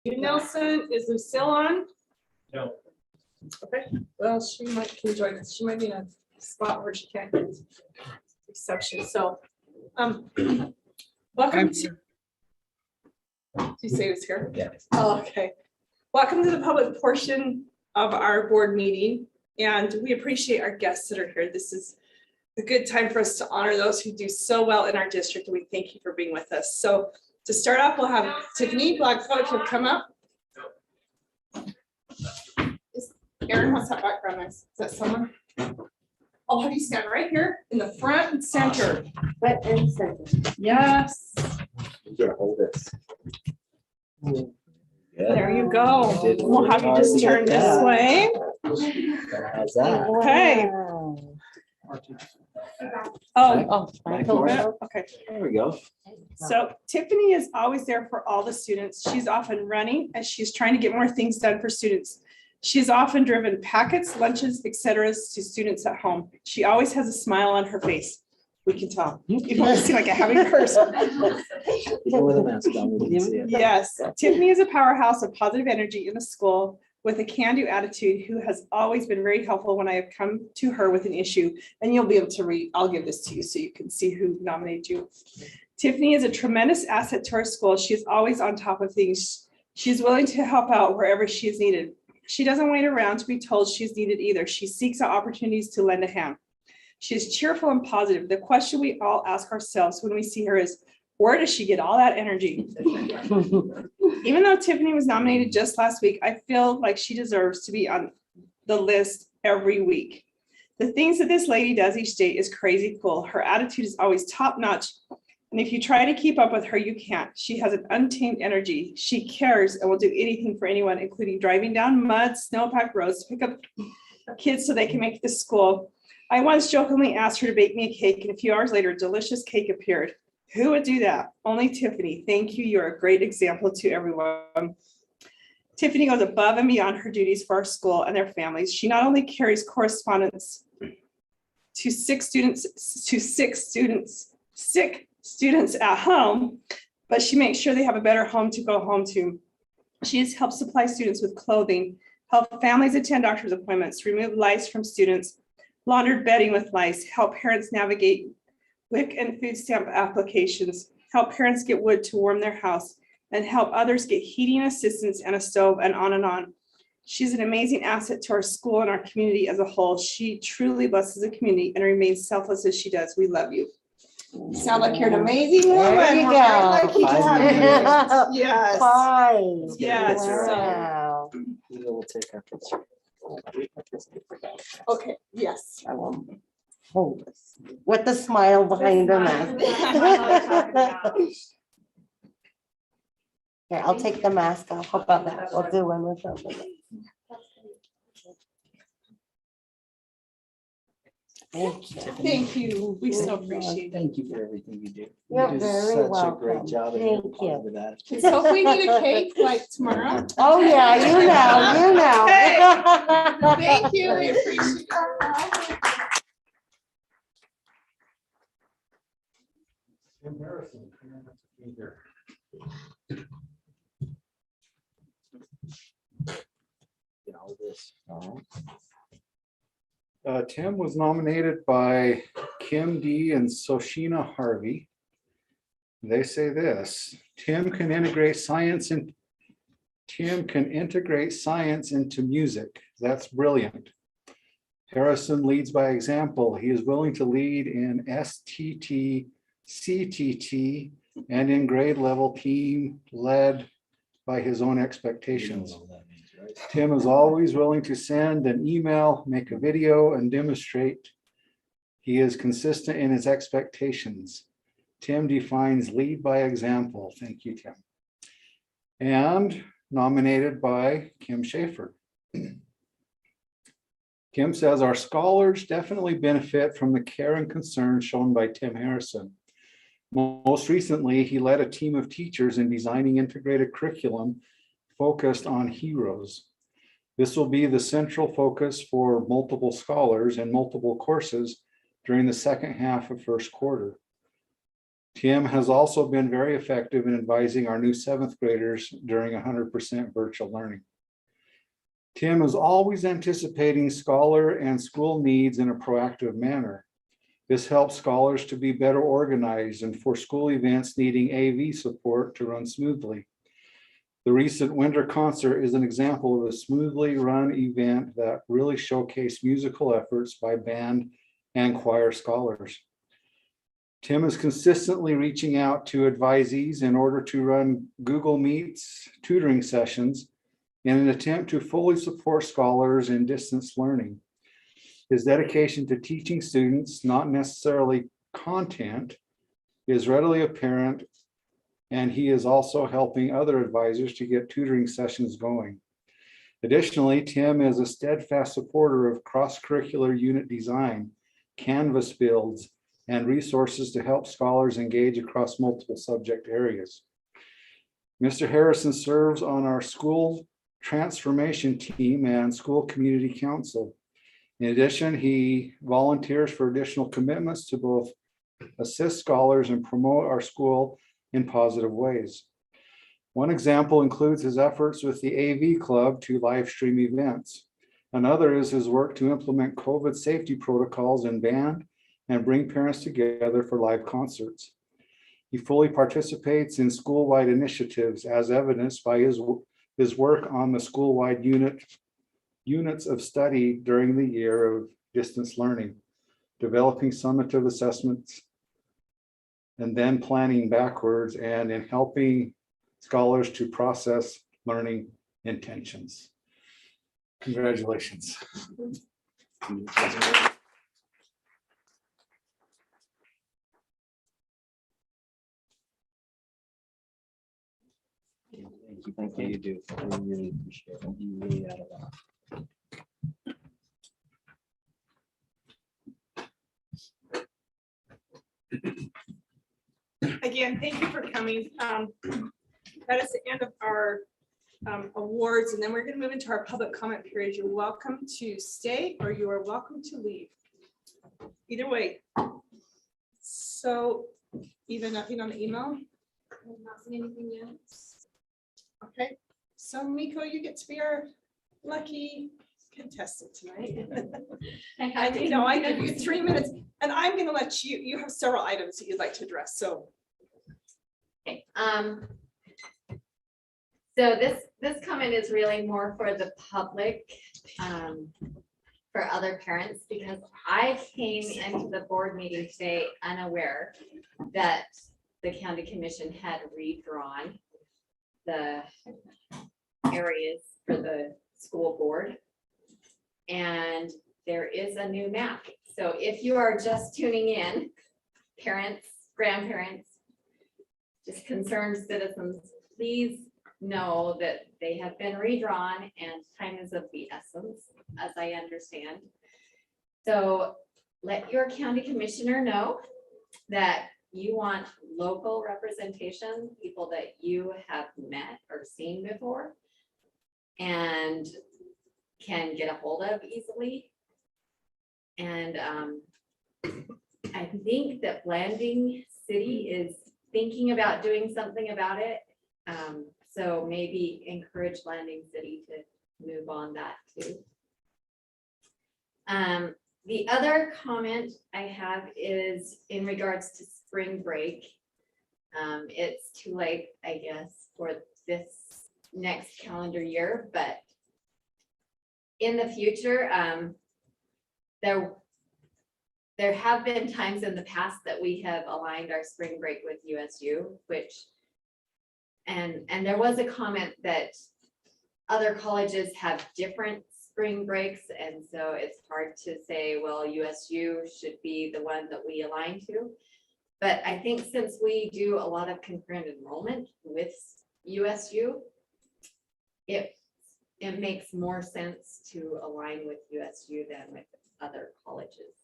Nelson, is Lucille on? No. Okay, well, she can join us. She might be in a spot where she can't get reception, so, welcome to. Did you say it was here? Yeah. Oh, okay. Welcome to the public portion of our board meeting, and we appreciate our guests that are here. This is a good time for us to honor those who do so well in our district, and we thank you for being with us. So to start off, we'll have Tiffany Blackfoot to come up. Aaron, what's that background noise? Is that someone? I'll have you stand right here in the front and center. Right and center. Yes, Yeah, hold this. there you go. We'll have you just turn this way. How's that? Okay. Oh, okay. There we go. So Tiffany is always there for all the students. She's often running as she's trying to get more things done for students. She's often driven packets, lunches, etc. to students at home. She always has a smile on her face. We can tell. You don't seem like a happy person. Even with a mask on, we can see it. Yes, Tiffany is a powerhouse of positive energy in the school with a can-do attitude who has always been very helpful when I have come to her with an issue. And you'll be able to read, I'll give this to you so you can see who nominated you. Tiffany is a tremendous asset to our school. She's always on top of things. She's willing to help out wherever she is needed. She doesn't wait around to be told she's needed either. She seeks out opportunities to lend a hand. She is cheerful and positive. The question we all ask ourselves when we see her is, where does she get all that energy? Even though Tiffany was nominated just last week, I feel like she deserves to be on the list every week. The things that this lady does each day is crazy cool. Her attitude is always top notch. And if you try to keep up with her, you can't. She has an untamed energy. She cares and will do anything for anyone, including driving down mud, snowpacked roads to pick up kids so they can make it to school. I once jokingly asked her to bake me a cake, and a few hours later, a delicious cake appeared. Who would do that? Only Tiffany. Thank you. You're a great example to everyone. Tiffany goes above and beyond her duties for our school and their families. She not only carries correspondence to sick students at home, but she makes sure they have a better home to go home to. She has helped supply students with clothing, help families attend doctor's appointments, remove lice from students, laundered bedding with lice, help parents navigate WIC and food stamp applications, help parents get wood to warm their house, and help others get heating assistance and a stove, and on and on. She's an amazing asset to our school and our community as a whole. She truly blesses the community and remains selfless as she does. We love you. Sound like you're an amazing woman. There you We're very go. lucky to have you. Yes. Fine. Yes. Wow. We'll take our picture. Okay, yes. I will hold this with the smile behind her mouth. Here, I'll take the mask off. How about that? We'll do one with them. Thank you. Thank you. We so appreciate it. Thank you for everything you do. You're You do very such a welcome. great job and you're Thank you. positive attitude. So if we need a cake like tomorrow. Oh, yeah, you know. Thank you. We appreciate it. Tim Harrison, come on up to be here. Get all this. Tim was nominated by Kim D and Soshina Harvey. They say this: Tim can integrate science into music. That's brilliant. Harrison leads by example. He is willing to lead in STT, CTT, and in grade level team led by his own expectations. Tim is always willing to send an email, make a video, and demonstrate. He is consistent in his expectations. Tim defines lead by example. Thank you, Tim. And nominated by Kim Schaefer. Kim says our scholars definitely benefit from the care and concern shown by Tim Harrison. Most recently, he led a team of teachers in designing integrated curriculum focused on heroes. This will be the central focus for multiple scholars and multiple courses during the second half of first quarter. Tim has also been very effective in advising our new 7th graders during 100% virtual learning. Tim is always anticipating scholar and school needs in a proactive manner. This helps scholars to be better organized and for school events needing AV support to run smoothly. The recent winter concert is an example of a smoothly run event that really showcased musical efforts by band and choir scholars. Tim is consistently reaching out to advisees in order to run Google Meets tutoring sessions in an attempt to fully support scholars in distance learning. His dedication to teaching students, not necessarily content, is readily apparent, and he is also helping other advisors to get tutoring sessions going. Additionally, Tim is a steadfast supporter of cross-curricular unit design, Canvas builds, and resources to help scholars engage across multiple subject areas. Mr. Harrison serves on our school transformation team and school community council. In addition, he volunteers for additional commitments to both assist scholars and promote our school in positive ways. One example includes his efforts with the AV Club to live stream events. Another is his work to implement COVID safety protocols in band and bring parents together for live concerts. He fully participates in school-wide initiatives as evidenced by his work on the school-wide units of study during the year of distance learning, developing summative assessments, and then planning backwards and in helping scholars to process learning intentions. Congratulations. Thank you. You do. I really appreciate it. You really add a lot. Again, thank you for coming. That is the end of our awards, and then we're going to move into our public comment period. You're welcome to stay or you are welcome to leave. Either way. So even nothing on the email? I've not seen anything yet. Okay, so Miko, you get to be our lucky contestant tonight. And I give you 3 minutes, and I'm going to let you have several items that you'd like to address. So Okay, so this comment is really more for the public, for other parents, because I came into the board meeting today unaware that the county commission had redrawn the areas for the school board. And there is a new map. So if you are just tuning in, parents, grandparents, just concerned citizens, please know that they have been redrawn and time is of the essence, as I understand. So let your county commissioner know that you want local representation, people that you have met or seen before and can get a hold of easily. And I think that Blanding City is thinking about doing something about it. So maybe encourage Blanding City to move on that too. The other comment I have is in regards to spring break. It's too late, I guess, for this next calendar year, but in the future, there have been times in the past that we have aligned our spring break with USU, which, and there was a comment that other colleges have different spring breaks, and so it's hard to say, well, USU should be the one that we align to. But I think since we do a lot of concurrent enrollment with USU, it makes more sense to align with USU than with other colleges.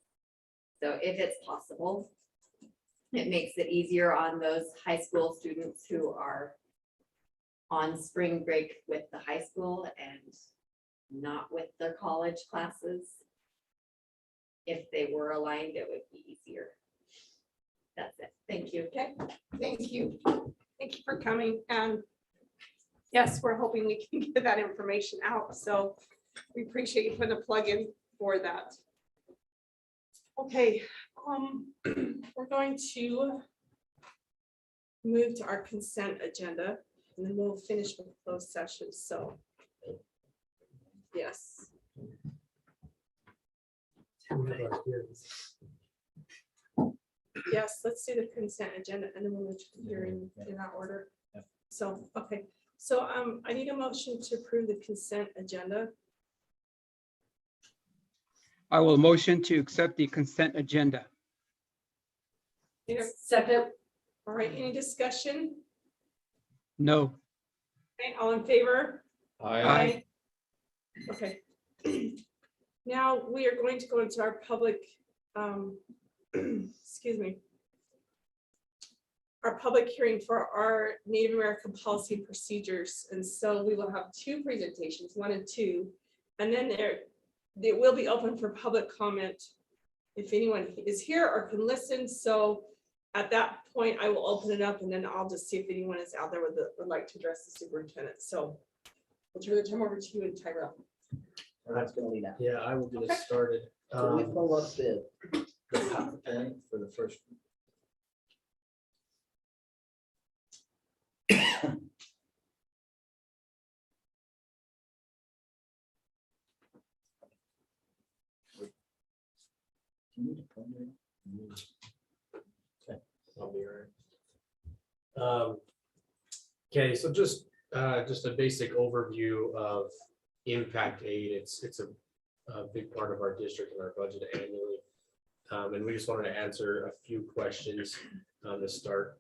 So if it's possible, it makes it easier on those high school students who are on spring break with the high school and not with their college classes. If they were aligned, it would be easier. That's it. Thank you. Okay, thank you. Thank you for coming. And yes, we're hoping we can get that information out. So we appreciate you putting a plug in for that. Okay, we're going to move to our consent agenda and then we'll finish with closed sessions. So yes. Yes, let's do the consent agenda and then we'll move to the hearing in that order. So, okay, so I need a motion to approve the consent agenda. I will motion to accept the consent agenda. Second. All right, any discussion? No. Okay, all in favor? Aye. Okay. Now we are going to go into our public, excuse me, our public hearing for our Native American policy and procedures. And so we will have two presentations, 1 and 2, and then it will be open for public comment if anyone is here or can listen. So at that point, I will open it up and then I'll just see if anyone is out there would like to address the superintendent. So we'll turn the time over to you and Tyrell. That's gonna lead out. Yeah, I will get Okay. us started. Can we pull up the pen for the first? I'll be all right. Okay, so just a basic overview of impact aid. It's a big part of our district and our budget annually. And we just wanted to answer a few questions to start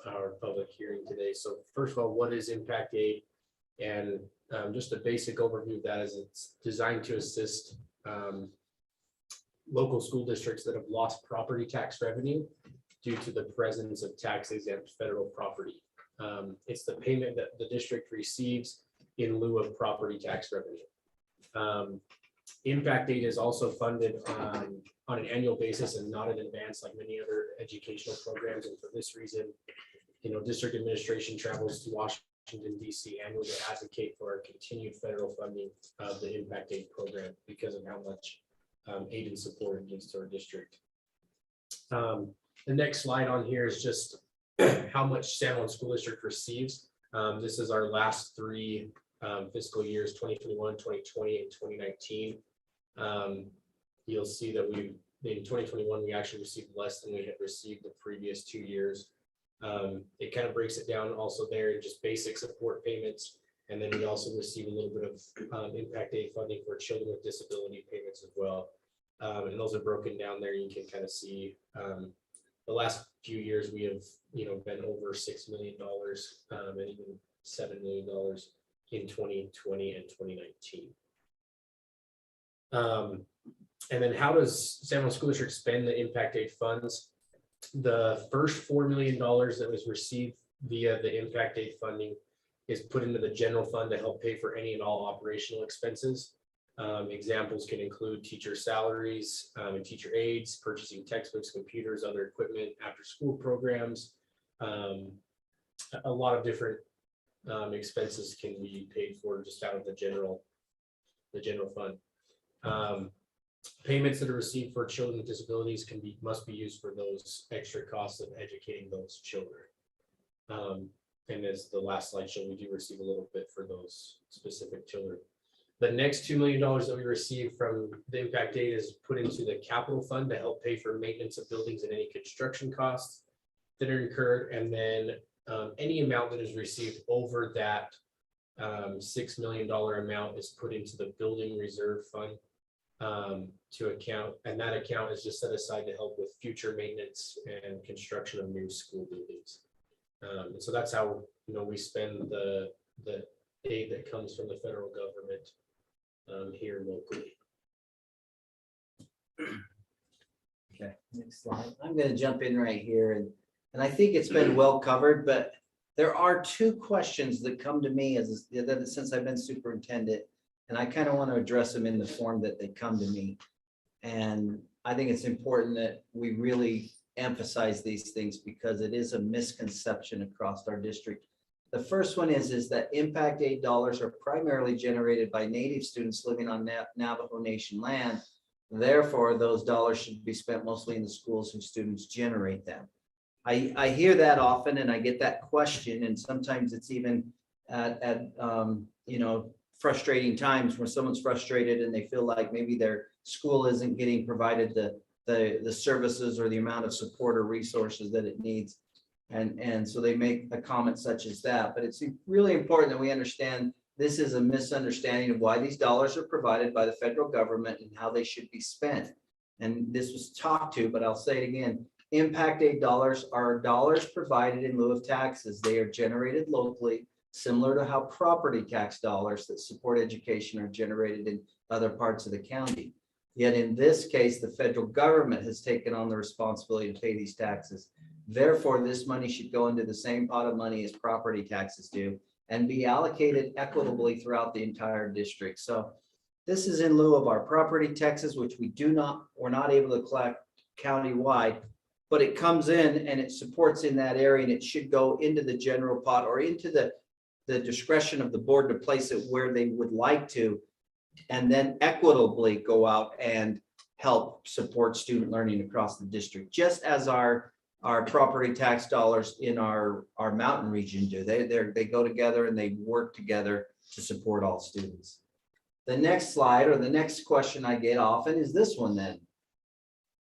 our public hearing today. So first of all, what is impact aid? And just a basic overview of that is it's designed to assist local school districts that have lost property tax revenue due to the presence of tax exempt federal property. It's the payment that the district receives in lieu of property tax revenue. Impact aid is also funded on an annual basis and not in advance like many other educational programs. And for this reason, district administration travels to Washington, D.C. annually to advocate for our continued federal funding of the impact aid program because of how much aid and support it gives to our district. The next slide on here is just how much San Juan School District receives. This is our last 3 fiscal years, 2021, 2020, and 2019. You'll see that in 2021, we actually received less than we had received the previous 2 years. It kind of breaks it down also there in just basic support payments. And then we also receive a little bit of impact aid funding for children with disability payments as well. And those are broken down there. You can kind of see the last few years we have, been over $6 million and even million in 2020 and 2019. And then how does San Juan School District spend the impact aid funds? The first $4 million that was received via the impact aid funding is put into the general fund to help pay for any and all operational expenses. Examples can include teacher salaries and teacher aides, purchasing textbooks, computers, other equipment, after school programs. A lot of different expenses can be paid for just out of the general fund. Payments that are received for children with disabilities must be used for those extra costs of educating those children. And as the last slide showed, we do receive a little bit for those specific children. The next $2 million that we receive from the impact aid is put into the capital fund to help pay for maintenance of buildings and any construction costs that are incurred. And then any amount that is received over that $6 million amount is put into the building reserve fund to account. And that account is just set aside to help with future maintenance and construction of new school buildings. And so that's how, we spend the aid that comes from the federal government here locally. Okay, next slide. I'm going to jump in right here, and I think it's been well covered, but there are two questions that come to me since I've been superintendent, and I kind of want to address them in the form that they come to me. And I think it's important that we really emphasize these things because it is a misconception across our district. The first one is that impact aid dollars are primarily generated by Native students living on Navajo Nation land. Therefore, those dollars should be spent mostly in the schools whose students generate them. I hear that often, and I get that question, and sometimes it's even at frustrating times where someone's frustrated and they feel like maybe their school isn't getting provided the services or the amount of support or resources that it needs. And so they make a comment such as that. But it's really important that we understand this is a misunderstanding of why these dollars are provided by the federal government and how they should be spent. And this was talked to, but I'll say it again. Impact aid dollars are dollars provided in lieu of taxes. They are generated locally, similar to how property tax dollars that support education are generated in other parts of the county. Yet in this case, the federal government has taken on the responsibility to pay these taxes. Therefore, this money should go into the same pot of money as property taxes do and be allocated equitably throughout the entire district. So this is in lieu of our property taxes, which we're not able to collect countywide, but it comes in and it supports in that area, and it should go into the general pot or into the discretion of the board to place it where they would like to, and then equitably go out and help support student learning across the district, just as our property tax dollars in our mountain region do. They go together and they work together to support all students. The next slide, or the next question I get often is this one then.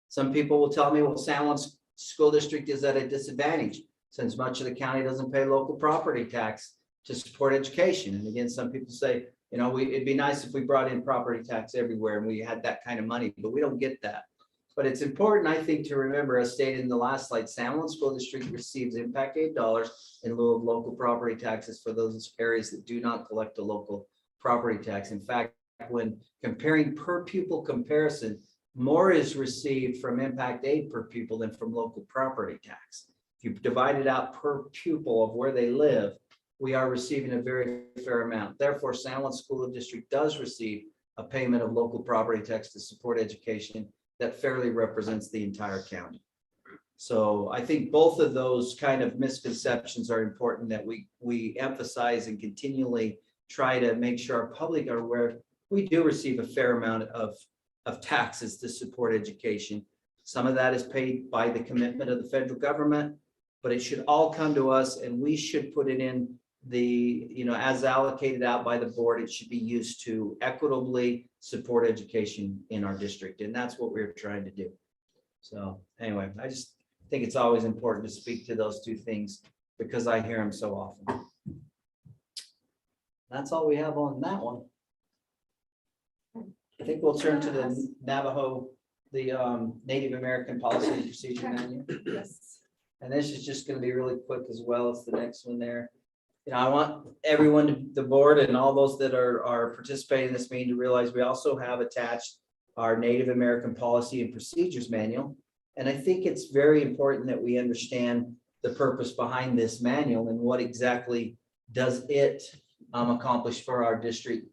Some people will tell me, well, San Juan School District is at a disadvantage since much of the county doesn't pay local property tax to support education. And again, some people say, it'd be nice if we brought in property tax everywhere and we had that kind of money, but we don't get that. But it's important, I think, to remember, as stated in the last slide, San Juan School District receives impact aid dollars in lieu of local property taxes for those areas that do not collect a local property tax. In fact, when comparing per pupil comparison, more is received from impact aid per pupil than from local property tax. If you divide it out per pupil of where they live, we are receiving a very fair amount. Therefore, San Juan School District does receive a payment of local property tax to support education that fairly represents the entire county. So I think both of those kind of misconceptions are important that we emphasize and continually try to make sure our public are aware we do receive a fair amount of taxes to support education. Some of that is paid by the commitment of the federal government, but it should all come to us and we should put it in as allocated out by the board. It should be used to equitably support education in our district. And that's what we're trying to do. So anyway, I just think it's always important to speak to those two things because I hear them so often. That's all we have on that one. I think we'll turn to the Navajo, the Native American Policy and Procedure Manual. Yes. And this is just going to be really quick as well as the next one there. I want everyone, the board and all those that are participating in this meeting to realize we also have attached our Native American Policy and Procedures Manual. And I think it's very important that we understand the purpose behind this manual and what exactly does it accomplish for our district.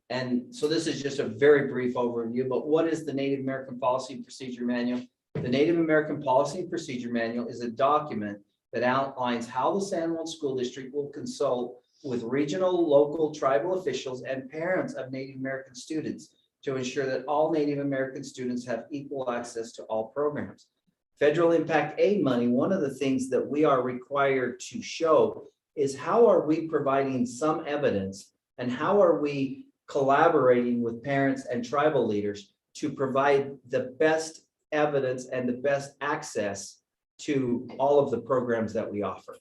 And so this is just a very brief overview, but what is the Native American Policy and Procedure Manual? The Native American Policy and Procedure Manual is a document that outlines how the San Juan School District will consult with regional, local, tribal officials and parents of Native American students to ensure that all Native American students have equal access to all programs. Federal impact aid money, one of the things that we are required to show is how are we providing some evidence and how are we collaborating with parents and tribal leaders to provide the best evidence and the best access to all of the programs that we offer.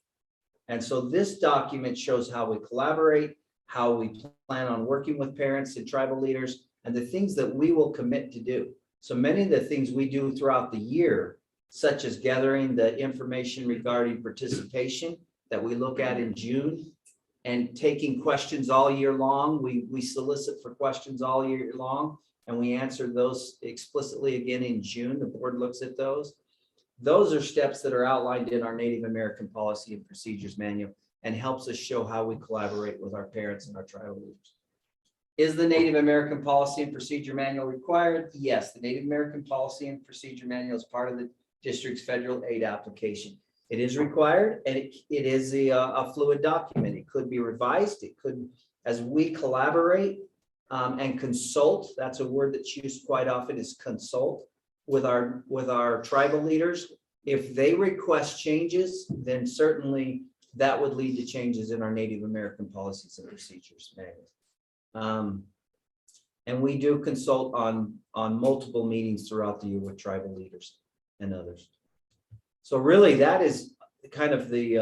And so this document shows how we collaborate, how we plan on working with parents and tribal leaders, and the things that we will commit to do. So many of the things we do throughout the year, such as gathering the information regarding participation that we look at in June, and taking questions all year long. We solicit for questions all year long, and we answer those explicitly again in June. The board looks at those. Those are steps that are outlined in our Native American Policy and Procedures Manual and helps us show how we collaborate with our parents and our tribal leaders. Is the Native American Policy and Procedure Manual required? Yes, the Native American Policy and Procedure Manual is part of the district's federal aid application. It is required, and it is a fluid document. It could be revised. It could, as we collaborate and consult, that's a word that's used quite often, is consult with our tribal leaders. If they request changes, then certainly that would lead to changes in our Native American Policies and Procedures Manual. And we do consult on multiple meetings throughout the year with tribal leaders and others. So really, that is kind of the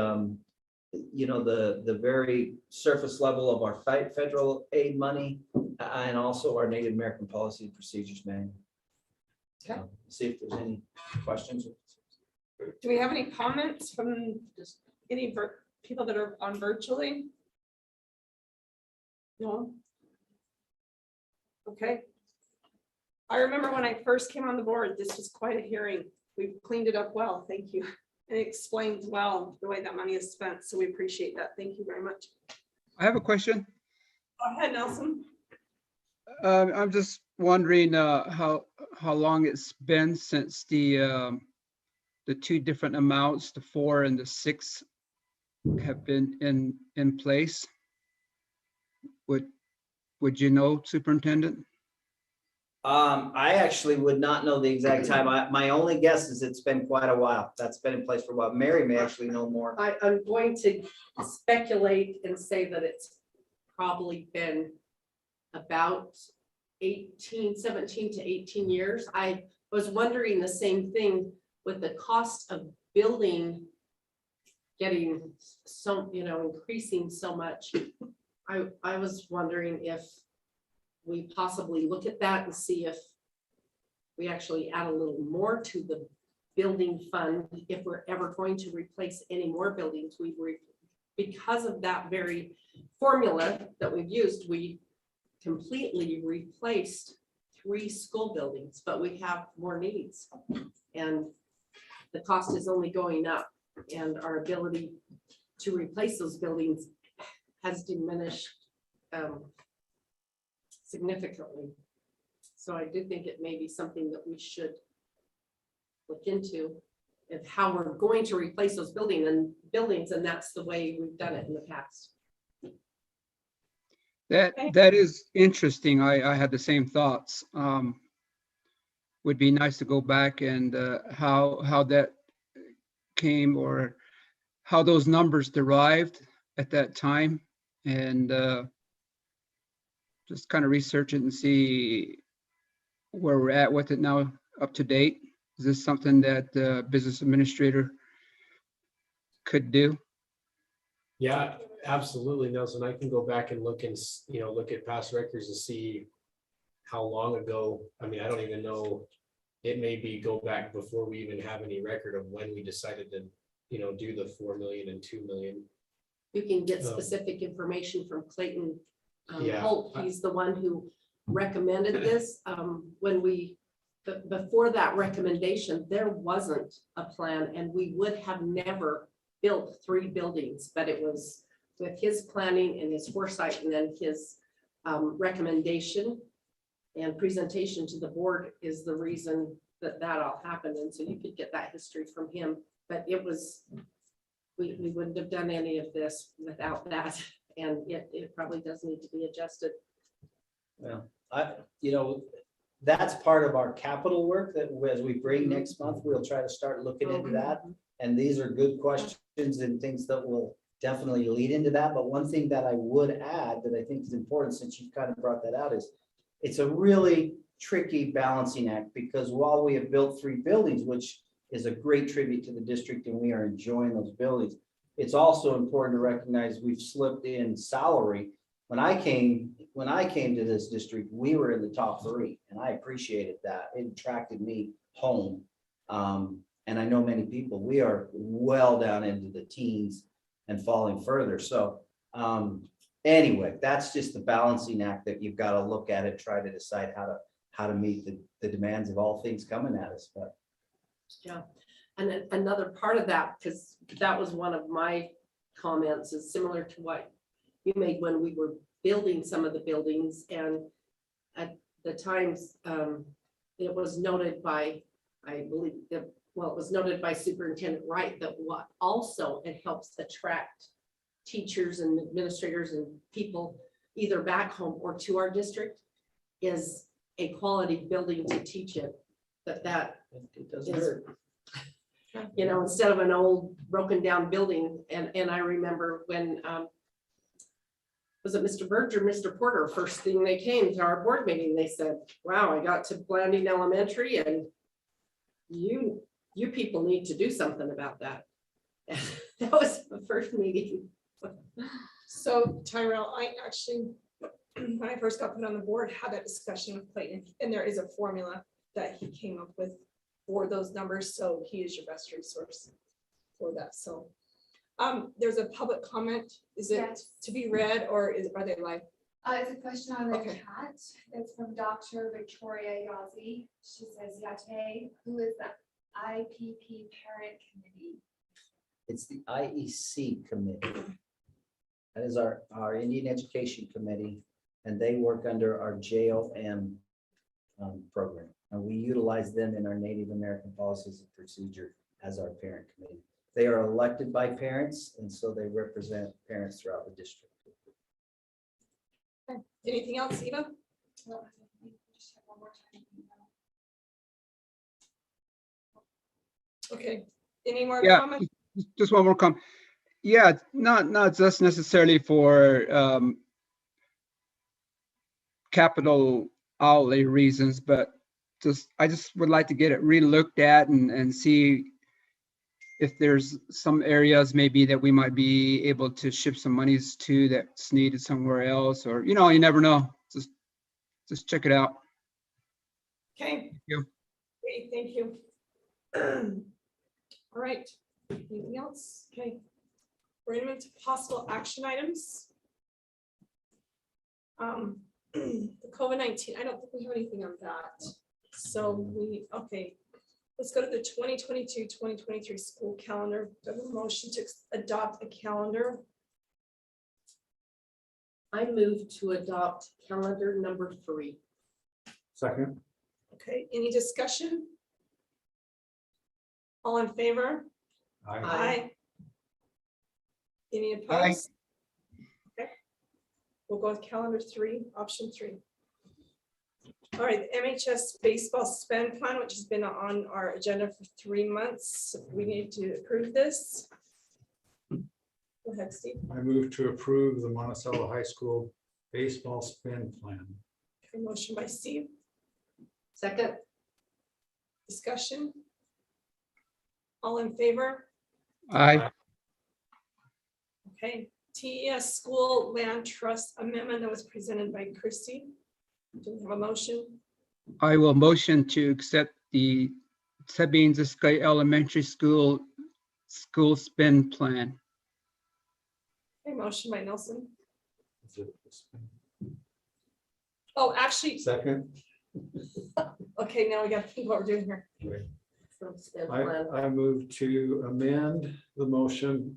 the very surface level of our federal aid money and also our Native American Policy and Procedures Manual. Okay. See if there's any questions. Do we have any comments from just any people that are on virtually? No. Okay. I remember when I first came on the board, this was quite a hearing. We've cleaned it up well. Thank you. And it explains well the way that money is spent. So we appreciate that. Thank you very much. I have a question. Go ahead, Nelson. I'm just wondering how long it's been since the two different amounts, the 4 and the 6, have been in place. Would you know, Superintendent? I actually would not know the exact time. My only guess is it's been quite a while. That's been in place for a while. Mary may actually know more. I'm going to speculate and say that it's probably been about 17 to 18 years. I was wondering the same thing with the cost of building getting so, increasing so much. I was wondering if we possibly look at that and see if we actually add a little more to the building fund if we're ever going to replace any more buildings. Because of that very formula that we've used, we completely replaced 3 school buildings, but we have more needs and the cost is only going up, and our ability to replace those buildings has diminished significantly. So I do think it may be something that we should look into, of how we're going to replace those buildings, and that's the way we've done it in the past. That is interesting. I had the same thoughts. Would be nice to go back and how that came, or how those numbers derived at that time, and just kind of research it and see where we're at with it now, up to date. Is this something that the business administrator could do? Yeah, absolutely, Nelson. I can go back and look and, look at past records and see how long ago. I mean, I don't even know. It may be go back before we even have any record of when we decided to, do the 4 million and 2 million. You can get Oh. specific information from Clayton Yeah. Holt. He's the one who recommended this. When we, before that recommendation, there wasn't a plan and we would have never built 3 buildings, but it was with his planning and his foresight and then his recommendation and presentation to the board is the reason that that all happened. And so you could get that history from him, but it was, we wouldn't have done any of this without that. And it probably does need to be adjusted. Well, that's part of our capital work that as we bring next month, we'll try to start looking into that. And these are good questions and things that will definitely lead into that. But one thing that I would add that I think is important, since you've kind of brought that out, is it's a really tricky balancing act, because while we have built 3 buildings, which is a great tribute to the district and we are enjoying those buildings, it's also important to recognize we've slipped in salary. When I came to this district, we were in the top 3 and I appreciated that. It attracted me home. And I know many people, we are well down into the teens and falling further. So anyway, that's just the balancing act that you've got to look at and try to decide how to meet the demands of all things coming at us. But yeah, and then another part of that, because that was one of my comments, is similar to what you made when we were building some of the buildings. And at the times, it was noted by, I believe, it was noted by Superintendent Wright that what also it helps attract teachers and administrators and people either back home or to our district is a quality building to teach it. That it doesn't is, hurt. instead of an old broken down building. And I remember when, was it Mr. Burge or Mr. Porter, first thing they came to our board meeting, they said, wow, I got to Blanding Elementary and you people need to do something about that. That was the first meeting. So Tyrell, I actually, when I first got put on the board, had that discussion with Clayton, and there is a formula that he came up with for those numbers. So he is your best resource for that. So there's a public comment. Is it Yes. to be read or are they live? It's a question on the Okay. chat. It's from Dr. Victoria Yazzie. She says, Yate, who is the IPP parent committee? It's the IEC committee. That is our Indian Education Committee, and they work under our JOM program. And we utilize them in our Native American policies and procedure as our parent committee. They are elected by parents, and so they represent parents throughout the district. Okay. Anything else, Eva? Well, we just have one more time. Okay. Any more Yeah. comments? Just one more comment. Yeah, not just necessarily for capital outlay reasons, but I just would like to get it re-looked at and see if there's some areas maybe that we might be able to shift some monies to that's needed somewhere else, or, you never know. Just check it out. Okay. Thank you. Great, thank you. All right. Anything else? Okay. We're going into possible action items. The COVID-19, I don't think we have anything on that. So okay. Let's go to the 2022-2023 school calendar. Do I have a motion to adopt a calendar? I move to adopt calendar number 3. Second. Okay, any discussion? All in favor? Aye. Any opposed? Okay. We'll go with calendar 3, option 3. All right, the MHS baseball spend plan, which has been on our agenda for 3 months. We need to approve this. Go ahead, Steve. I move to approve the Monticello High School baseball spend plan. Okay, motion by Steve. Second. Discussion. All in favor? Aye. Okay, TES School Land Trust Amendment that was presented by Christie. Do we have a motion? I will motion to accept the Sabine Elementary School spend plan. Okay, motion by Nelson. Oh, actually, Second, okay, now we got to think what we're doing here. From spend plan. I move to amend the motion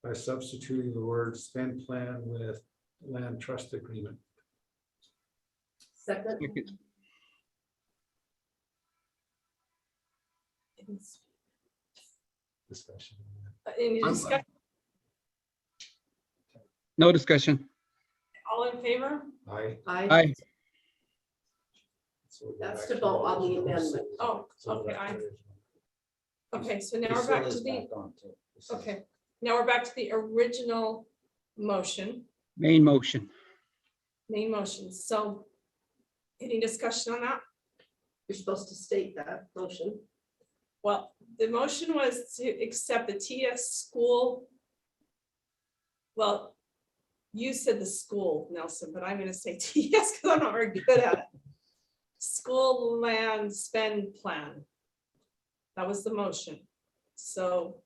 by substituting the word spend plan with land trust agreement. Second, Discussion. Any discussion? No discussion. All in favor? Aye. that's to vote on the amendment. Oh, okay, aye. Okay, so now It we're still back to is the, back on, too. This is- okay, now we're back to the original motion, Main motion. main motion. So any discussion on that? You're supposed to state that motion. Well, the motion was to accept the TS school. Well, you said the school, Nelson, but I'm gonna say TS because I'm not very good at it. School land spend plan. That was the motion. So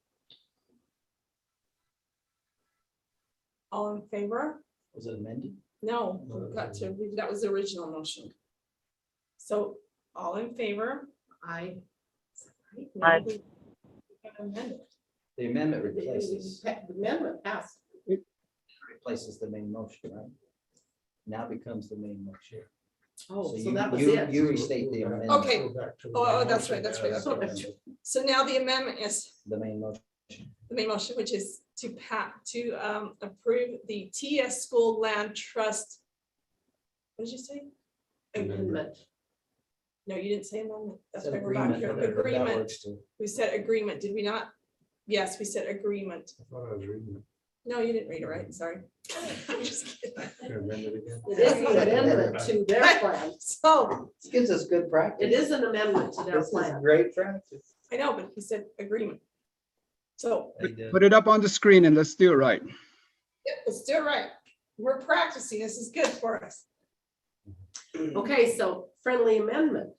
all in favor? Was it amended? No, we got to, that was the original motion. So all in favor? I. No, Aye. we gotta amend it. The amendment replaces The amendment passed. the main motion, right? Now becomes the main motion. Oh, So so you- that was you- it. You restate the amendment. Okay. Go back to the Oh, main that's motion. right, that's right, So okay. So now the amendment is The main motion. the main motion, which is to approve the TS School Land Trust. What did you say? Amendment. No, you didn't say amendment. That's Said why we're back here. agreement, but that Agreement. works too. We said agreement, did we not? Yes, we said agreement. I thought I was reading No, you didn't read it right, sorry. I'm just kidding. it. Amend it again. It is an amendment to their plan. So, This gives us good practice. It is an amendment to their This is plan. great practice. I know, but he said agreement. So, Put it up on the screen and let's do it right. yeah, let's do it right. We're practicing, this is good for us. Okay, so friendly amendment,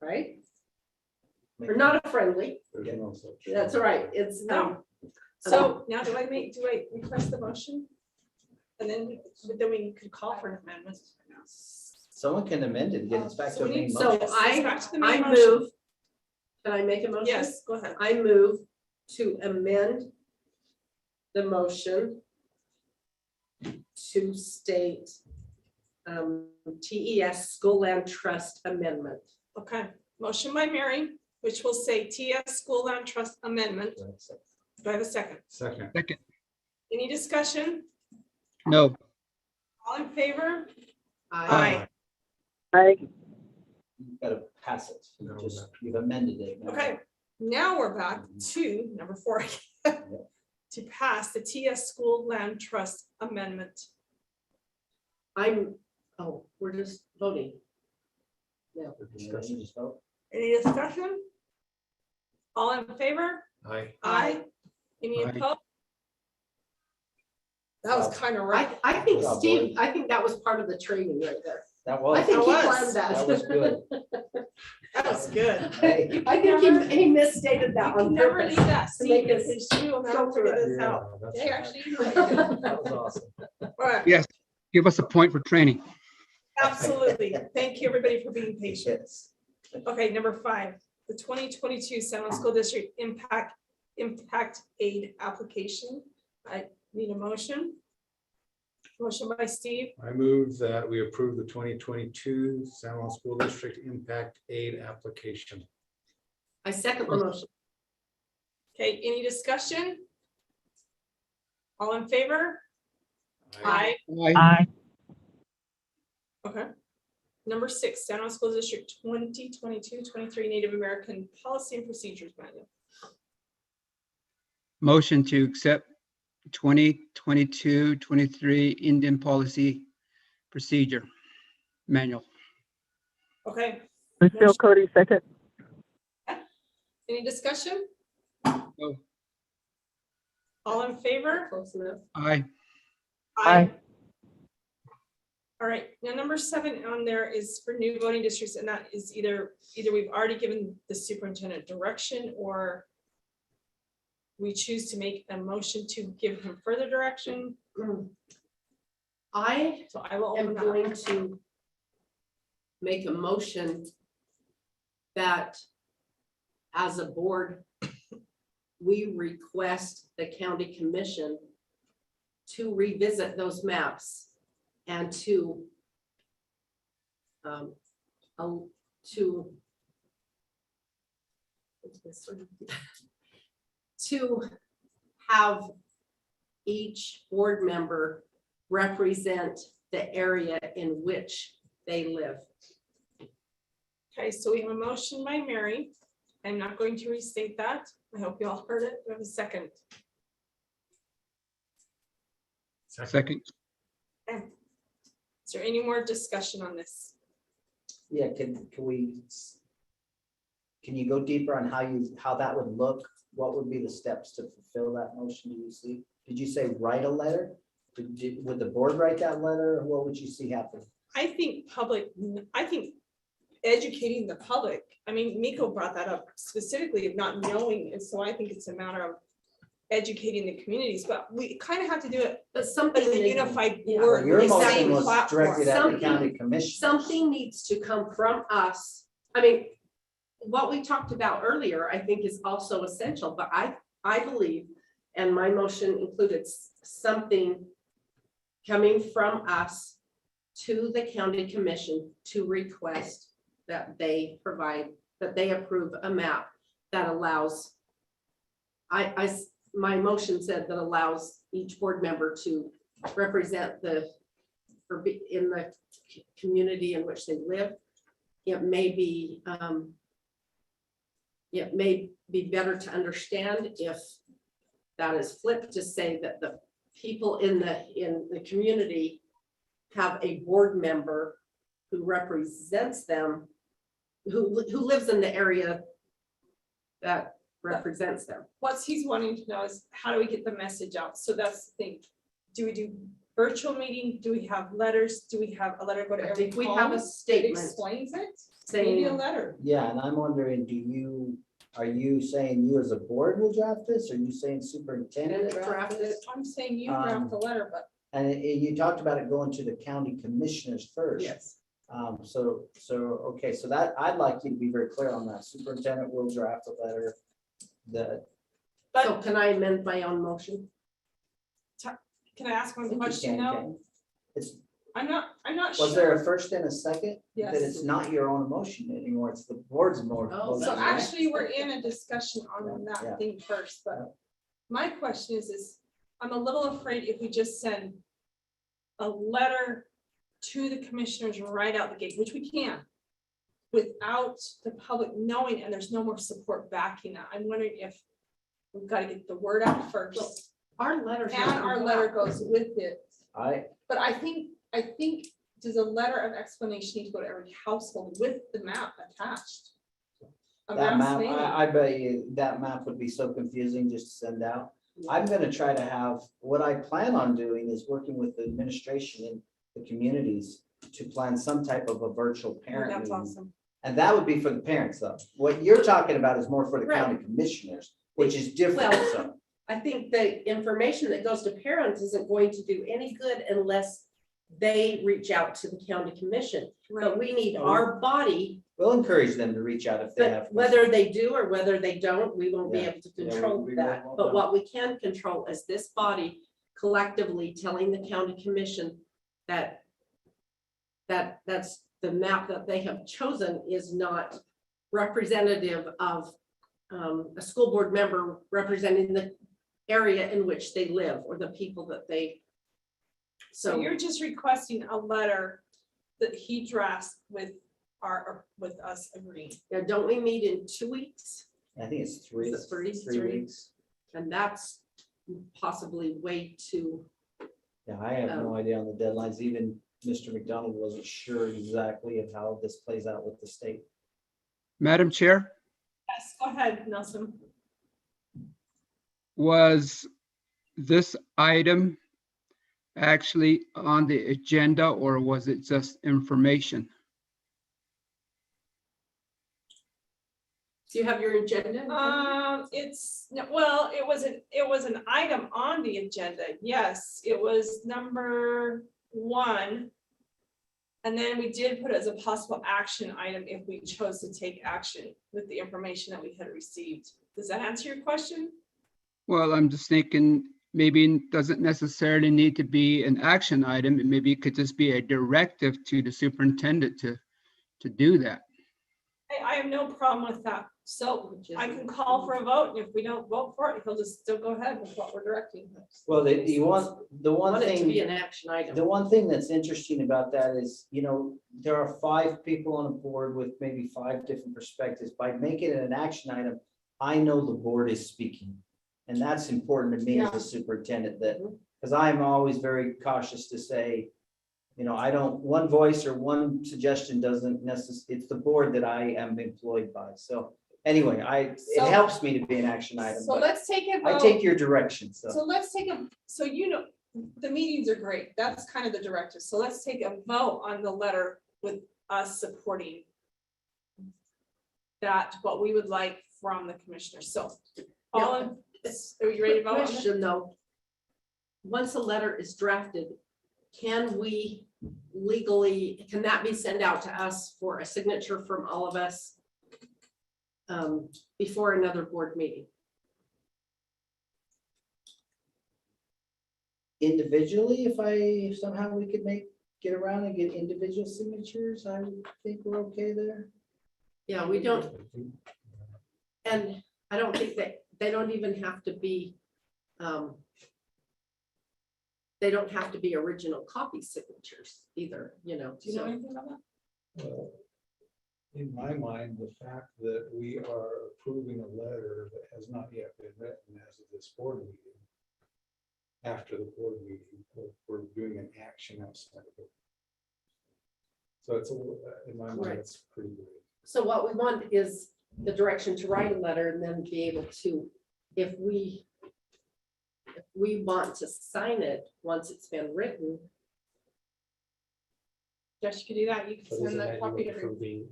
right? Or not a friendly, There's no such- that's all right, it's, So now do I request the motion? And then we could call for an amendment. Someone can amend it and get us back So to the we main need- so motion. Yes, back to the main I motion. move. Can I make a motion? Yes, go ahead. I move to amend the motion to state TES School Land Trust Amendment. Okay, motion by Mary, which will say TS School Land Trust Amendment. Do I have a second? Second. Second. Any discussion? No. All in favor? Aye. Aye. You've got to pass it. No, You've amended it. now. Okay, now we're back to number 4. To pass the TS School Land Trust Amendment. We're just voting. Yeah, you just vote. Any discussion? All in favor? Aye. Aye. Any Aye. opposed? That was kind of right. I think Oh, boy. Steve, I think that was part of the training right there. That was. I think he That was. planned that. That was good. That was good. Hey, I think he misstated that You on can never purpose. leave that to seat make us because you will go never through figure it. this out. Yeah, that's They right. actually. you really did. That was awesome. All right, Yes. Give us a point for training. absolutely. Thank you, everybody, for being patient. Yes. Okay, number 5, the 2022 San Luis School District Impact Aid Application. I need a motion. Motion by Steve, I move that we approve the 2022 San Juan School District Impact Aid application. I second the motion. okay, any discussion? All in favor? Aye. Aye. Aye. Okay. Number 6, San Juan School District 2022-23 Native American Policy and Procedures Manual. Motion to accept 2022-23 Indian Policy Procedure Manual. Okay, Michelle Cody, second. any discussion? No. All in favor? Close enough. Aye. Aye. All right, now number 7 on there is for new voting districts, and that is either we've already given the superintendent direction or we choose to make a motion to give him further direction. I So I will am open that going up. to make a motion that as a board, we request the county commission to revisit those maps and to to have each board member represent the area in which they live. Okay, so we have a motion by Mary. I'm not going to restate that. I hope you all heard it. We have a second. Second. Okay. Is there any more discussion on this? Yeah, can you go deeper on how that would look? What would be the steps to fulfill that motion? Do you see? Did you say write a letter? Would the board write that letter? Or what would you see happen? I think educating the public. I mean, Miko brought that up specifically of not knowing, and so I think it's a matter of educating the communities, but we kind of have to do it But something. as a unified Yeah. board. Your with the motion same was platform. directed at the Something- county commission. Something needs to come from us. I mean, what we talked about earlier, I think is also essential, but I believe, and my motion included something coming from us to the county commission to request that they approve a map that allows, my motion said that allows each board member to represent in the community in which they live. It may be better to understand if that is flipped, to say that the people in the community have a board member who represents them, who lives in the area that represents them. What he's wanting to know is how do we get the message out? So that's the thing. Do we do virtual meeting? Do we have letters? Do we have a letter go to I every think we home have a that statement explains it? Maybe a saying, letter. Yeah, and I'm wondering, are you saying you as a board will draft this? Or are you saying superintendent draft draft this? it. I'm saying you draft the letter, but And you talked about it going to the county commissioners first. Yes. Okay, so that, I'd like you to be very clear on that. Superintendent will draft a letter that. So can I amend my own motion? can I ask I one think you question can, now? Ken. I'm not sure. Was there a first and a second? Yes. That it's not your own emotion anymore, it's the board's motion. Oh, So that's right. actually, we're in a discussion on Yeah. that thing first, but my question is I'm a little afraid if we just send a letter to the commissioners right out the gate, which we can, without the public knowing, and there's no more support backing that. I'm wondering if we've got to get the word out first, Our letter. and our letter goes with it. But I think, does a letter of explanation need to go to every household with the map attached? A That map's map, name. I bet you that map would be so confusing just to send out. I'm gonna try to have, what I plan on doing is working with the administration in the communities to plan some type of a virtual Oh, parent that's meeting. awesome. And that would be for the parents though. What you're talking about is more for the Right. county commissioners, which is different, Well, so. I think the information that goes to parents isn't going to do any good unless they reach out to the county commission. But we need our body, We'll encourage them to reach out if they have. but whether they do or whether they don't, we won't be Yeah. able to Yeah, control we that. won't But know. what we can control is this body collectively telling the county commission that that's the map that they have chosen is not representative of a school board member representing the area in which they live or the people that they. So you're just requesting a letter that he drafts with us agreeing. Now, don't we meet in 2 weeks? I think it's three. Is it three? 3 weeks. And that's possibly way too. Yeah, I have no idea on the deadlines. Even Mr. McDonald wasn't sure exactly of how this plays out with the state. Madam Chair, Yes, go ahead, Nelson. was this item actually on the agenda or was it just information? Do you have your agenda? It's, no, well, it was an item on the agenda. Yes, it was number 1. And then we did put it as a possible action item if we chose to take action with the information that we had received. Does that answer your question? Well, I'm just thinking maybe it doesn't necessarily need to be an action item. Maybe it could just be a directive to the superintendent to do that. I have no problem with that. So I can call for a vote, and if we don't vote for it, he'll just still go ahead with what we're directing. Well, the one Want it to be thing, an action item. the one thing that's interesting about that is, there are 5 people on a board with maybe 5 different perspectives. By making it an action item, I know the board is speaking. And that's important to me as a superintendent, that, because I'm always very cautious to say, one voice or one suggestion doesn't necessarily, it's the board that I am employed by. So anyway, it helps me to be an action item, So but let's take a vote. I take your direction, so. So let's take the meetings are great. That's kind of the directive. So let's take a vote on the letter with us supporting that, what we would like from the commissioners. So are you ready to vote on this? Question though, once a letter is drafted, can we legally, can that be sent out to us for a signature from all of us before another board meeting? Individually, if somehow we could get around and get individual signatures, I would think we're okay there. Yeah, we don't, and I don't think that they don't even have to be, they don't have to be original copy signatures either, Do you know anything about that? Well, in my mind, the fact that we are approving a letter that has not yet been written as of this board meeting, after the board meeting, we're doing an action outside of it. So it's in my mind, it's pretty good. So what we want is the direction to write a letter and then be able to, if we want to sign it once it's been written. Yes, you can do that. You can But send isn't that that copy you to her. approving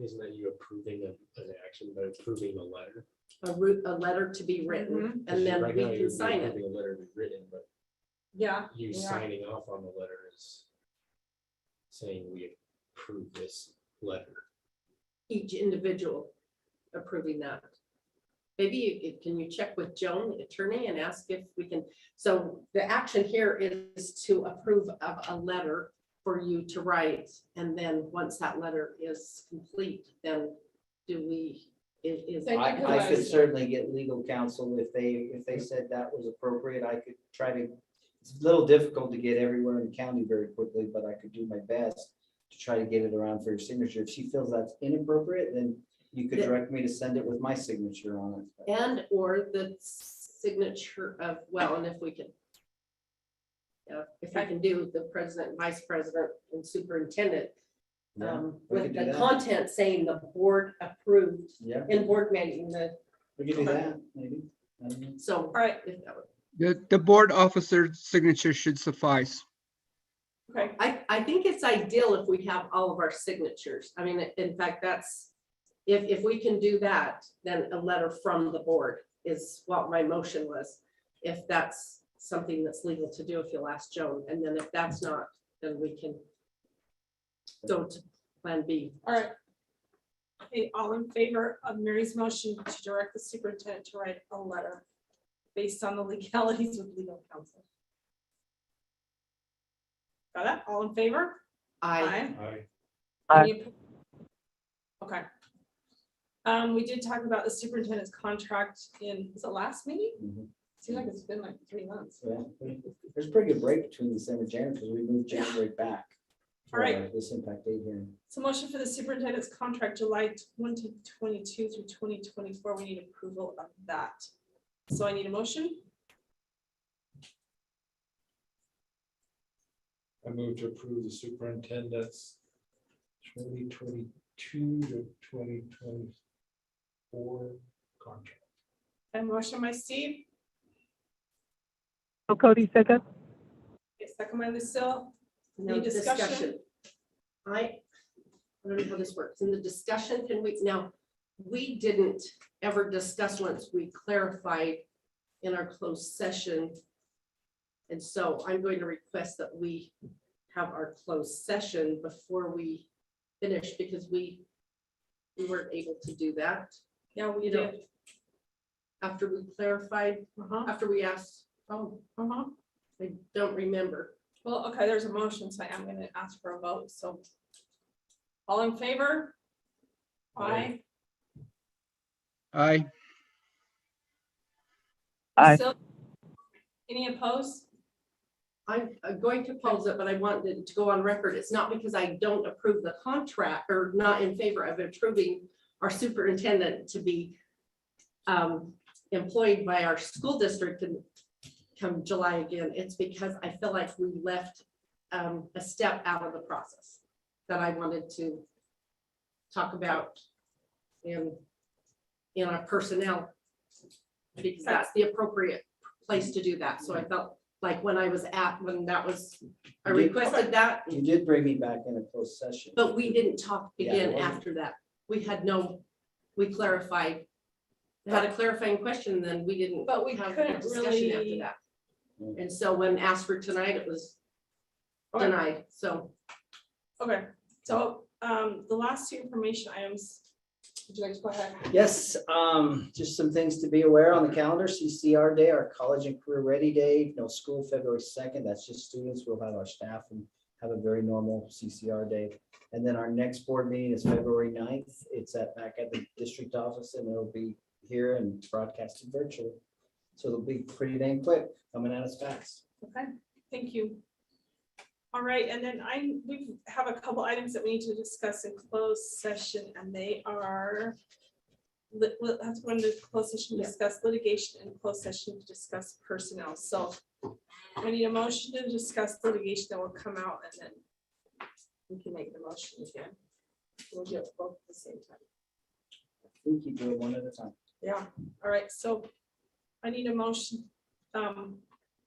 an action, but approving a letter? A letter to be written, and then Right we now, can you're sign it. approving a letter to be written, but Yeah. you Yeah. signing off on the letter is saying we approve this letter. Each individual approving that. Maybe can you check with Joan, the attorney, and ask if we can, so the action here is to approve of a letter for you to write, and then once that letter is complete, then do we, is. I could certainly get legal counsel if they said that was appropriate. I could try to, it's a little difficult to get everywhere in the county very quickly, but I could do my best to try to get it around for your signature. If she feels that's inappropriate, then you could direct me to send it with my signature on it. And or the signature of, well, and if we can. Yeah, if I can do the president, vice president, and superintendent. Yeah, we With could do the that. content saying the board approved Yeah, in board meeting, we could do that, maybe. I don't know. so. All right. if that would- The board officer's signature should suffice. Okay. I think it's ideal if we have all of our signatures. I mean, in fact, that's, if we can do that, then a letter from the board is what my motion was. If that's something that's legal to do, if you'll ask Joan, and then if that's not, then we can go to plan B. All right. Okay, all in favor of Mary's motion to direct the superintendent to write a letter based on the legalities with legal counsel? Got that? All in favor? I, Any oppo- Okay. We did talk about the superintendent's contract was it last meeting? Mhm. Seems like it's been like 3 months. Yeah, there's a pretty good break between December and January because we moved January back. All right. for This impact date hearing. So motion for the superintendent's contract, July 2022 through 2024. We need approval of that. So I need a motion. I move to approve the superintendent's 2022 to 2024 contract. A motion by Steve, Cody, second. a second by Lucille. no Any discussion? discussion. I don't know how this works. In the discussion, can we, now, we didn't ever discuss once we clarified in our closed session. And so I'm going to request that we have our closed session before we finish, because we weren't able to do that. Yeah, we You know, did. after we clarified, after we asked, I don't remember. Well, okay, there's a motion, so I am gonna ask for a vote, so. All in favor? Aye. Aye. Aye. Still- Any opposed? I'm going to pose it, but I want it to go on record. It's not because I don't approve the contract or not in favor of approving our superintendent to be employed by our school district and come July again. It's because I feel like we left a step out of the process that I wanted to talk about in our personnel, because that's the appropriate place to do that. So I felt like when I requested that, You did bring me back in a closed session. but we didn't talk Yeah, again it wasn't- after that. We clarified, had a clarifying question, then we didn't. But we have a couldn't discussion after really- that. And so when asked for tonight, it was denied, so. Okay, so the last two information items, would you like to go ahead? Yes, just some things to be aware on the calendar. CCR Day, our College and Career Ready Day, no school February 2nd. That's just students. We'll have our staff and have a very normal CCR day. And then our next board meeting is February 9th. It's back at the district office, and it'll be here and broadcasted virtually. So it'll be pretty dang quick, coming at us fast. Okay, thank you. All right, and then we have a couple items that we need to discuss in closed session, and they are. We'll have to go into closed session, to discuss litigation, and closed session to discuss personnel. So I need a motion to discuss litigation that will come out, and then we can make the motion again. We'll do it both at the same time. We keep doing one at a time. Yeah, all right, so I need a motion.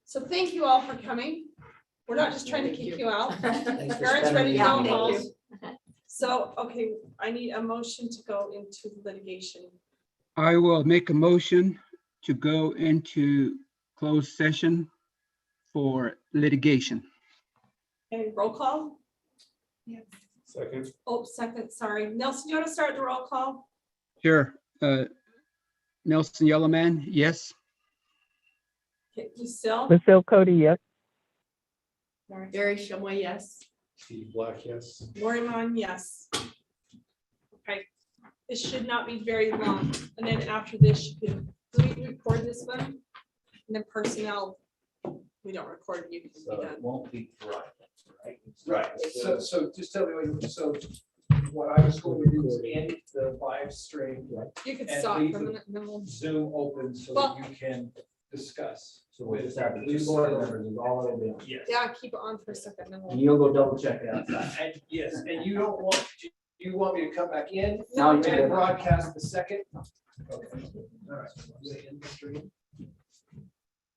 So thank you all for coming. We're not just trying to keep you out. Thanks for Parents ready to go spending the home. evenings. So, okay, I need a motion to go into litigation. I will make a motion to go into closed session for litigation. And roll call? Second. Oh, second, sorry. Nelson, you want to start the roll call? Sure. Nelson Yellowman, yes. Okay, Lucille? Lucille Cody, yes. Gary Shumway, yes. Steve Black, yes. Loriman, yes. Okay, it should not be very long. And then after this, you can, do we record this one? And then personnel, we don't record, you can be So done. it won't be dry, right? Right, so just tell me, what I was going to do is end the live stream, You could and stop leave for a the minute, and then we'll. Zoom open so Well- that you can discuss. So we'll just have the two board members is all it'll be. Yes. Yeah, keep it on for a second, then And we'll. you'll go double check it outside. And yes, and you don't want, you want me to come back in No, and you're good. broadcast the second? Okay. All right. I'm gonna end the stream.